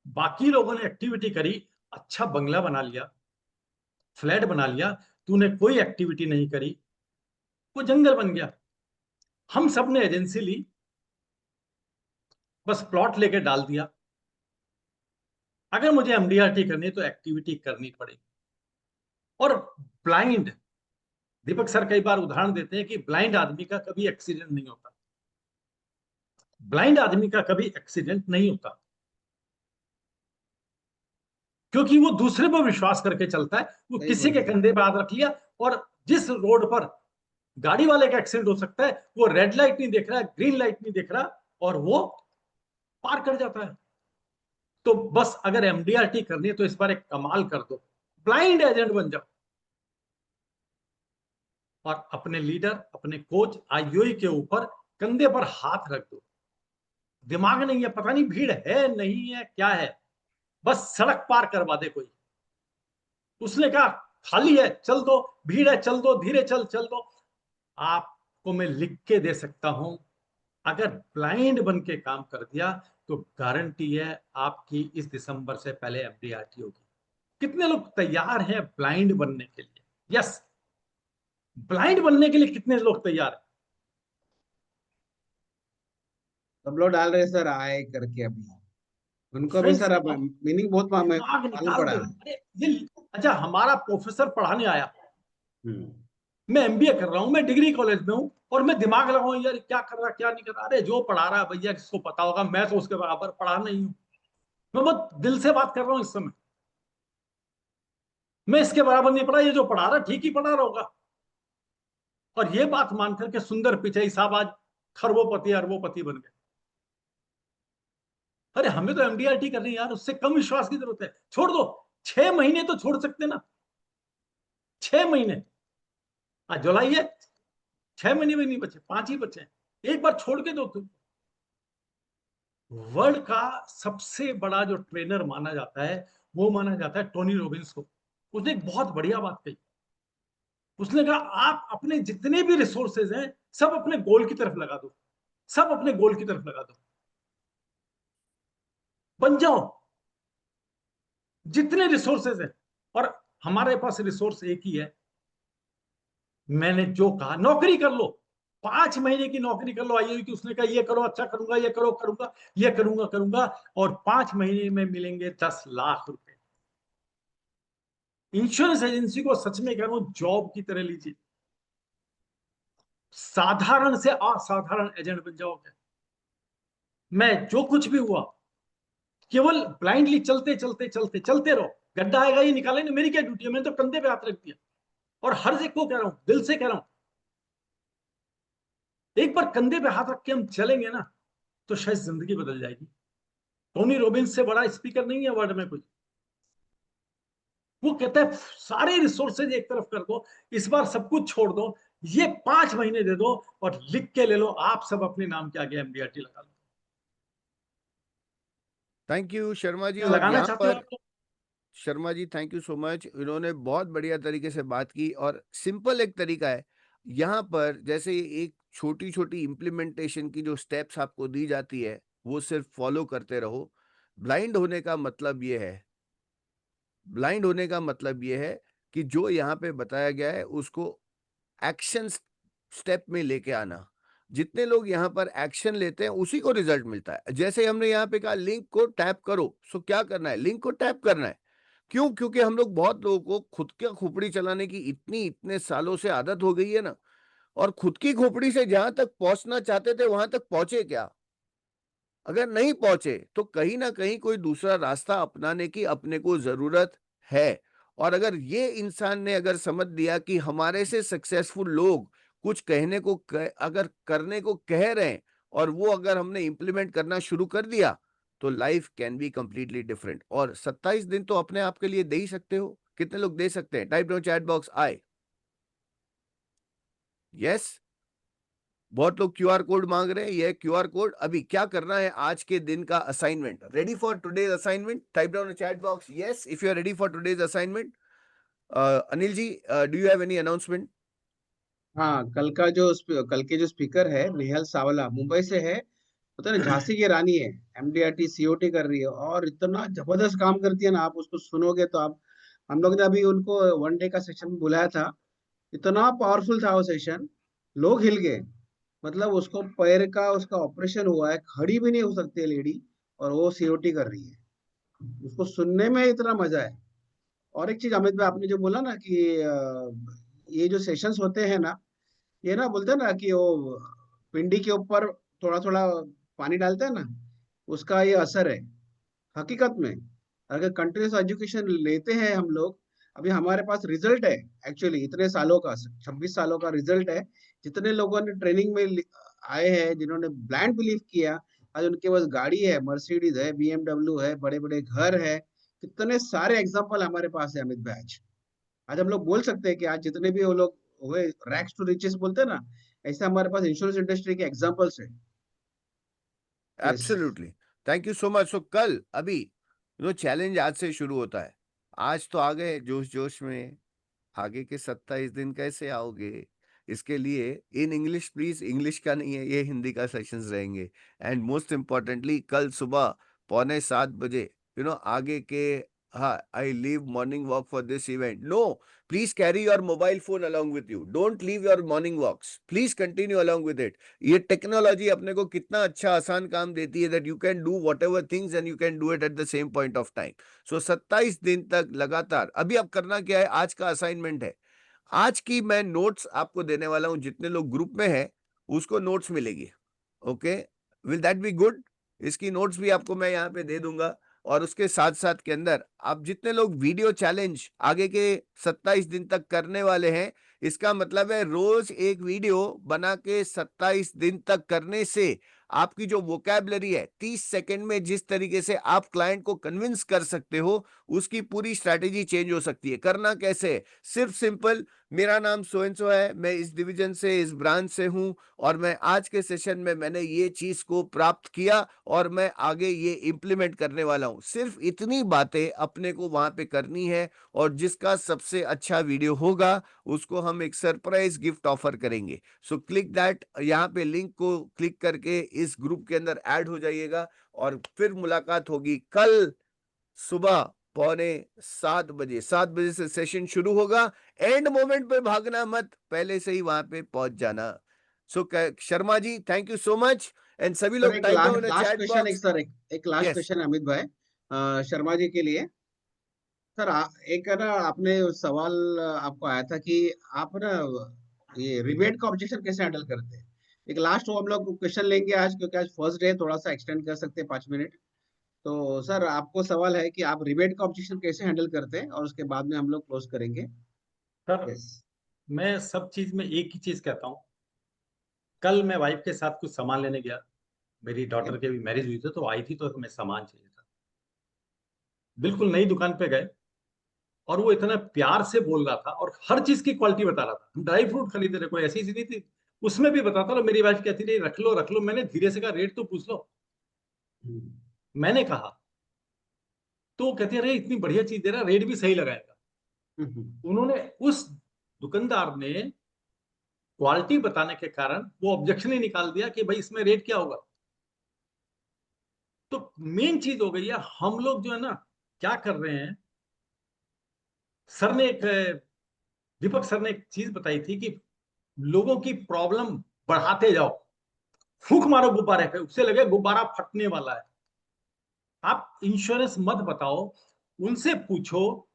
बाकी लोगों ने एक्टिविटी करी, अच्छा बंगला बना लिया, फ्लैट बना लिया, तूने कोई एक्टिविटी नहीं करी, वो जंगल बन गया। हम सब ने एजेंसी ली, बस प्लॉट लेके डाल दिया। अगर मुझे एमडीआरटी करनी है तो एक्टिविटी करनी पड़ेगी। और ब्लाइंड, दीपक सर कई बार उदाहरण देते हैं कि ब्लाइंड आदमी का कभी एक्सीडेंट नहीं होता। ब्लाइंड आदमी का कभी एक्सीडेंट नहीं होता। क्योंकि वो दूसरे पर विश्वास करके चलता है, वो सही किसी बोल के रहे हैं। कंधे पे हाथ रख लिया। और जिस रोड पर गाड़ी वाले का एक्सीडेंट हो सकता है, वो रेड लाइट नहीं देख रहा, ग्रीन लाइट नहीं देख रहा, और वो पार कर जाता है। तो बस अगर एमडीआरटी करनी है तो इस बार एक कमाल कर दो, ब्लाइंड एजेंट बन जाओ और अपने लीडर, अपने कोच आईओई के ऊपर कंधे पर हाथ रख दो। दिमाग नहीं है, पता नहीं भीड़ है नहीं है क्या है, बस सड़क पार करवा दे कोई। उसने कहा खाली है चल दो, भीड़ है चल दो, धीरे चल चल दो। आपको मैं लिख के दे सकता हूं, अगर ब्लाइंड बन के काम कर दिया तो गारंटी है आपकी इस दिसंबर से पहले एमडीआरटी होगी। कितने लोग तैयार हैं ब्लाइंड बनने के लिए? यस, ब्लाइंड बनने के लिए कितने लोग तैयार हैं? सब लोग डाल रहे हैं सर आए करके अभी, उनको भी फ्रेंड्स, सर अब अब मीनिंग बहुत दिमाग मालूम निकाल पड़ा। दो। अरे ये, अच्छा, हमारा प्रोफेसर पढ़ाने आया, हम्म। मैं एमबीए कर रहा हूं, मैं डिग्री कॉलेज में हूं, और मैं दिमाग लगाऊं यार क्या कर रहा क्या नहीं कर रहा। अरे जो पढ़ा रहा है भैया किसको पता होगा, मैं तो उसके बराबर पढ़ा नहीं हूं। मैं बहुत दिल से बात कर रहा हूं इस समय, मैं इसके बराबर नहीं पढ़ा, ये जो पढ़ा रहा ठीक ही पढ़ा रहा होगा। और ये बात मानकर के सुंदर पिचाई साहब आज खरबोपति अरबोपति बन गए। अरे हमें तो एमडीआरटी करनी है यार, उससे कम विश्वास की जरूरत है। छोड़ दो, 6 महीने तो छोड़ सकते ना, 6 महीने। आज जुलाई है, 6 महीने भी नहीं बचे, 5 ही बचे हैं। एक बार छोड़ के दो तुम। वर्ल्ड का सबसे बड़ा जो ट्रेनर माना जाता है, वो माना जाता है टोनी रॉबिन्स को। उसने एक बहुत बढ़िया बात कही। उसने कहा आप अपने जितने भी रिसोर्सेज हैं सब अपने गोल की तरफ लगा दो, सब अपने गोल की तरफ लगा दो, बन जाओ जितने रिसोर्सेज हैं। और हमारे पास रिसोर्स एक ही है, मैंने जो कहा, नौकरी कर लो, 5 महीने की नौकरी कर लो आईओई की। उसने कहा ये करो अच्छा करूंगा, ये करो करूंगा, ये करूंगा करूंगा, और 5 महीने में मिलेंगे 10 लाख रुपए। इंश्योरेंस एजेंसी को सच में कह रहा हूं जॉब की तरह लीजिए, साधारण से असाधारण एजेंट बन जाओगे। मैं जो कुछ भी हुआ, केवल ब्लाइंडली चलते चलते चलते चलते रहो, गड्ढा आएगा ये निकालेंगे, मेरी क्या ड्यूटी है, मैंने तो कंधे पे हाथ रख दिया। और हर एक को कह रहा हूं, दिल से कह रहा हूं, एक बार कंधे पे हाथ रख के हम चलेंगे ना तो शायद जिंदगी बदल जाएगी। टोनी रॉबिन्स से बड़ा स्पीकर नहीं है वर्ल्ड में कोई। वो कहता है सारे रिसोर्सेज एक तरफ कर दो, इस बार सब कुछ छोड़ दो, ये 5 महीने दे दो, और लिख के ले लो आप सब अपने नाम के आगे एमडीआरटी लगा लो। थैंक यू शर्मा जी। क्या और लगाना यहाँ चाहते हो पर आप लोग? Sharma ji thank you so much, इन्होंने बहुत बढ़िया तरीके से बात की और सिंपल एक तरीका है यहाँ पर। जैसे एक छोटी छोटी इम्प्लीमेंटेशन की जो स्टेप्स आपको दी जाती है वो सिर्फ फॉलो करते रहो। ब्लाइंड होने का मतलब ये है, ब्लाइंड होने का मतलब ये है कि जो यहाँ पे बताया गया है उसको एक्शन स्टेप में लेके आना। जितने लोग यहाँ पर एक्शन लेते हैं उसी को रिजल्ट मिलता है। जैसे हमने यहाँ पे कहा लिंक को टैप करो, सो क्या करना है, लिंक को टैप करना है। क्यों? क्योंकि हम लोग, बहुत लोगों को खुद का खोपड़ी चलाने की इतने सालों से आदत हो गई है ना, और खुद की खोपड़ी से जहां तक पहुंचना चाहते थे वहां तक पहुंचे क्या? अगर नहीं पहुंचे तो कहीं ना कहीं कोई दूसरा रास्ता अपनाने की अपने को जरूरत है। और अगर ये इंसान ने अगर समझ लिया कि हमारे से सक्सेसफुल लोग कुछ कहने को अगर करने को कह रहे हैं और वो अगर हमने इंप्लीमेंट करना शुरू कर दिया तो life can be completely different. और 27 दिन तो अपने आप के लिए दे ही सकते हो। कितने लोग दे सकते हैं? टाइप डाउन चैट बॉक्स आए। यस, बहुत लोग क्यूआर कोड मांग रहे हैं। ये क्यूआर कोड, अभी क्या करना है आज के दिन का assignment. Ready for today's assignment? Type down chat box yes if you are ready for today's assignment. Anil ji, do you have any announcement? हाँ, कल के जो स्पीकर है नेहल सावला, मुंबई से है। पता है ना, झांसी की रानी है, एमडीआरटी सीओटी कर रही है और इतना जबरदस्त काम करती है ना, आप उसको सुनोगे तो आप। हम लोग ने अभी उनको 1 डे का सेशन बुलाया था, इतना पावरफुल था वो सेशन, लोग हिल गए। मतलब उसको पैर का उसका ऑपरेशन हुआ है, खड़ी भी नहीं हो सकती है लेडी, और वो सीओटी कर रही है। उसको सुनने में इतना मजा है। और एक चीज अमित भाई, आपने जो बोला ना कि ये जो सेशंस होते हैं ना, ये ना बोलते हैं ना कि वो पिंडी के ऊपर थोड़ा थोड़ा पानी डालते हैं ना, उसका ये असर है हकीकत में। अगर कंटिन्यूस एजुकेशन लेते हैं हम लोग, अभी हमारे पास रिजल्ट है एक्चुअली इतने सालों का, 26 सालों का रिजल्ट है। जितने लोगों ने ट्रेनिंग में आए हैं, जिन्होंने ब्लाइंड बिलीव किया, आज उनके पास गाड़ी है, मर्सिडीज है, BMW है, बड़े बड़े घर है। कितने सारे एग्जाम्पल हमारे पास है अमित भाई। आज हम लोग बोल सकते हैं कि आज जितने भी वो लोग हुए रैक्स टू रिचेस बोलते हैं ना, ऐसे हमारे पास इंश्योरेंस इंडस्ट्री के एग्जांपल्स है। Yes. Absolutely, thank you so much. So कल अभी चैलेंज आज से शुरू होता है। आज तो आ गए जोश जोश में, आगे के 27 दिन कैसे आओगे? इसके लिए इन इंग्लिश प्लीज, इंग्लिश का नहीं है ये, हिंदी का सेशंस रहेंगे। एंड मोस्ट इम्पोर्टेंटली कल सुबह 6:45 बजे आगे के, हाँ, I leave morning walk for this event. No, please carry your mobile phone along with you, don't leave your morning walks, please continue along with it. ये टेक्नोलॉजी अपने को कितना अच्छा आसान काम देती है, that you can do whatever things and you can do it at the same point of time. So 27 दिन तक लगातार। अभी अब करना क्या है, आज का असाइनमेंट है, आज की मैं नोट्स आपको देने वाला हूं, जितने लोग ग्रुप में हैं उसको नोट्स मिलेगी। Okay, will that be good? इसकी नोट्स भी आपको मैं यहाँ पे दे दूंगा। और उसके साथ साथ के अंदर आप जितने लोग वीडियो चैलेंज आगे के 27 दिन तक करने वाले हैं, इसका मतलब है रोज एक वीडियो बना के 27 दिन तक करने से आपकी जो वोकैबुलरी है, 30 सेकंड में जिस तरीके से आप क्लाइंट को कन्विंस कर सकते हो, उसकी पूरी स्ट्रैटेजी चेंज हो सकती है। करना कैसे है? सिर्फ सिंपल, मेरा नाम सो एंड सो है, मैं इस डिवीजन से, इस ब्रांच से हूं, और मैं आज के सेशन में मैंने ये चीज को प्राप्त किया और मैं आगे ये इंप्लीमेंट करने वाला हूं। सिर्फ इतनी बातें अपने को वहां पे करनी है, और जिसका सबसे अच्छा वीडियो होगा उसको हम एक सरप्राइज गिफ्ट ऑफर करेंगे। सो क्लिक दैट, यहाँ पे लिंक को क्लिक करके इस ग्रुप के अंदर ऐड हो जाइएगा, और फिर मुलाकात होगी कल सुबह 6:45 बजे। 7 बजे से सेशन शुरू होगा। एंड मोमेंट पे भागना मत, पहले से ही वहां पे पहुंच जाना। So Sharma ji, thank you so much. And सभी सर लोग एक type down in last chat question, box. एक लास्ट यस, क्वेश्चन है अमित भाई, शर्मा जी के लिए। सर एक है ना, आपने सवाल आपको आया था कि आप ना ये रिबेट का ऑब्जेक्शन कैसे हैंडल करते हैं। एक लास्ट वो हम लोग क्वेश्चन लेंगे आज, क्योंकि आज फर्स्ट डे, थोड़ा सा एक्सटेंड कर सकते हैं 5 मिनट। तो सर आपको सवाल है कि आप रिबेट का ऑब्जेक्शन कैसे हैंडल करते हैं, और उसके बाद में हम लोग क्लोज करेंगे। Sir yes. मैं सब चीज में एक ही चीज कहता हूँ। कल मैं वाइफ के साथ कुछ सामान लेने गया, मेरी डॉटर की भी मैरिज हुई थी तो आई थी, तो हमें सामान चाहिए था। बिल्कुल नई दुकान पे गए, और वो इतना प्यार से बोल रहा था और हर चीज की क्वालिटी बता रहा था। हम ड्राई फ्रूट खरीदे रहे, कोई ऐसी चीज नहीं थी, उसमें भी बताता रहा। मेरी वाइफ कहती रही रख लो रख लो। मैंने धीरे से कहा रेट तो पूछ लो। मैंने कहा, तो वो कहती है अरे इतनी बढ़िया चीज दे रहा, रेट भी सही लगाएगा। उन्होंने, उस दुकानदार ने क्वालिटी बताने के कारण वो ऑब्जेक्शन ही निकाल दिया कि भाई इसमें रेट क्या होगा। तो मेन चीज हो गई है, हम लोग जो है ना क्या कर रहे हैं। सर ने एक, दीपक सर ने एक चीज बताई थी कि लोगों की प्रॉब्लम बढ़ाते जाओ, फूंक मारो गुब्बारे पे, उससे लगे गुब्बारा फटने वाला है। आप इंश्योरेंस मत बताओ, उनसे पूछो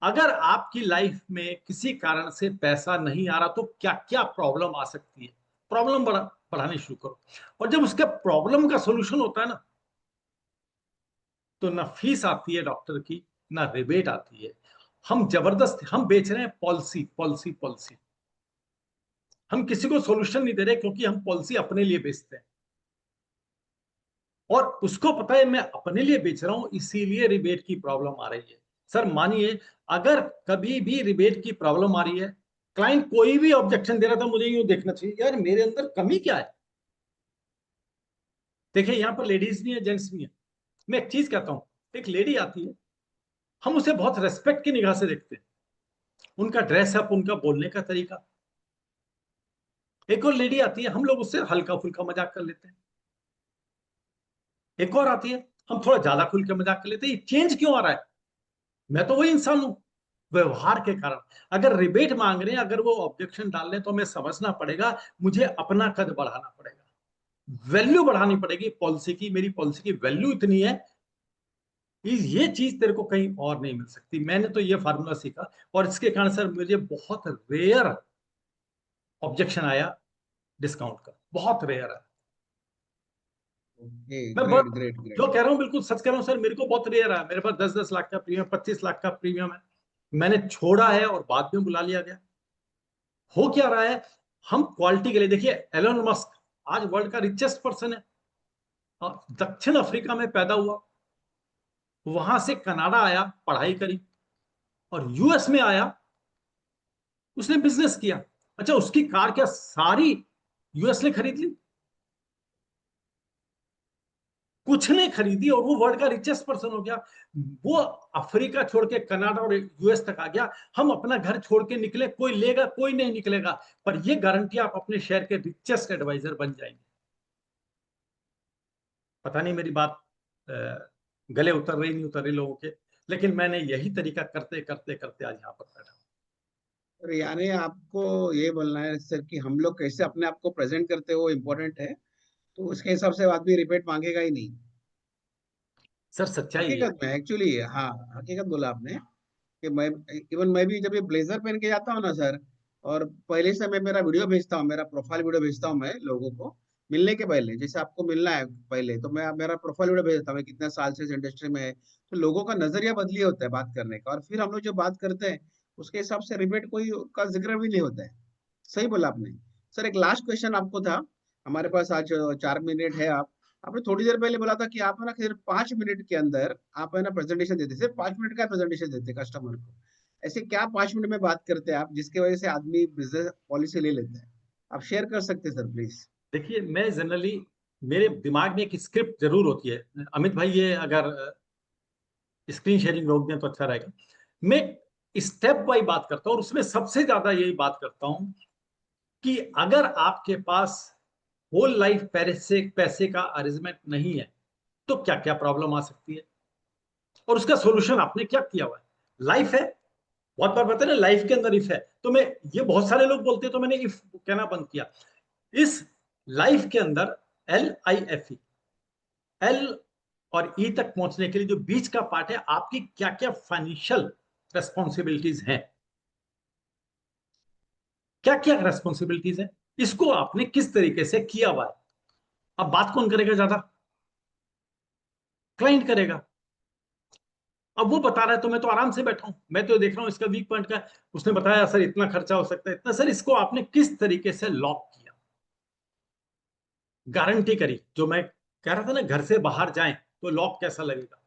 अगर आपकी लाइफ में किसी कारण से पैसा नहीं आ रहा तो क्या क्या प्रॉब्लम आ सकती है। प्रॉब्लम बढ़ाने शुरू करो, और जब उसके प्रॉब्लम का सोल्यूशन होता है ना, तो ना फीस आती है डॉक्टर की, ना रिबेट आती है। हम जबरदस्त हम बेच रहे हैं पॉलिसी पॉलिसी पॉलिसी। हम किसी को सोल्यूशन नहीं दे रहे, क्योंकि हम पॉलिसी अपने लिए बेचते हैं, और उसको पता है मैं अपने लिए बेच रहा हूं, इसीलिए रिबेट की प्रॉब्लम आ रही है। सर मानिए, अगर कभी भी रिबेट की प्रॉब्लम आ रही है, क्लाइंट कोई भी ऑब्जेक्शन दे रहा था, मुझे यूं देखना चाहिए यार मेरे अंदर कमी क्या है। देखिए यहाँ पर लेडीज भी है, जेंट्स भी है। मैं एक चीज कहता हूं, एक लेडी आती है, हम उसे बहुत रेस्पेक्ट की निगाह से देखते हैं, उनका ड्रेसअप, उनका बोलने का तरीका। एक और लेडी आती है, हम लोग उससे हल्का फुल्का मजाक कर लेते हैं। एक और आती है, हम थोड़ा ज्यादा खुल के मजाक कर लेते हैं। ये चेंज क्यों आ रहा है? मैं तो वही इंसान हूं, व्यवहार के कारण। अगर रिबेट मांग रहे हैं, अगर वो ऑब्जेक्शन डाल रहे हैं, तो हमें समझना पड़ेगा मुझे अपना कद बढ़ाना पड़ेगा, वैल्यू बढ़ानी पड़ेगी पॉलिसी की। मेरी पॉलिसी की वैल्यू इतनी है, ये चीज तेरे को कहीं और नहीं मिल सकती। मैंने तो ये फार्मूला सीखा, और इसके कारण सर मुझे बहुत रेयर ऑब्जेक्शन आया, डिस्काउंट का बहुत रेयर है। ओके, मैं ग्रेट बहुत ग्रेट ग्रेट। जो कह रहा हूँ बिल्कुल सच कह रहा हूँ सर, मेरे को बहुत रेयर है, मेरे पास 10-10 लाख का प्रीमियम, 25 लाख का प्रीमियम है, मैंने छोड़ा है और बाद में बुला लिया गया। हो क्या रहा है, हम क्वालिटी के लिए, देखिए एलन मस्क आज वर्ल्ड का रिचेस्ट पर्सन है, और दक्षिण अफ्रीका में पैदा हुआ, वहां से कनाडा आया, पढ़ाई करी, और यूएस में आया, उसने बिजनेस किया। अच्छा, उसकी कार क्या सारी यूएस ने खरीद ली? कुछ ने खरीदी और वो वर्ल्ड का रिचेस्ट पर्सन हो गया। वो अफ्रीका छोड़ के कनाडा और यूएस तक आ गया। हम अपना घर छोड़ के निकले, कोई लेगा कोई नहीं निकलेगा, पर ये गारंटी आप अपने शेयर के रिचेस्ट एडवाइजर बन जाएंगे। पता नहीं मेरी बात गले उतर रही नहीं उतर रही लोगों के, लेकिन मैंने यही तरीका करते करते करते आज यहाँ पर बैठा हूं। और यानी आपको ये बोलना है सर कि हम लोग कैसे अपने आप को प्रेजेंट करते हो इम्पोर्टेंट है, तो उसके हिसाब से आदमी रिपीट मांगेगा ही नहीं। सर सच्चाई है। हकीकत में एक्चुअली, हाँ, हकीकत बोला आपने कि मैं, इवन मैं भी जब ये ब्लेजर पहन के जाता हूँ ना सर, और पहले से मैं मेरा वीडियो भेजता हूँ, मेरा प्रोफाइल वीडियो भेजता हूँ मैं लोगों को मिलने के पहले, जैसे आपको मिलना है पहले तो मैं मेरा प्रोफाइल वीडियो भेजता हूँ, मैं कितने साल से इस इंडस्ट्री में है, तो लोगों का नजरिया बदली होता है बात करने का, और फिर हम लोग जो बात करते हैं उसके हिसाब से रिपीट कोई का जिक्र भी नहीं होता है। सही बोला आपने। सर एक लास्ट क्वेश्चन आपको था, हमारे पास आज 4 मिनट है। आपने थोड़ी देर पहले बोला था कि आप है ना सिर्फ 5 मिनट के अंदर आप है ना प्रेजेंटेशन देते, सिर्फ 5 मिनट का प्रेजेंटेशन देते कस्टमर को। ऐसे क्या 5 मिनट में बात करते हैं आप जिसकी वजह से आदमी बिजनेस पॉलिसी ले लेता है? आप शेयर कर सकते हैं सर प्लीज। देखिए मैं जनरली, मेरे दिमाग में एक स्क्रिप्ट जरूर होती है। अमित भाई ये अगर स्क्रीन शेयरिंग रोक दें तो अच्छा रहेगा। मैं स्टेप बाय बात करता हूँ, और उसमें सबसे ज्यादा यही बात करता हूँ कि अगर आपके पास होल लाइफ पैसे पैसे का अरेंजमेंट नहीं है तो क्या क्या प्रॉब्लम आ सकती है, और उसका सोल्यूशन आपने क्या किया हुआ है। लाइफ है, बहुत बार बताते हैं ना, लाइफ के अंदर इफ है, तो मैं, ये बहुत सारे लोग बोलते हैं तो मैंने इफ कहना बंद किया। इस लाइफ के अंदर LIFE, एल और ई तक पहुंचने के लिए जो बीच का पार्ट है, आपकी क्या क्या फाइनेंशियल रेस्पॉन्सिबिलिटीज हैं, क्या क्या रेस्पॉन्सिबिलिटीज है, इसको आपने किस तरीके से किया हुआ है। अब बात कौन करेगा ज्यादा? क्लाइंट करेगा। अब वो बता रहा है तो मैं तो आराम से बैठा हूं, मैं तो देख रहा हूं इसका वीक पॉइंट का, उसने बताया सर इतना खर्चा हो सकता है इतना, सर इसको आपने किस तरीके से लॉक किया, गारंटी करी, जो मैं कह रहा था ना घर से बाहर जाएं तो लॉक कैसा लगेगा,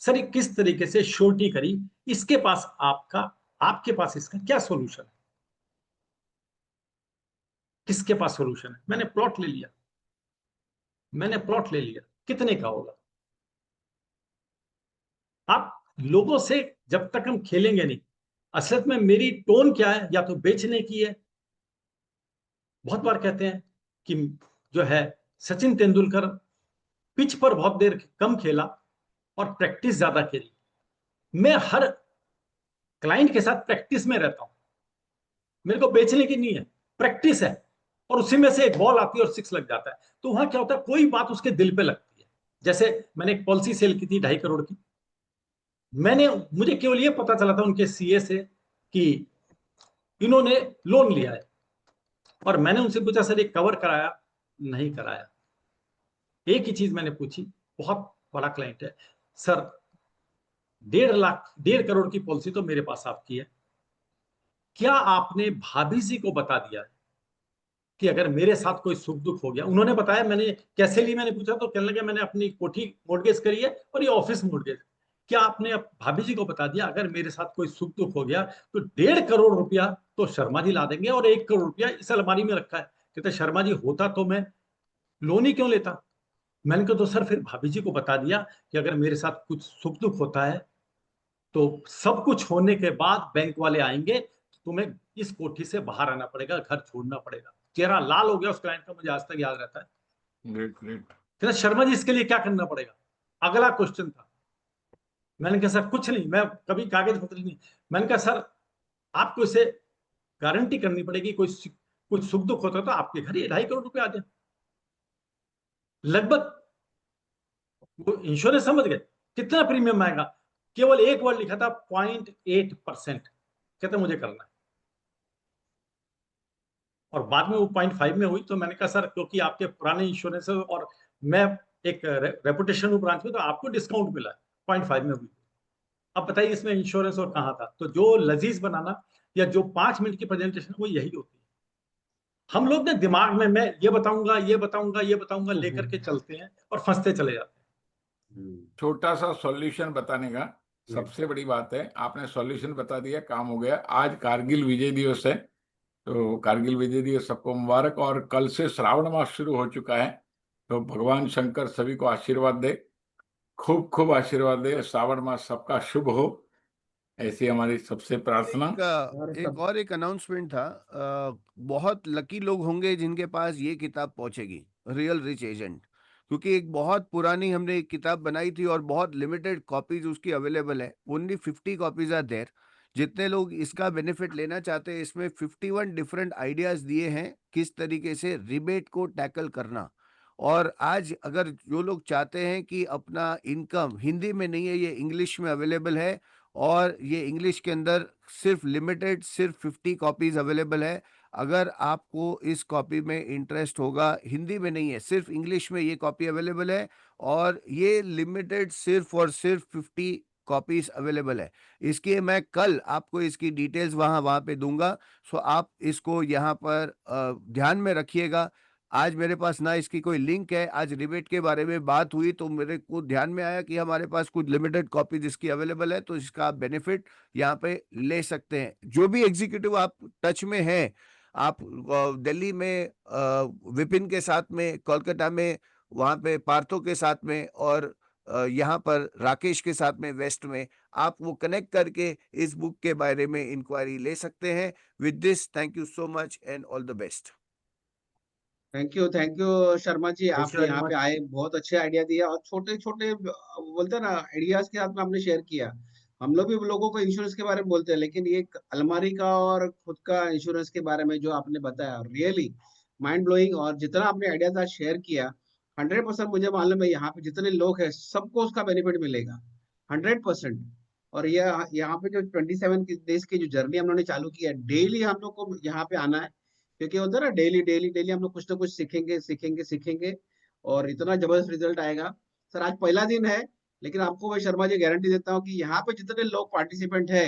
सर ये किस तरीके से श्योरिटी करी, इसके पास आपके पास इसका क्या सोल्यूशन है, किसके पास सोल्यूशन है। मैंने प्लॉट ले लिया, मैंने प्लॉट ले लिया, कितने का होगा। आप लोगों से जब तक हम खेलेंगे नहीं, असल में मेरी टोन क्या है, या तो बेचने की है। बहुत बार कहते हैं कि जो है सचिन तेंदुलकर पिच पर बहुत देर कम खेला और प्रैक्टिस ज्यादा खेली। मैं हर क्लाइंट के साथ प्रैक्टिस में रहता हूं, मेरे को बेचने की नहीं है, प्रैक्टिस है, और उसी में से एक बॉल आती है और 6 लग जाता है। तो वहां क्या होता है, कोई बात उसके दिल पे लगती है। जैसे मैंने एक पॉलिसी सेल की थी 2.5 करोड़ की, मुझे केवल ये पता चला था उनके सीए से कि इन्होंने लोन लिया है, और मैंने उनसे पूछा सर ये कवर कराया? नहीं कराया। एक ही चीज मैंने पूछी, बहुत बड़ा क्लाइंट है सर, 1.5 करोड़ की पॉलिसी तो मेरे पास आपकी है, क्या आपने भाभी जी को बता दिया है कि अगर मेरे साथ कोई सुख दुख हो गया? उन्होंने बताया। मैंने कैसे ली, मैंने पूछा तो कहने लगे मैंने अपनी कोठी मोर्गेज करी है और ये ऑफिस मोर्गेज। क्या आपने भाभी जी को बता दिया अगर मेरे साथ कोई सुख दुख हो गया तो 1.5 करोड़ रुपया तो शर्मा जी ला देंगे, और 1 करोड़ रुपया इस अलमारी में रखा है। कहते शर्मा जी होता तो मैं लोन ही क्यों लेता। मैंने कहा तो सर फिर भाभी जी को बता दिया कि अगर मेरे साथ कुछ सुख दुख होता है तो सब कुछ होने के बाद बैंक वाले आएंगे तो तुम्हें इस कोठी से बाहर आना पड़ेगा, घर छोड़ना पड़ेगा। चेहरा लाल हो गया उस क्लाइंट का, मुझे आज तक याद रहता है। Great great. कहना शर्मा जी इसके लिए क्या करना पड़ेगा? अगला क्वेश्चन था। मैंने कहा सर कुछ नहीं, मैं कभी कागज पत्र नहीं। मैंने कहा सर आपको इसे गारंटी करनी पड़ेगी, कुछ सुख दुख होता तो आपके घर ये 2.5 करोड़ रुपए आ जाए। लगभग वो इंश्योरेंस समझ गए कितना प्रीमियम आएगा। केवल एक वर्ड लिखा था 0.8%। कहते मुझे करना है, और बाद में वो 0.5 में हुई। तो मैंने कहा सर क्योंकि आपके पुराने इंश्योरेंस और मैं एक रेपुटेशन ब्रांच में, तो आपको डिस्काउंट मिला है 0.5 में हुई। अब बताइए इसमें इंश्योरेंस और कहाँ था? तो जो लजीज बनाना या जो 5 मिनट की प्रेजेंटेशन वो यही होती है। हम लोग ने दिमाग में मैं ये बताऊंगा ये बताऊंगा ये बताऊंगा लेकर के चलते हैं और फंसते चले जाते हैं। छोटा सा सॉल्यूशन बताने का सबसे बड़ी बात है, आपने सॉल्यूशन बता दिया, काम हो गया। आज कारगिल विजय दिवस है, तो कारगिल विजय दिवस सबको मुबारक। और कल से श्रावण मास शुरू हो चुका है, तो भगवान शंकर सभी को आशीर्वाद दे, खूब खूब आशीर्वाद दे, श्रावण मास सबका शुभ हो, ऐसी हमारी सबसे प्रार्थना। एक अनाउंसमेंट था, बहुत लकी लोग होंगे जिनके पास ये किताब पहुंचेगी, रियल रिच एजेंट, क्योंकि एक बहुत पुरानी हमने एक किताब बनाई थी और बहुत लिमिटेड कॉपीज उसकी अवेलेबल है। Only 50 copies are there. जितने लोग इसका बेनिफिट लेना चाहते हैं, इसमें 51 डिफरेंट आइडियाज दिए हैं किस तरीके से रिबेट को टैकल करना। और आज अगर जो लोग चाहते हैं कि अपना इनकम, हिंदी में नहीं है, ये इंग्लिश में अवेलेबल है, और ये इंग्लिश के अंदर सिर्फ लिमिटेड, सिर्फ 50 कॉपीज अवेलेबल है। अगर आपको इस कॉपी में इंटरेस्ट होगा, हिंदी में नहीं है, सिर्फ इंग्लिश में ये कॉपी अवेलेबल है, और ये लिमिटेड सिर्फ और सिर्फ 50 कॉपीज अवेलेबल है। इसके मैं कल आपको इसकी डिटेल्स वहाँ पे दूंगा, सो आप इसको यहाँ पर ध्यान में रखिएगा। आज मेरे पास ना इसकी कोई लिंक है, आज रिबेट के बारे में बात हुई तो मेरे को ध्यान में आया कि हमारे पास कुछ लिमिटेड कॉपीज इसकी अवेलेबल है, तो इसका आप बेनिफिट यहाँ पे ले सकते हैं। जो भी एग्जीक्यूटिव आप टच में हैं, आप दिल्ली में विपिन के साथ में, कोलकाता में वहाँ पे पार्थो के साथ में, और यहाँ पर राकेश के साथ में वेस्ट में, आप वो कनेक्ट करके इस बुक के बारे में इंक्वायरी ले सकते हैं। With this, thank you so much and all the best. Thank you Sharma ji, Thank आप you very यहाँ पे much. आए, बहुत अच्छे आइडिया दिया, और छोटे छोटे बोलते हैं ना आइडियाज के साथ में आपने शेयर किया। हम लोग भी लोगों को इंश्योरेंस के बारे में बोलते हैं, लेकिन ये एक अलमारी का और खुद का इंश्योरेंस के बारे में जो आपने बताया, रियली माइंड ब्लोइंग। और जितना आपने आइडियाज आज शेयर किया, 100% मुझे मालूम है यहाँ पे जितने लोग हैं सबको उसका बेनिफिट मिलेगा, 100%। और ये यहाँ पे जो 27 डेज की जो जर्नी हम लोगों ने चालू की है, डेली हम लोग को यहाँ पे आना है, क्योंकि होता है ना डेली डेली डेली हम लोग कुछ ना कुछ सीखेंगे सीखेंगे सीखेंगे, और इतना जबरदस्त रिजल्ट आएगा। सर आज पहला दिन है, लेकिन आपको मैं शर्मा जी गारंटी देता हूँ कि यहाँ पे जितने लोग पार्टिसिपेंट है,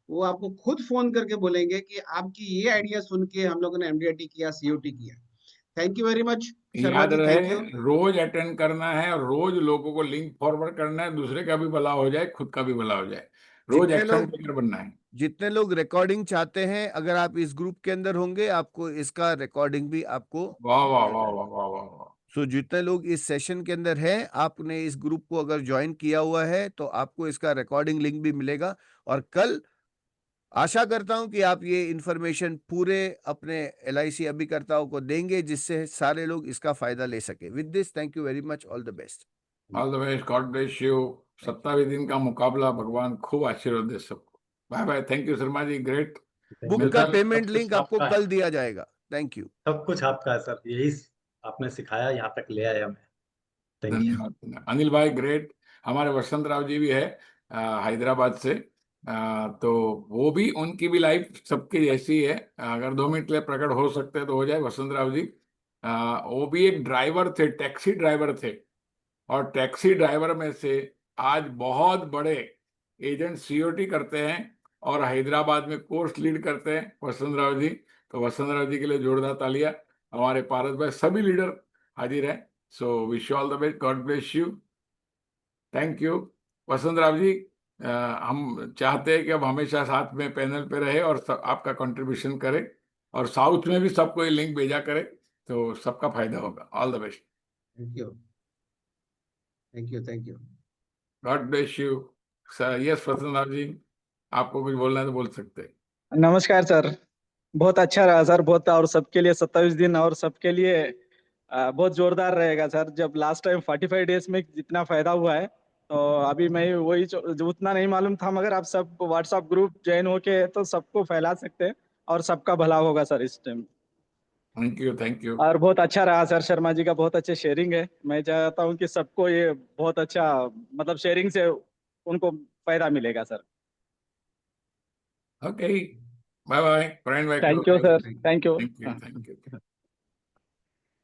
वो आपको खुद फोन करके बोलेंगे कि आपकी ये आइडिया सुन के हम लोगों ने एमडीआरटी किया, सीओटी किया। Thank you very much Sharma याद जी, रहे, थैंक यू। रोज अटेंड करना है और रोज लोगों को लिंक फॉरवर्ड करना है, दूसरे का भी भला हो जाए, खुद का भी भला हो जाए, रोज जितने एक्शन लोग टेकर बनना है। जितने लोग रिकॉर्डिंग चाहते हैं, अगर आप इस ग्रुप के अंदर होंगे, आपको इसका रिकॉर्डिंग भी आपको वाह वाह वाह वाह वाह वाह वाह। सो जितने लोग इस सेशन के अंदर हैं, आपने इस ग्रुप को अगर ज्वाइन किया हुआ है, तो आपको इसका रिकॉर्डिंग लिंक भी मिलेगा। और कल आशा करता हूं कि आप ये इंफॉर्मेशन पूरे अपने LIC अभिकर्ताओं को देंगे, जिससे सारे लोग इसका फायदा ले सके। With this, thank you very much, all the best. All the best, God bless you. 27 दिन का मुकाबला, भगवान खूब आशीर्वाद दे सबको। Bye bye, thank you Sharma ji, great. Book मिलता का है। पेमेंट सब लिंक कुछ आपको आपका है, कल दिया जाएगा। Thank you. सब कुछ आपका है सर, यही आपने सिखाया, यहाँ तक ले आया मैं। Thank you. धन्यवाद धन्यवाद। अनिल भाई ग्रेट। हमारे वसंत राव जी भी है हैदराबाद से। तो वो भी, उनकी भी लाइफ सबकी जैसी है। अगर 2 मिनट के लिए प्रकट हो सकते हैं तो हो जाए वसंत राव जी। वो भी एक ड्राइवर थे, टैक्सी ड्राइवर थे, और टैक्सी ड्राइवर में से आज बहुत बड़े एजेंट सीओटी करते हैं और हैदराबाद में कोर्स लीड करते हैं वसंत राव जी। तो वसंत राव जी के लिए जोरदार तालियां। हमारे पारस भाई, सभी लीडर हाजिर हैं। So wish you all the best, God bless you, thank you. Vasant Rao ji, हम चाहते हैं कि अब हमेशा साथ में पैनल पे रहे और आपका कंट्रीब्यूशन करे, और साउथ में भी सबको ये लिंक भेजा करे, तो सबका फायदा होगा। All the best, thank you thank you thank you. God bless you. Sir yes, Vasant Rao ji, आपको कुछ बोलना है तो बोल सकते हैं। नमस्कार सर, बहुत अच्छा रहा सर, बहुत, और सबके लिए 27 दिन और सबके लिए बहुत जोरदार रहेगा सर। जब लास्ट टाइम 45 डेज में जितना फायदा हुआ है, तो अभी मैं वही जो उतना नहीं मालूम था, मगर आप सब व्हाट्सएप ग्रुप ज्वाइन होके तो सबको फैला सकते हैं और सबका भला होगा सर इस time. Thank you thank you. और बहुत अच्छा रहा सर, शर्मा जी का बहुत अच्छे शेयरिंग है। मैं चाहता हूँ कि सबको ये बहुत अच्छा, मतलब शेयरिंग से उनको फायदा मिलेगा sir. Okay, bye bye, friend भाई, thank you sir, thank you. Thank you,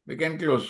we can close.